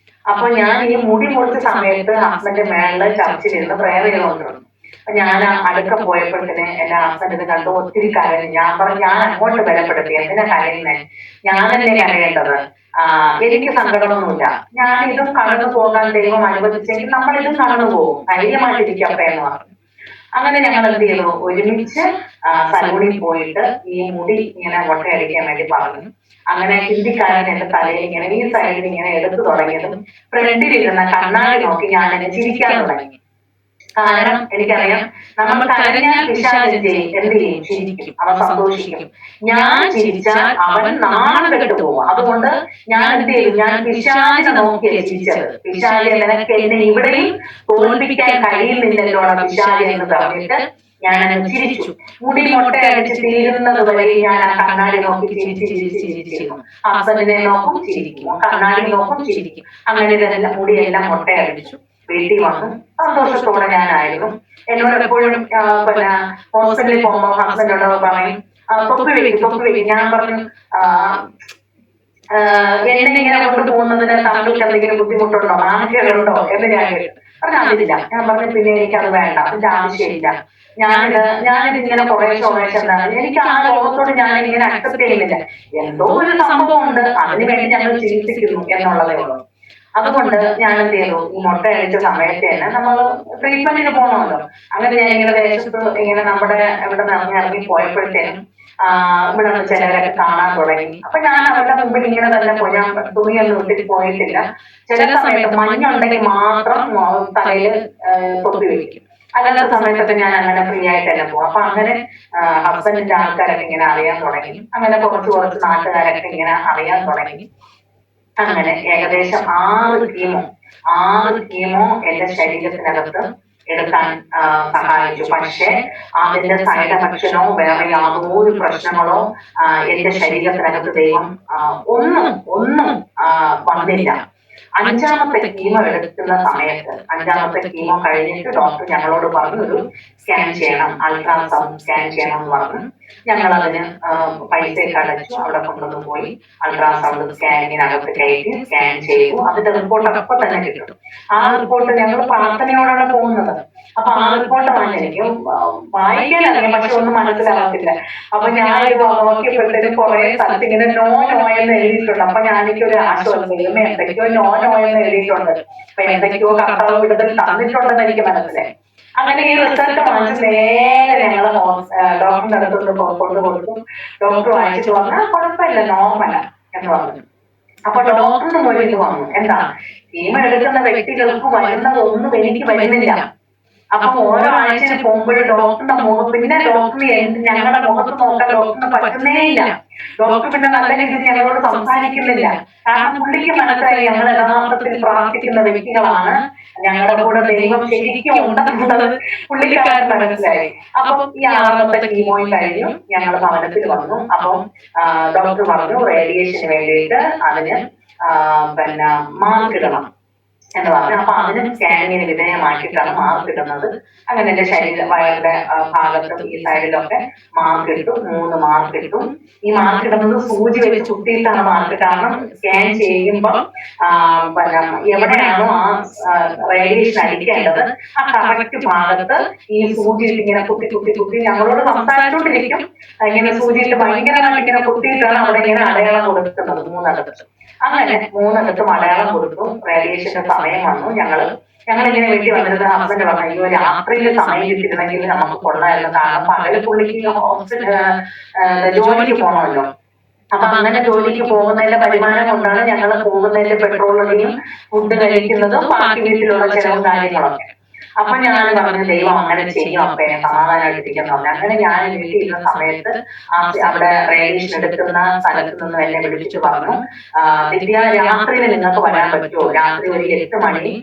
അപ്പൊ ഞാൻ ഈ മുടി മുറിച്ച സമയത്ത് ഹസ്ബൻഡ് മേളില് ചർച്ചിലിരുന്ന് പ്രേയർ ചെയ്തുകൊണ്ടിരുന്നു. അപ്പൊ ഞാൻ അടുക്ക പോയപ്പോഴത്തേന് എന്റെ ഹസ്ബൻഡ് കണ്ടു ഒത്തിരി കരഞ്ഞു. ഞാൻ പറഞ്ഞു, ഞാൻ അങ്ങോട്ട് ബലപ്പെടുത്തി, എന്തിനാ കരയുന്നേ? ഞാനെന്നെ കരയേണ്ടത്, എനിക്ക് സങ്കടമൊന്നുമില്ല. ഞാൻ ഇതും കടന്നു പോകാൻ ദൈവം അനുവദിച്ചെങ്കിൽ നമ്മളിതും കടന്നു പോകും, ധൈര്യമായിട്ടിരിക്കപ്പേ എന്ന് പറഞ്ഞു. അങ്ങനെ ഞങ്ങൾ എന്ത് ചെയ്തു? ഒരുമിച്ച് സലൂണിൽ പോയിട്ട് ഈ മുടി ഇങ്ങനെ മുട്ടയടിക്കാൻ വേണ്ടി പറഞ്ഞു. അങ്ങനെ ഹിന്ദിക്കാരൻ എന്റെ തലയിൽ ഇങ്ങനെ ഈ സൈഡിൽ ഇങ്ങനെ എടുത്തു തുടങ്ങിയതും ഫ്രണ്ടിലിരുന്ന കണ്ണാടി നോക്കി ഞാൻ എന്നെ ചിരിക്കാൻ തുടങ്ങി. കാരണം എനിക്കറിയാം, നമ്മൾ കരഞ്ഞാൽ പിശാച് എന്ത് ചെയ്യും? ചിരിക്കും, അവൻ സന്തോഷിക്കും. ഞാൻ ചിരിച്ചാൽ അവൻ നാണം കെട്ടുപോകും. അതുകൊണ്ട് ഞാൻ എന്ത് ചെയ്തു? ഞാൻ പിശാചിനെ നോക്കിയാണ് ചിരിച്ചത്. പിശാചെ, നിനക്ക് എന്നെ ഇവിടെയും തോൽപ്പിക്കാൻ കഴിയുന്നില്ലല്ലോടാ പിശാചെ എന്ന് പറഞ്ഞിട്ട് ഞാൻ ചിരിച്ചു. മുടി മുട്ടയടിച്ച് തീരുന്നത് വരെ ഞാൻ ആ കണ്ണാടി നോക്കി ചിരിച്ചിരുന്നു. ഹസ്ബൻഡിനെ നോക്കും, ചിരിക്കും, കണ്ണാടി നോക്കും, ചിരിക്കും. അങ്ങനെ ഇതെല്ലാം മുടിയെല്ലാം മുട്ടയടിച്ചു. വീട്ടിൽ വന്നു സന്തോഷത്തോടെ ഞാനായിരുന്നു. എന്നോട് എപ്പോഴും പിന്നെ ഹോസ്പിറ്റലിൽ പോകുമ്പോൾ ഹസ്ബൻഡോട് പറയും, തൊപ്പി വെക്കും. ഞാൻ പറഞ്ഞു, എന്നെ ഇങ്ങനെ കൊണ്ടുപോകുന്നതിന് താങ്കൾക്ക് എന്തെങ്കിലും ബുദ്ധിമുട്ടുണ്ടോ, നാണക്കേടുണ്ടോ എന്ന് ഞാൻ കേട്ടു. പറഞ്ഞ അതില്ല. ഞാൻ പറഞ്ഞു പിന്നെ എനിക്കത് വേണ്ട, അതിന്റെ ആവശ്യമില്ല. ഞാനിത് ഇങ്ങനെ കുറേശ്ശെ എന്താണ്, എനിക്ക് ആ ലോകത്തോട് ഞാൻ ഇങ്ങനെ അക്സെപ്റ്റ് ചെയ്യുന്നില്ല. എന്തോ ഒരു സംഭവം ഉണ്ട്, അതിനുവേണ്ടി ഞങ്ങൾ ചികിത്സിക്കുന്നു എന്നുള്ളതേ ഉള്ളൂ. അതുകൊണ്ട് ഞാൻ എന്ത് ചെയ്തു, ഈ മുട്ട അടിച്ച സമയത്ത് തന്നെ നമ്മൾ ട്രീറ്റ്മെന്റിന് പോകണമല്ലോ. അങ്ങനെ ഞാൻ ഇങ്ങനെ ദേശത്ത് ഇങ്ങനെ നമ്മുടെ ഇവിടെ ഇറങ്ങി പോയപ്പോഴത്തേനും ഇവിടെ നിന്ന് ചിലരൊക്കെ കാണാൻ തുടങ്ങി. അപ്പൊ ഞാൻ അവരുടെ മുമ്പിൽ ഇങ്ങനെ തന്നെ പോയി, ഞാൻ തുണിയൊന്നും ഇട്ടിട്ട് പോയിട്ടില്ല. ചില സമയത്ത് മഞ്ഞുണ്ടെങ്കിൽ മാത്രം തലയിൽ തൊപ്പി വെക്കും, അല്ലാത്ത സമയത്തൊക്കെ ഞാൻ അങ്ങനെ ഫ്രീ ആയിട്ട് തന്നെ പോകും. അപ്പൊ അങ്ങനെ ഹസ്ബൻഡിന്റെ ആൾക്കാരൊക്കെ ഇങ്ങനെ അറിയാൻ തുടങ്ങി. അങ്ങനെ കുറച്ച് നാട്ടുകാരൊക്കെ ഇങ്ങനെ അറിയാൻ തുടങ്ങി. അങ്ങനെ ഏകദേശം 6 കീമോ എന്റെ ശരീരത്തിനകത്ത് എടുക്കാൻ സഹായിച്ചു. പക്ഷെ അതിന്റെ സൈഡ് എഫക്ഷനോ വേറെ യാതൊരു പ്രശ്നങ്ങളോ എന്റെ ശരീരത്തിനകത്ത് ദൈവം ഒന്നും വന്നില്ല. 5ാമത്തെ കീമോ എടുക്കുന്ന സമയത്ത്, 5ാമത്തെ കീമോ കഴിഞ്ഞിട്ട് ഡോക്ടർ ഞങ്ങളോട് പറഞ്ഞു ഒരു സ്കാൻ ചെയ്യണം, അൾട്രാസൗണ്ട് സ്കാൻ ചെയ്യണം എന്ന് പറഞ്ഞു. ഞങ്ങൾ അതിന് പൈസയൊക്കെ അടച്ചു. അവിടെ കൊണ്ടുവന്ന് പോയി അൾട്രാസൗണ്ട് സ്കാനിങ്ങിനകത്ത് കയറ്റി സ്കാൻ ചെയ്തു. അതിന്റെ റിപ്പോർട്ട് അപ്പൊ തന്നെ കിട്ടും. ആ റിപ്പോർട്ട് ഞങ്ങൾ പ്രാർത്ഥനയോടാണ് പോകുന്നത്. അപ്പൊ ആ റിപ്പോർട്ട് എനിക്ക് വായിക്കാൻ അറിയാം, പക്ഷെ ഒന്നും മനസ്സിലാകത്തില്ല. അപ്പൊ ഞാൻ ഇത് നോക്കിയപ്പോഴത്തേക്കും കുറെ സ്ഥലത്ത് ഇങ്ങനെ നോ എന്ന് എഴുതിയിട്ടുണ്ട്. അപ്പൊ എനിക്കൊരു ആശ്വാസം, എന്തൊക്കെയോ നോ എന്ന് എഴുതിയിട്ടുണ്ട്. അപ്പൊ എന്തൊക്കെയോ കർത്താവ് വിടുതൽ തന്നിട്ടുണ്ടെന്ന് എനിക്ക് മനസ്സിലായി. അങ്ങനെ ഈ റിസൾട്ട് വാങ്ങിച്ച് നേരെ ഞങ്ങൾ ഡോക്ടറിന്റെ അടുത്തോട്ട് കൊണ്ടുകൊടുത്തു. ഡോക്ടർ വായിച്ചിട്ട് പറഞ്ഞാൽ കുഴപ്പമില്ല, നോർമല എന്ന് പറഞ്ഞു. അപ്പൊ ഡോക്ടറിന് മുന്നിൽ ഇത് വന്നു, എന്താ കീമോ എടുക്കുന്ന വ്യക്തികൾക്ക് വരുന്നതൊന്നും എനിക്ക് വരുന്നില്ല. അപ്പൊ ഓരോ ആഴ്ചയിൽ പോകുമ്പോഴും ഡോക്ടറിന്റെ മുഖം, പിന്നെ ഡോക്ടറിന് ഞങ്ങളുടെ മുഖത്ത് നോക്കാൻ ഡോക്ടറിന് പറ്റുന്നേ ഇല്ല. ഡോക്ടർ പിന്നെ നല്ല രീതിയിൽ ഞങ്ങളോട് സംസാരിക്കുന്നില്ല. കാരണം പുള്ളിക്ക് മനസ്സിലായി ഞങ്ങൾ യഥാർത്ഥത്തിൽ പ്രാർത്ഥിക്കുന്ന വ്യക്തികളാണ്, ഞങ്ങളുടെ കൂടെ ദൈവം ശരിക്കും ഉണ്ടെന്നുള്ളത് പുള്ളിക്കാരന് മനസ്സിലായി. അപ്പം ഈ 6ാമത്തെ കീമോയും കഴിഞ്ഞു ഞങ്ങൾ ഭവനത്തിൽ വന്നു. അപ്പം ഡോക്ടർ പറഞ്ഞു റേഡിയേഷന് വേണ്ടിയിട്ട് അതിന് പിന്നെ മാർക്ക് ഇടണം എന്ന് പറഞ്ഞു. അപ്പൊ അതിനും സ്കാനിങ്ങിന് വിധേയമാക്കിയിട്ടാണ് മാർക്ക് ഇടുന്നത്. അങ്ങനെ എന്റെ വയറിന്റെ ഭാഗത്തും ഈ സൈഡിലൊക്കെ മാർക്ക് ഇട്ടു, 3 മാർക്ക് ഇട്ടു. ഈ മാർക്ക് ഇടുന്നത് സൂചി വെച്ച് കുത്തിയിട്ടാണ് മാർക്ക്. കാരണം സ്കാൻ ചെയ്യുമ്പോൾ പിന്നെ എവിടെയാണോ ആ റേഡിയേഷൻ അടിക്കേണ്ടത് ആ കറക്റ്റ് ഭാഗത്ത് ഈ സൂചിയിട്ട് ഇങ്ങനെ കുത്തി ഞങ്ങളോട് സംസാരിച്ചോണ്ടിരിക്കും. ഇങ്ങനെ സൂചിയിട്ട് ഭയങ്കരമായിട്ട് ഇങ്ങനെ കുത്തിയിട്ടാണ് അവിടെ ഇങ്ങനെ അടയാളം കൊടുക്കുന്നത് 3 അങ്ങനെ 3 അടയാളം കൊടുത്തു. റേഡിയേഷന്റെ സമയം വന്നു. ഞങ്ങളിങ്ങനെ വീട്ടിൽ വന്നിരുന്ന ഹസ്ബൻഡ് പറഞ്ഞു, അയ്യോ രാത്രിയിൽ സമയം കിട്ടിയിരുന്നെങ്കിൽ നമുക്ക് കൊള്ളായിരുന്നു. കാരണം പകല് പുള്ളിക്ക് ജോലിക്ക് പോകണമല്ലോ. അപ്പൊ അങ്ങനെ ജോലിക്ക് പോകുന്നതിന്റെ വരുമാനം കൊണ്ടാണ് ഞങ്ങൾ പോകുന്നതിന്റെ പെട്രോളിനും ഫുഡ് കഴിക്കുന്നതും ബാക്കി വീട്ടിലുള്ള ചിലവും കാര്യങ്ങളൊക്കെ. അപ്പൊ ഞാൻ പറഞ്ഞു ദൈവം അങ്ങനെ ചെയ്യും, അപ്പൊ സമാധാനമായിട്ടിരിക്കുന്നു. അങ്ങനെ ഞാൻ വീട്ടിൽ ഇരുന്ന സമയത്ത് അവിടെ റേഡിയേഷൻ എടുക്കുന്ന സ്ഥലത്ത് നിന്ന് എന്നെ വിളിച്ചു പറഞ്ഞു, ദിവ്യ രാത്രിയിൽ നിങ്ങൾക്ക് വരാൻ പറ്റുമോ? രാത്രി ഒരു 8 മണി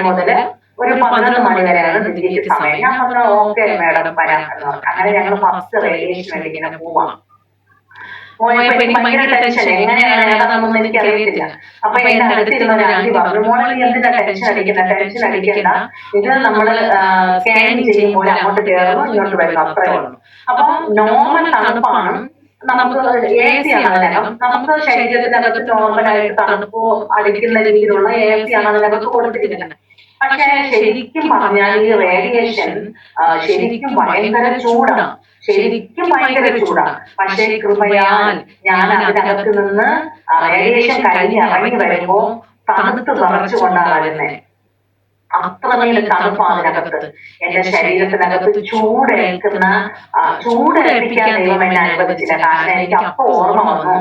മുതൽ ഒരു 11 മണി വരെയാണ് ദിവ്യക്ക് സമയം. ഞാൻ പറഞ്ഞു ഓക്കെ മാഡം വരാം എന്ന് പറഞ്ഞു. അങ്ങനെ ഞങ്ങൾ ഫസ്റ്റ് റേഡിയേഷൻ വേണ്ടി ഇങ്ങനെ പോവാം. പോയപ്പോ എനിക്ക് ഭയങ്കര ടെൻഷൻ, എങ്ങനെയാണ് ഏതാണെന്നൊന്നും എനിക്ക് അറിയത്തില്ല. അപ്പൊ എന്റെ അടുത്തിരുന്ന ഒരു ആന്റി പറഞ്ഞു, മോളെ നീ എന്തിനാ ടെൻഷൻ അടിക്കണ്ട, ഇത് നമ്മള് സ്കാനിങ് ചെയ്യുമ്പോൾ അങ്ങോട്ട് കയറുന്നു ഇങ്ങോട്ട് വരുന്നു, അത്രേ ഉള്ളൂ. അപ്പൊ നോർമൽ തണുപ്പാണ്, നമുക്ക് AC ആണ് അതിനകം, നമുക്ക് ശരീരത്തിനകത്ത് നോർമലായിട്ട് തണുപ്പ് അടിക്കുന്ന രീതിയിലുള്ള AC ആണ് അതിനകത്ത് കൊടുത്തിരിക്കുന്നത്. പക്ഷെ ശരിക്കും പറഞ്ഞാൽ ഈ റേഡിയേഷൻ ശരിക്കും ഭയങ്കര ചൂടാണ്, പക്ഷേ കൃപയാൽ ഞാൻ അതിനകത്ത് നിന്ന് റേഡിയേഷൻ കഴിഞ്ഞ് ഇറങ്ങി വരുമ്പോ തണുത്ത് വിറച്ചുകൊണ്ടാണ് വരുന്നത്. അത്രമേൽ തണുപ്പാണ് അതിനകത്ത്. എന്റെ ശരീരത്തിനകത്ത് ചൂടേൽപ്പിക്കാൻ ദൈവം എന്നെ അനുവദിച്ചില്ല. കാരണം എനിക്ക് അപ്പൊ ഓർമ്മ വന്നു,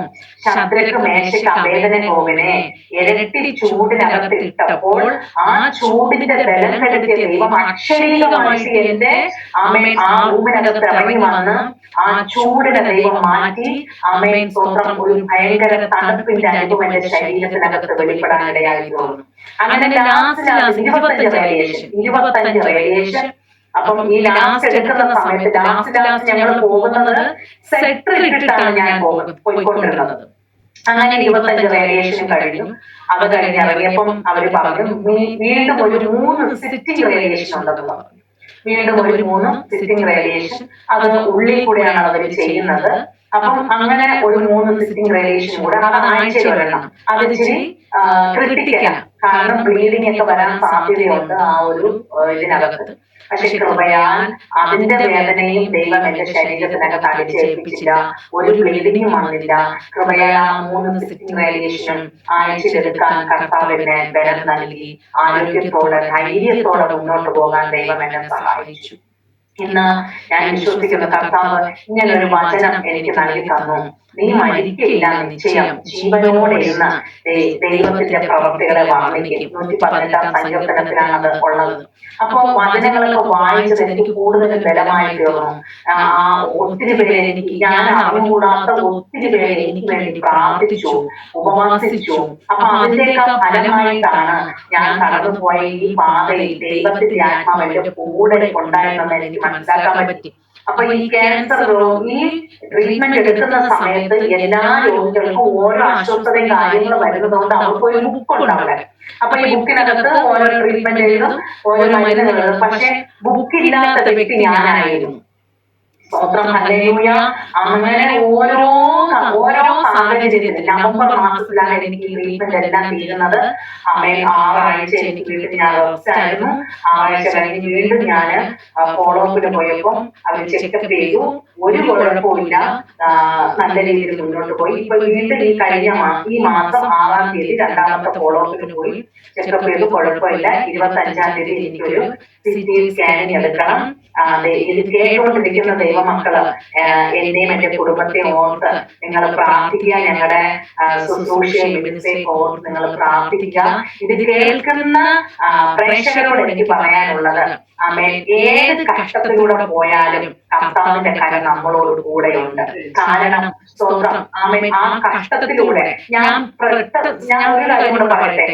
ശദ്രക്ക് മേശയ്ക്ക് അഭേദനഗോവിനെ ഇരട്ടി ചൂടിനകത്ത് ഇട്ടപ്പോൾ ആ ചൂടിന്റെ ബലം കെടുത്തിയ ദൈവം അക്ഷരീകമായിട്ട് എന്റെ ആ റൂമിനകത്ത് ഇറങ്ങി വന്ന് ആ ചൂടിനെ ദൈവം മാറ്റി അമ്മേൻ സ്തോത്രം ഒരു ഭയങ്കര തണുപ്പിന്റെ അനുഭവം എന്റെ ശരീരത്തിനകത്ത് വെളിപ്പെടാനിടയായി തോന്നുന്നു. അങ്ങനെ ലാസ്റ്റ് 25 റേഡിയേഷൻ. അപ്പം ഈ ലാസ്റ്റ് എടുക്കുന്ന സമയത്ത് ലാസ്റ്റ് ഞങ്ങൾ പോകുന്നത് സെറ്റർ ഇട്ടിട്ടാണ് ഞാൻ പോയിക്കൊണ്ടിരുന്നത്. അങ്ങനെ 25 റേഡിയേഷൻ കഴിഞ്ഞു. അത് കഴിഞ്ഞ് ഇറങ്ങിയപ്പം അവര് പറഞ്ഞു വീണ്ടും ഒരു 3 സിറ്റിംഗ് റേഡിയേഷൻ ഉണ്ടെന്ന് പറഞ്ഞു. വീണ്ടും ഒരു 3 സിറ്റിംഗ് റേഡിയേഷൻ. അത് ഉള്ളിൽ കൂടെയാണ് അവർ ചെയ്യുന്നത്. അപ്പം അങ്ങനെ ഒരു 3 സിറ്റിംഗ് റേഡിയേഷൻ കൂടെ അത് ആഴ്ചയിൽ വരണം. അത് ഇച്ചിരി ക്രിട്ടിക്കലാണ്, കാരണം ബ്ലീഡിംഗ് ഒക്കെ വരാൻ സാധ്യതയുണ്ട് ആ ഒരു ഇതിനകത്ത്. പക്ഷെ കൃപയാൽ അതിന്റെ വേദനയും ദൈവം എന്റെ ശരീരത്തിനകത്ത് അടിച്ചേൽപ്പിച്ചില്ല, ഒരു ബ്ലീഡിംഗും വന്നില്ല. കൃപയാൽ ആ 3 സിറ്റിംഗ് റേഡിയേഷനും ആഴ്ചയിലെടുക്കാൻ കർത്താവ് എന്നെ ബലം നൽകി. ആരോഗ്യത്തോടെ ധൈര്യത്തോടെ മുന്നോട്ട് പോകാൻ ദൈവം എന്നെ സഹായിച്ചു. ഇന്ന് ഞാൻ വിശ്വസിക്കുന്ന കർത്താവ് ഇങ്ങനെ ഒരു വചനം എനിക്ക് നൽകി തന്നു. നീ മരിക്കയില്ല, നിശ്ചയം ജീവനോടെ ഇരുന്ന് ദൈവത്തിന്റെ പ്രവൃത്തികളെ വർണ്ണിക്കും. 118 സങ്കീർത്തനത്തിലാണ് അത് ഉള്ളത്. അപ്പോ വചനങ്ങളൊക്കെ വായിച്ചത് എനിക്ക് കൂടുതൽ ബലമായി തീർന്നു. ഒത്തിരി പേര് എനിക്ക്, ഞാൻ അറിഞ്ഞുകൂടാത്ത ഒത്തിരി പേര് എനിക്ക് വേണ്ടി പ്രാർത്ഥിച്ചു, ഉപവാസിച്ചു. അപ്പൊ അതിന്റെയൊക്കെ ഫലമായിട്ടാണ് ഞാൻ കടന്നുപോയ ഈ പാതയിൽ ദൈവത്തിന്റെ ആത്മാവ് എന്റെ കൂടെ ഉണ്ടായിരുന്നെന്ന് എനിക്ക് മനസ്സിലാക്കാൻ പറ്റി. അപ്പൊ ഈ ക്യാൻസർ രോഗി ട്രീറ്റ്മെന്റ് എടുക്കുന്ന സമയത്ത് എല്ലാ രോഗികൾക്കും ഓരോ അസ്വസ്ഥതയും കാര്യങ്ങളും വരുന്നതുകൊണ്ട് അവർക്ക് ഒരു ബുക്കുണ്ട് അവിടെ. അപ്പൊ ഈ ബുക്കിനകത്ത് ഓരോ ട്രീറ്റ്മെന്റ് എഴുതും, ഓരോ മരുന്നുകൾ എഴുതും. പക്ഷെ ബുക്കില്ലാത്ത വ്യക്തി ഞാനായിരുന്നു. സ്തോത്രം, ഹല്ലേലൂയ. അങ്ങനെ ഓരോ സാഹചര്യത്തിൽ നവംബർ മാസത്തിലാണ് എനിക്ക് ഈ ട്രീറ്റ്മെന്റ് എല്ലാം തീരുന്നത്. 6 ആഴ്ച എനിക്ക് വീട്ടിൽ ഞാൻ റെസ്റ്റ് ആയിരുന്നു. 6 ആഴ്ച കഴിഞ്ഞ് വീണ്ടും ഞാൻ ഫോളോ അപ്പിന് പോയപ്പോൾ അവർ ചെക്കപ്പ് ചെയ്തു. ഒരു കുഴപ്പമില്ല, നല്ല രീതിയിൽ മുന്നോട്ട് പോയി. ഇപ്പൊ വീണ്ടും ഈ മാസം 6-ാം തീയതി രണ്ടാമത്തെ ഫോളോ അപ്പിന് പോയി. ചെക്കപ്പ് ചെയ്തു, കുഴപ്പമില്ല. 25-ാം തീയതി എനിക്കൊരു CT സ്കാനിങ് എടുക്കണം. ഇത് കേട്ടുകൊണ്ടിരിക്കുന്ന ദൈവമക്കള് എന്നെയും എന്റെ കുടുംബത്തെയും ഓർത്ത് നിങ്ങൾ പ്രാർത്ഥിക്കുക. ഞങ്ങളുടെ ശുശ്രൂഷയും മിനിസ്ട്രിയും ഓർത്ത് നിങ്ങൾ പ്രാർത്ഥിക്കുക. ഇത് കേൾക്കുന്ന പ്രേക്ഷകരോട് എനിക്ക് പറയാനുള്ളത്, ആമേൻ, ഏത് കഷ്ടത്തിലൂടെ പോയാലും കർത്താവിന്റെ കരം നമ്മളോട് കൂടെയുണ്ട്. കാരണം സ്തോത്രം, ആമേൻ, ആ കഷ്ടത്തിലൂടെ ഞാൻ ഒരു കാര്യം കൂടെ പറയട്ടെ.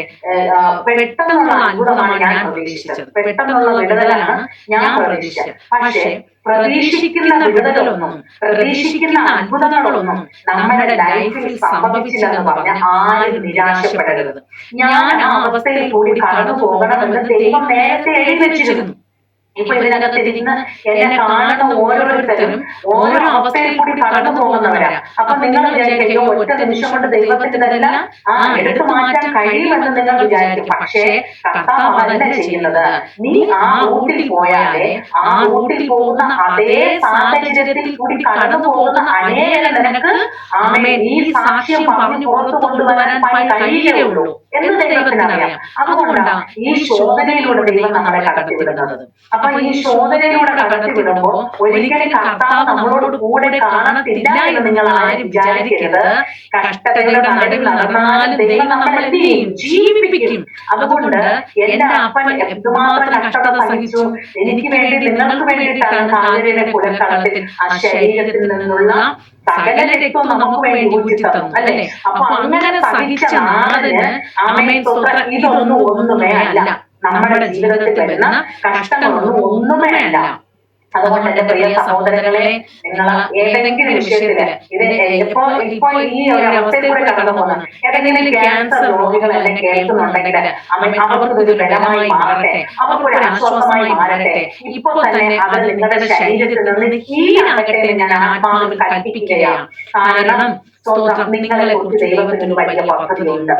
പെട്ടെന്നുള്ള അത്ഭുതമാണ് ഞാൻ പ്രതീക്ഷിച്ചത്, പെട്ടെന്നുള്ള വിടുതലാണ് ഞാൻ പ്രതീക്ഷിച്ചത്. പക്ഷേ പ്രതീക്ഷിക്കുന്ന വിടുതലൊന്നും പ്രതീക്ഷിക്കുന്ന അത്ഭുതങ്ങളൊന്നും നമ്മുടെ ലൈഫിൽ സംഭവിച്ചില്ലെന്ന് പറഞ്ഞാൽ ആരും നിരാശപ്പെടരുത്. ഞാൻ ആ അവസ്ഥയിൽ കൂടി കടന്നു പോകണമെന്ന് ദൈവം നേരത്തെ എഴുതി വെച്ചിരുന്നു. ഇപ്പൊ ഇതിനകത്ത് ഇരുന്ന് എന്നെ കാണുന്ന ഓരോരുത്തരും ഓരോ അവസ്ഥയിൽ കൂടി കടന്നു പോകുന്നവരാ. അപ്പൊ നിങ്ങൾ വിചാരിക്കും ഒറ്റ നിമിഷം കൊണ്ട് ദൈവത്തിന് ഇതെല്ലാം എടുത്തു മാറ്റാൻ കഴിയുമെന്ന് നിങ്ങൾ വിചാരിക്കും. പക്ഷേ കർത്താവ് അതല്ല ചെയ്യുന്നത്. നീ ആ റൂട്ടിൽ പോയാലേ ആ റൂട്ടിൽ പോകുന്ന അതേ സാഹചര്യത്തിൽ കൂടി കടന്നു പോകുന്ന അനേകം നിനക്ക് ആമേൻ ഈ സാക്ഷ്യം പറഞ്ഞു പുറത്തു കൊണ്ടുവരാൻ കഴിയുകയുള്ളൂ എന്ന് ദൈവത്തിനറിയാം. അതുകൊണ്ടാണ് ഈ ശോധനയിലൂടെ ദൈവം നമ്മളെ കടത്തിവിടുന്നത്. അപ്പൊ ഈ ശോധനയിലൂടെ കടത്തിവിടുമ്പോ ഒരിക്കലും കർത്താവ് നമ്മളോട് കൂടെ കാണത്തില്ല എന്ന് നിങ്ങൾ ആരും വിചാരിക്കരുത്. കഷ്ടതകളുടെ നടുവിൽ നടന്നാലും ദൈവം നമ്മളെ എന്ത് ചെയ്യും? ജീവിപ്പിക്കും. അതുകൊണ്ട് എന്റെ അപ്പൻ എന്തുമാത്രം കഷ്ടത സഹിച്ചു എനിക്ക് വേണ്ടി, നിങ്ങൾക്ക് വേണ്ടിയിട്ടാണ് കാൽവരിയുടെ കുലക്കളത്തിൽ ആ ശരീരത്തിൽ നിന്നുള്ള സകല രക്തവും നമുക്ക് വേണ്ടി ഊറ്റി തന്നു, അല്ലെ? അപ്പൊ അങ്ങനെ സഹിച്ച നാഥന് ആമേൻ സ്തോത്രം, ഇതൊന്നും ഒന്നുമേ അല്ല. നമ്മുടെ ജീവിതത്തിൽ വരുന്ന കഷ്ടങ്ങളൊന്നും ഒന്നുമേ അല്ല. അതുകൊണ്ട് എന്റെ പ്രിയ സഹോദരങ്ങളെ, നിങ്ങൾ ഏതെങ്കിലും വിഷയത്തില് ഇപ്പൊ ഈ ഒരു അവസ്ഥയിൽ കൂടെ കടന്നു പോകുന്ന ഏതെങ്കിലും ക്യാൻസർ രോഗികൾ എന്നെ കേൾക്കുന്നുണ്ടെങ്കിൽ അവർക്ക് ഇത് ബലമായി മാറട്ടെ, അവർക്കൊരു ആശ്വാസമായി മാറട്ടെ. ഇപ്പൊ തന്നെ അത് നിങ്ങളുടെ ശരീരത്തിൽ നിന്ന് ഹീലാകട്ടെ എന്ന് ഞാൻ ആത്മാവിൽ കൽപ്പിക്കുകയാണ്. കാരണം സ്തോത്രം, നിങ്ങളെ കുറിച്ച് ദൈവത്തിന് വലിയ പദ്ധതിയുണ്ട്.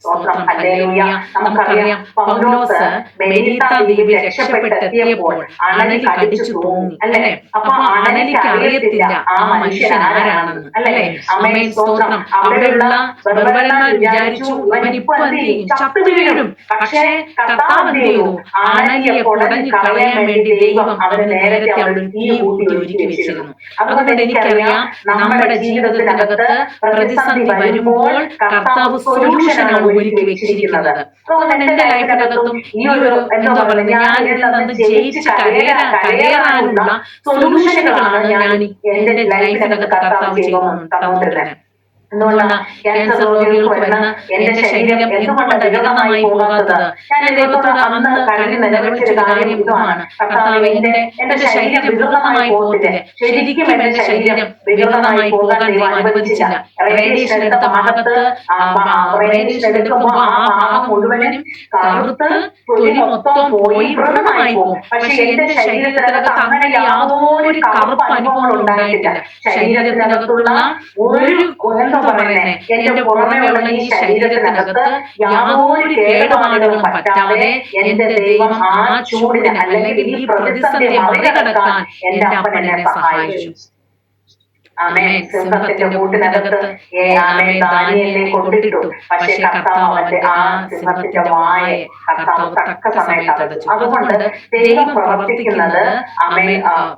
സ്തോത്രം, ഹല്ലേലൂയ. നമുക്കറിയാം പൗലോസ് മെലീത്ത ദ്വീപിൽ രക്ഷപ്പെട്ടെത്തിയപ്പോൾ അണലി കടിച്ചു തൂങ്ങി, അല്ലെ? അപ്പൊ അണലിക്ക് അറിയത്തില്ല ആ മനുഷ്യൻ ആരാണെന്ന്, അല്ലെ? ആമേൻ സ്തോത്രം. അവിടെയുള്ള ബർബരന്മാർ വിചാരിച്ചു ഇവൻ ഇപ്പൊ എന്ത് ചെയ്യും? ചത്തു വീഴും. പക്ഷേ കർത്താവ് എന്ത് ചെയ്തു? അണലിയെ കുടഞ്ഞു കളയാൻ വേണ്ടി ദൈവം അവന് നേരത്തെ അവിടെ തീ കൂട്ടി ഒരുക്കി വെച്ചിരുന്നു. അതുകൊണ്ട് എനിക്കറിയാം നമ്മുടെ ജീവിതത്തിനകത്ത് പ്രതിസന്ധി വരുമ്പോൾ കർത്താവ് സൊല്യൂഷനാണ് ഒരുക്കി വെച്ചിരിക്കുന്നത്. അതുകൊണ്ട് എന്റെ ലൈഫിനകത്തും ഈ ഒരു എന്താ പറയുക, ഞാൻ ഇതിൽ നിന്ന് ജയിച്ച് കരയേറാനുള്ള സൊല്യൂഷനുകളാണ് ഞാൻ എന്റെ ലൈഫിനകത്ത് കർത്താവ് ചെയ്തുകൊണ്ടിരുന്നത്. എന്തുകൊണ്ടാണ് ക്യാൻസർ രോഗികൾക്ക് വരുന്ന എന്റെ ശരീരം എന്തുകൊണ്ട് വികൃതമായി പോകാത്തത്? ഞാൻ ദൈവത്തോട് അന്ന് കഴിഞ്ഞ് നിലവിളിച്ചൊരു കാര്യം ഇതാണ്, കർത്താവേ, എന്റെ ശരീരം വികൃതമായി പോകത്തില്ലേ? ശരിക്കും എന്റെ ശരീരം വികൃതമായി പോകാൻ ദൈവം അനുവദിച്ചില്ല. റേഡിയേഷൻ എടുത്ത ഭാഗത്ത് റേഡിയേഷൻ എടുക്കുമ്പോൾ ആ ഭാഗം മുഴുവനും കറുത്ത് തൊലി മൊത്തം പോയി വ്രണമായി പോകും. പക്ഷെ എന്റെ ശരീരത്തിനകത്ത് അങ്ങനെ യാതൊരു കറുപ്പ് അനുഭവങ്ങളും ഉണ്ടായിട്ടില്ല. ശരീരത്തിനകത്തുള്ള ഒരു എന്താ പറയുന്നേ, എന്റെ പുറമെയുള്ള ഈ ശരീരത്തിനകത്ത് യാതൊരു കേടുപാടുകളും പറ്റാതെ എന്റെ ദൈവം ആ ചൂടിനെ അല്ലെങ്കിൽ ഈ പ്രതിസന്ധിയെ മറികടക്കാൻ എന്റെ അപ്പൻ എന്നെ സഹായിച്ചു. ആമേൻ. സിംഹത്തിന്റെ കൂട്ടിനകത്ത് ആമേൻ ദാനിയേലിനെ കൊണ്ടിട്ടു. പക്ഷേ കർത്താവ് അവന്റെ ആ സിംഹത്തിന്റെ വായെ കർത്താവ് തക്ക സമയത്ത് അടച്ചു. അതുകൊണ്ട് ദൈവം പ്രവർത്തിക്കുന്നത് ആമേൻ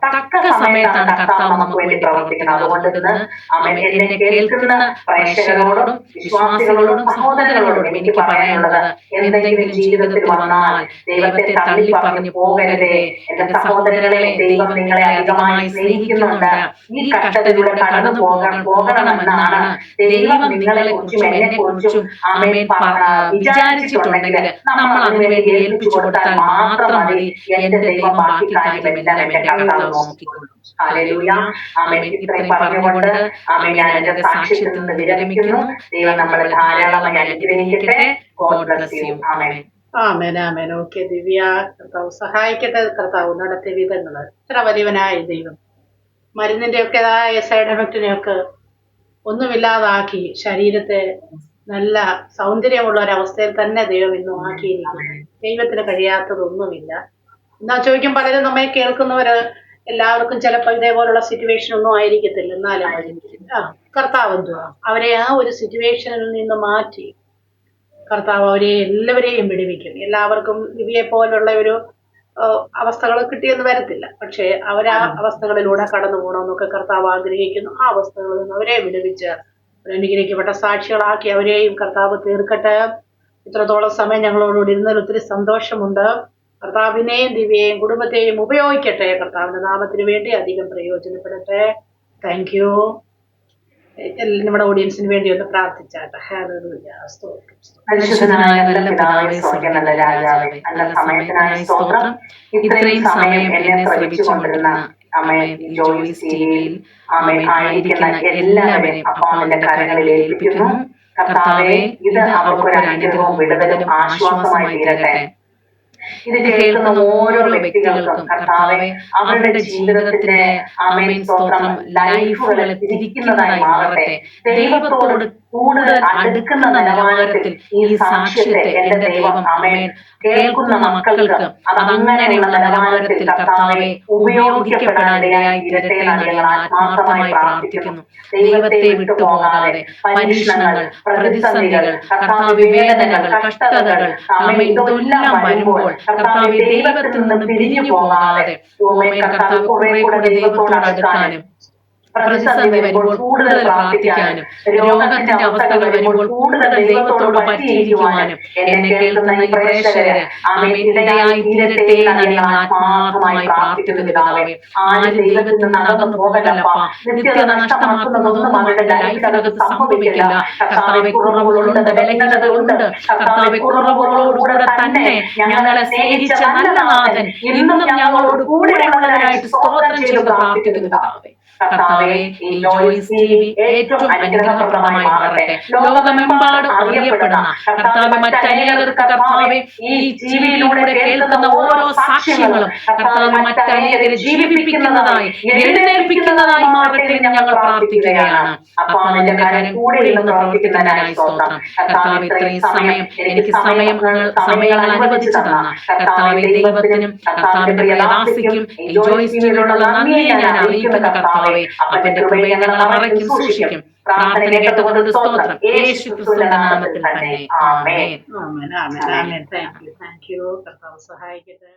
തക്ക സമയത്താണ് കർത്താവ് നമുക്ക് വേണ്ടി പ്രവർത്തിക്കുന്നത്. അതുകൊണ്ട് ഇന്ന് ആമേൻ എന്നെ കേൾക്കുന്ന പ്രേക്ഷകരോടും വിശ്വാസികളോടും സഹോദരങ്ങളോടും എനിക്ക് പറയാനുള്ളത്, എന്തെങ്കിലും ജീവിതത്തിൽ വന്നാൽ ദൈവത്തെ തള്ളി പറഞ്ഞു പോകരുതേ. എന്റെ സഹോദരങ്ങളെ, ദൈവം നിങ്ങളെ അധികമായി സ്നേഹിക്കുന്നുണ്ട്. ഈ കഷ്ടത്തിലൂടെ കടന്നു പോകണമെന്നാണ് ദൈവം നിങ്ങളെ കുറിച്ചും എന്നെ കുറിച്ചും ആമേൻ വിചാരിച്ചിട്ടുണ്ടെങ്കിൽ നമ്മൾ അതിനുവേണ്ടി ഏൽപ്പിച്ചു കൊടുത്താൽ മാത്രം മതി. എന്റെ ദൈവം ബാക്കി കാര്യമെല്ലാം എന്റെ കർത്താവ് നോക്കിക്കൊള്ളും. ഹല്ലേലൂയ. ആമേൻ. ഇത്രയും പറഞ്ഞുകൊണ്ട് ആമേൻ ഞാൻ എന്റെ സാക്ഷ്യത്തിൽ നിന്ന് വിരമിക്കുന്നു. ദൈവം നമ്മളെ ധാരാളമായി അനുഗ്രഹിക്കട്ടെ. God bless you. Amen. Amen amen. Okay Divya, കർത്താവ് സഹായിക്കട്ടെ. കർത്താവ് നടത്തിയ വിധങ്ങള് ഇത്ര വലിയവനായ ദൈവം മരുന്നിന്റെ ഒക്കെ സൈഡ് എഫക്റ്റിനെയൊക്കെ ഒന്നുമില്ലാതാക്കി ശരീരത്തെ നല്ല സൗന്ദര്യമുള്ള ഒരവസ്ഥയിൽ തന്നെ ദൈവം ഇന്നും ആക്കിയിരിക്കുന്നു. ദൈവത്തിന് കഴിയാത്തതൊന്നുമില്ല. എന്നാ ചോദിക്കും, പലരും നമ്മെ കേൾക്കുന്നവര് എല്ലാവർക്കും ചിലപ്പോൾ ഇതേപോലുള്ള സിറ്റുവേഷൻ ഒന്നും ആയിരിക്കത്തില്ല. എന്നാലും കർത്താവ് എന്തുവാ അവരെ ആ ഒരു സിറ്റുവേഷനിൽ നിന്ന് മാറ്റി കർത്താവ് അവരെ എല്ലാവരെയും വിടുവിക്കും. എല്ലാവർക്കും ദിവ്യയെ പോലുള്ള ഒരു അവസ്ഥകൾ കിട്ടിയെന്ന് വരത്തില്ല. പക്ഷെ അവരാ അവസ്ഥകളിലൂടെ കടന്നു പോകണമെന്നൊക്കെ കർത്താവ് ആഗ്രഹിക്കുന്നു. ആ അവസ്ഥകളിൽ നിന്ന് അവരെ വിടുവിച്ച് അനുഗ്രഹിക്കപ്പെട്ട സാക്ഷികളാക്കി അവരെയും കർത്താവ് തീർക്കട്ടെ. ഇത്രത്തോളം സമയം ഞങ്ങളോടുകൂടി ഇരുന്നതിൽ ഒത്തിരി സന്തോഷമുണ്ട്. കർത്താവിനെയും ദിവ്യയെയും കുടുംബത്തെയും ഉപയോഗിക്കട്ടെ. കർത്താവിന്റെ നാമത്തിന് വേണ്ടി അധികം പ്രയോജനപ്പെടട്ടെ. Thank you. നമ്മുടെ ഓഡിയൻസിന് വേണ്ടി ഒന്ന് പ്രാർത്ഥിച്ചാട്ടെ. ഹല്ലേലൂയ. സ്തോത്രം. പരിശുദ്ധനായ നല്ല പിതാവേ, സ്വർഗ്ഗ നല്ല രാജാവേ, നല്ല സമയത്തിനായി സ്തോത്രം. ഇത്രയും സമയം എന്നെ ശ്രമിച്ചുകൊണ്ടിരുന്ന ആമേൻ ജോയിസ് ടിവിയിൽ ആമേൻ ആയിരിക്കുന്ന എല്ലാവരെയും അപ്പാവിന്റെ കരങ്ങളിൽ ഏൽപ്പിക്കുന്നു. കർത്താവേ, ഇത് അവർക്കൊരു അനുഗ്രഹവും വിടുതലും ആശ്വാസമായി തീരട്ടെ. ഇത് കേൾക്കുന്ന ഓരോ വ്യക്തികൾക്കും കർത്താവേ അവരുടെ ജീവിതത്തിന്റെ ആമേൻ സ്തോത്രം ലൈഫുകളെ തിരിക്കുന്നതായി മാറട്ടെ. ദൈവത്തോട് കൂടുതൽ അടുക്കുന്ന നിലവാരത്തിൽ ഈ സാക്ഷ്യത്തെ എന്റെ ദൈവം ആമേൻ കേൾക്കുന്ന മക്കൾക്ക് അതങ്ങനെയുള്ള നിലവാരത്തിൽ കർത്താവെ ഉപയോഗിക്കപ്പെടാനിടയായി തീരട്ടെ എന്ന് ഞാൻ ആത്മാർത്ഥമായി പ്രാർത്ഥിക്കുന്നു. ദൈവത്തെ വിട്ടുപോകാതെ പരീക്ഷണങ്ങൾ, പ്രതിസന്ധികൾ, കർത്താവ് വേദനകൾ, കഷ്ടതകൾ ആമേൻ ഇതെല്ലാം വരുമ്പോൾ കർത്താവ് ദൈവത്തിൽ നിന്ന് പിരിഞ്ഞു പോകാതെ കർത്താവ് കുറെ കൂടെ ദൈവത്തോട് അടുക്കാനും, പ്രതിസന്ധി വരുമ്പോൾ കൂടുതൽ പ്രാർത്ഥിക്കാനും, രോഗത്തിന്റെ അവസ്ഥകൾ വരുമ്പോൾ കൂടുതൽ ദൈവത്തോട് പറ്റിയിരിക്കുവാനും എന്നെ കേൾക്കുന്ന ഈ പ്രേക്ഷകര് ആമേൻ ഇടയായി തീരട്ടെ എന്ന് ഞാൻ ആത്മാർത്ഥമായി പ്രാർത്ഥിക്കുന്നു. കർത്താവേ, ആരും ദൈവത്തിൽ നിന്ന് അകന്നു പോകലപ്പ. നിത്യത നഷ്ടമാക്കുന്നതൊന്നും അവരുടെ ലൈഫിനകത്ത് സംഭവിക്കില്ല. കർത്താവെ, കുറവുകളുണ്ട്, ബലഹീനതകളുണ്ട്. കർത്താവെ, കുറവുകളോടുകൂടെ തന്നെ ഞങ്ങളെ സ്നേഹിച്ച നല്ല നാഥൻ ഇന്നും ഞങ്ങളോട് കൂടെയുള്ളതിനായിട്ട് സ്തോത്രം ചെയ്ത് പ്രാർത്ഥിക്കുന്നു. കർത്താവേ, ഈ ജോയിസ് ടിവി ഏറ്റവും അനുഗ്രഹപ്രദമായി മാറട്ടെ. ലോകമെമ്പാടും അറിയപ്പെടുന്ന കർത്താവെ, മറ്റനേകർക്ക് കർത്താവെ ഈ ടിവിയിലൂടെ കേൾക്കുന്ന ഓരോ സാക്ഷ്യങ്ങളും കർത്താവ് മറ്റനേകരെ ജീവിപ്പിക്കുന്നതായി, എഴുന്നേൽപ്പിക്കുന്നതായി മാറട്ടെ എന്ന് ഞങ്ങൾ പ്രാർത്ഥിക്കുകയാണ്. അപ്പോൾ അതിന്റെ കാര്യം കൂടെ ഇന്ന് പ്രവർത്തിക്കുന്നതിനായി സ്തോത്രം. കർത്താവ്, ഇത്രയും സമയം എനിക്ക് സമയങ്ങൾ അനുവദിച്ചു തന്ന കർത്താവെ ദൈവത്തിനും കർത്താവിന്റെ പ്രയാസിക്കും ഈ ജോയിസ് ടിവിയിലുള്ള നന്ദിയെ ഞാൻ അറിയിക്കുന്ന കർത്താവെ, അവന്റെ കൃപയെ ഞങ്ങൾ മറയ്ക്കും, സൂക്ഷിക്കും. പ്രാർത്ഥന കേട്ടുകൊണ്ട് സ്തോത്രം യേശു ക്രിസ്തുവിന്റെ നാമത്തിൽ തന്നെ. Amen. Amen amen amen. Thank you. കർത്താവ് സഹായിക്കട്ടെ.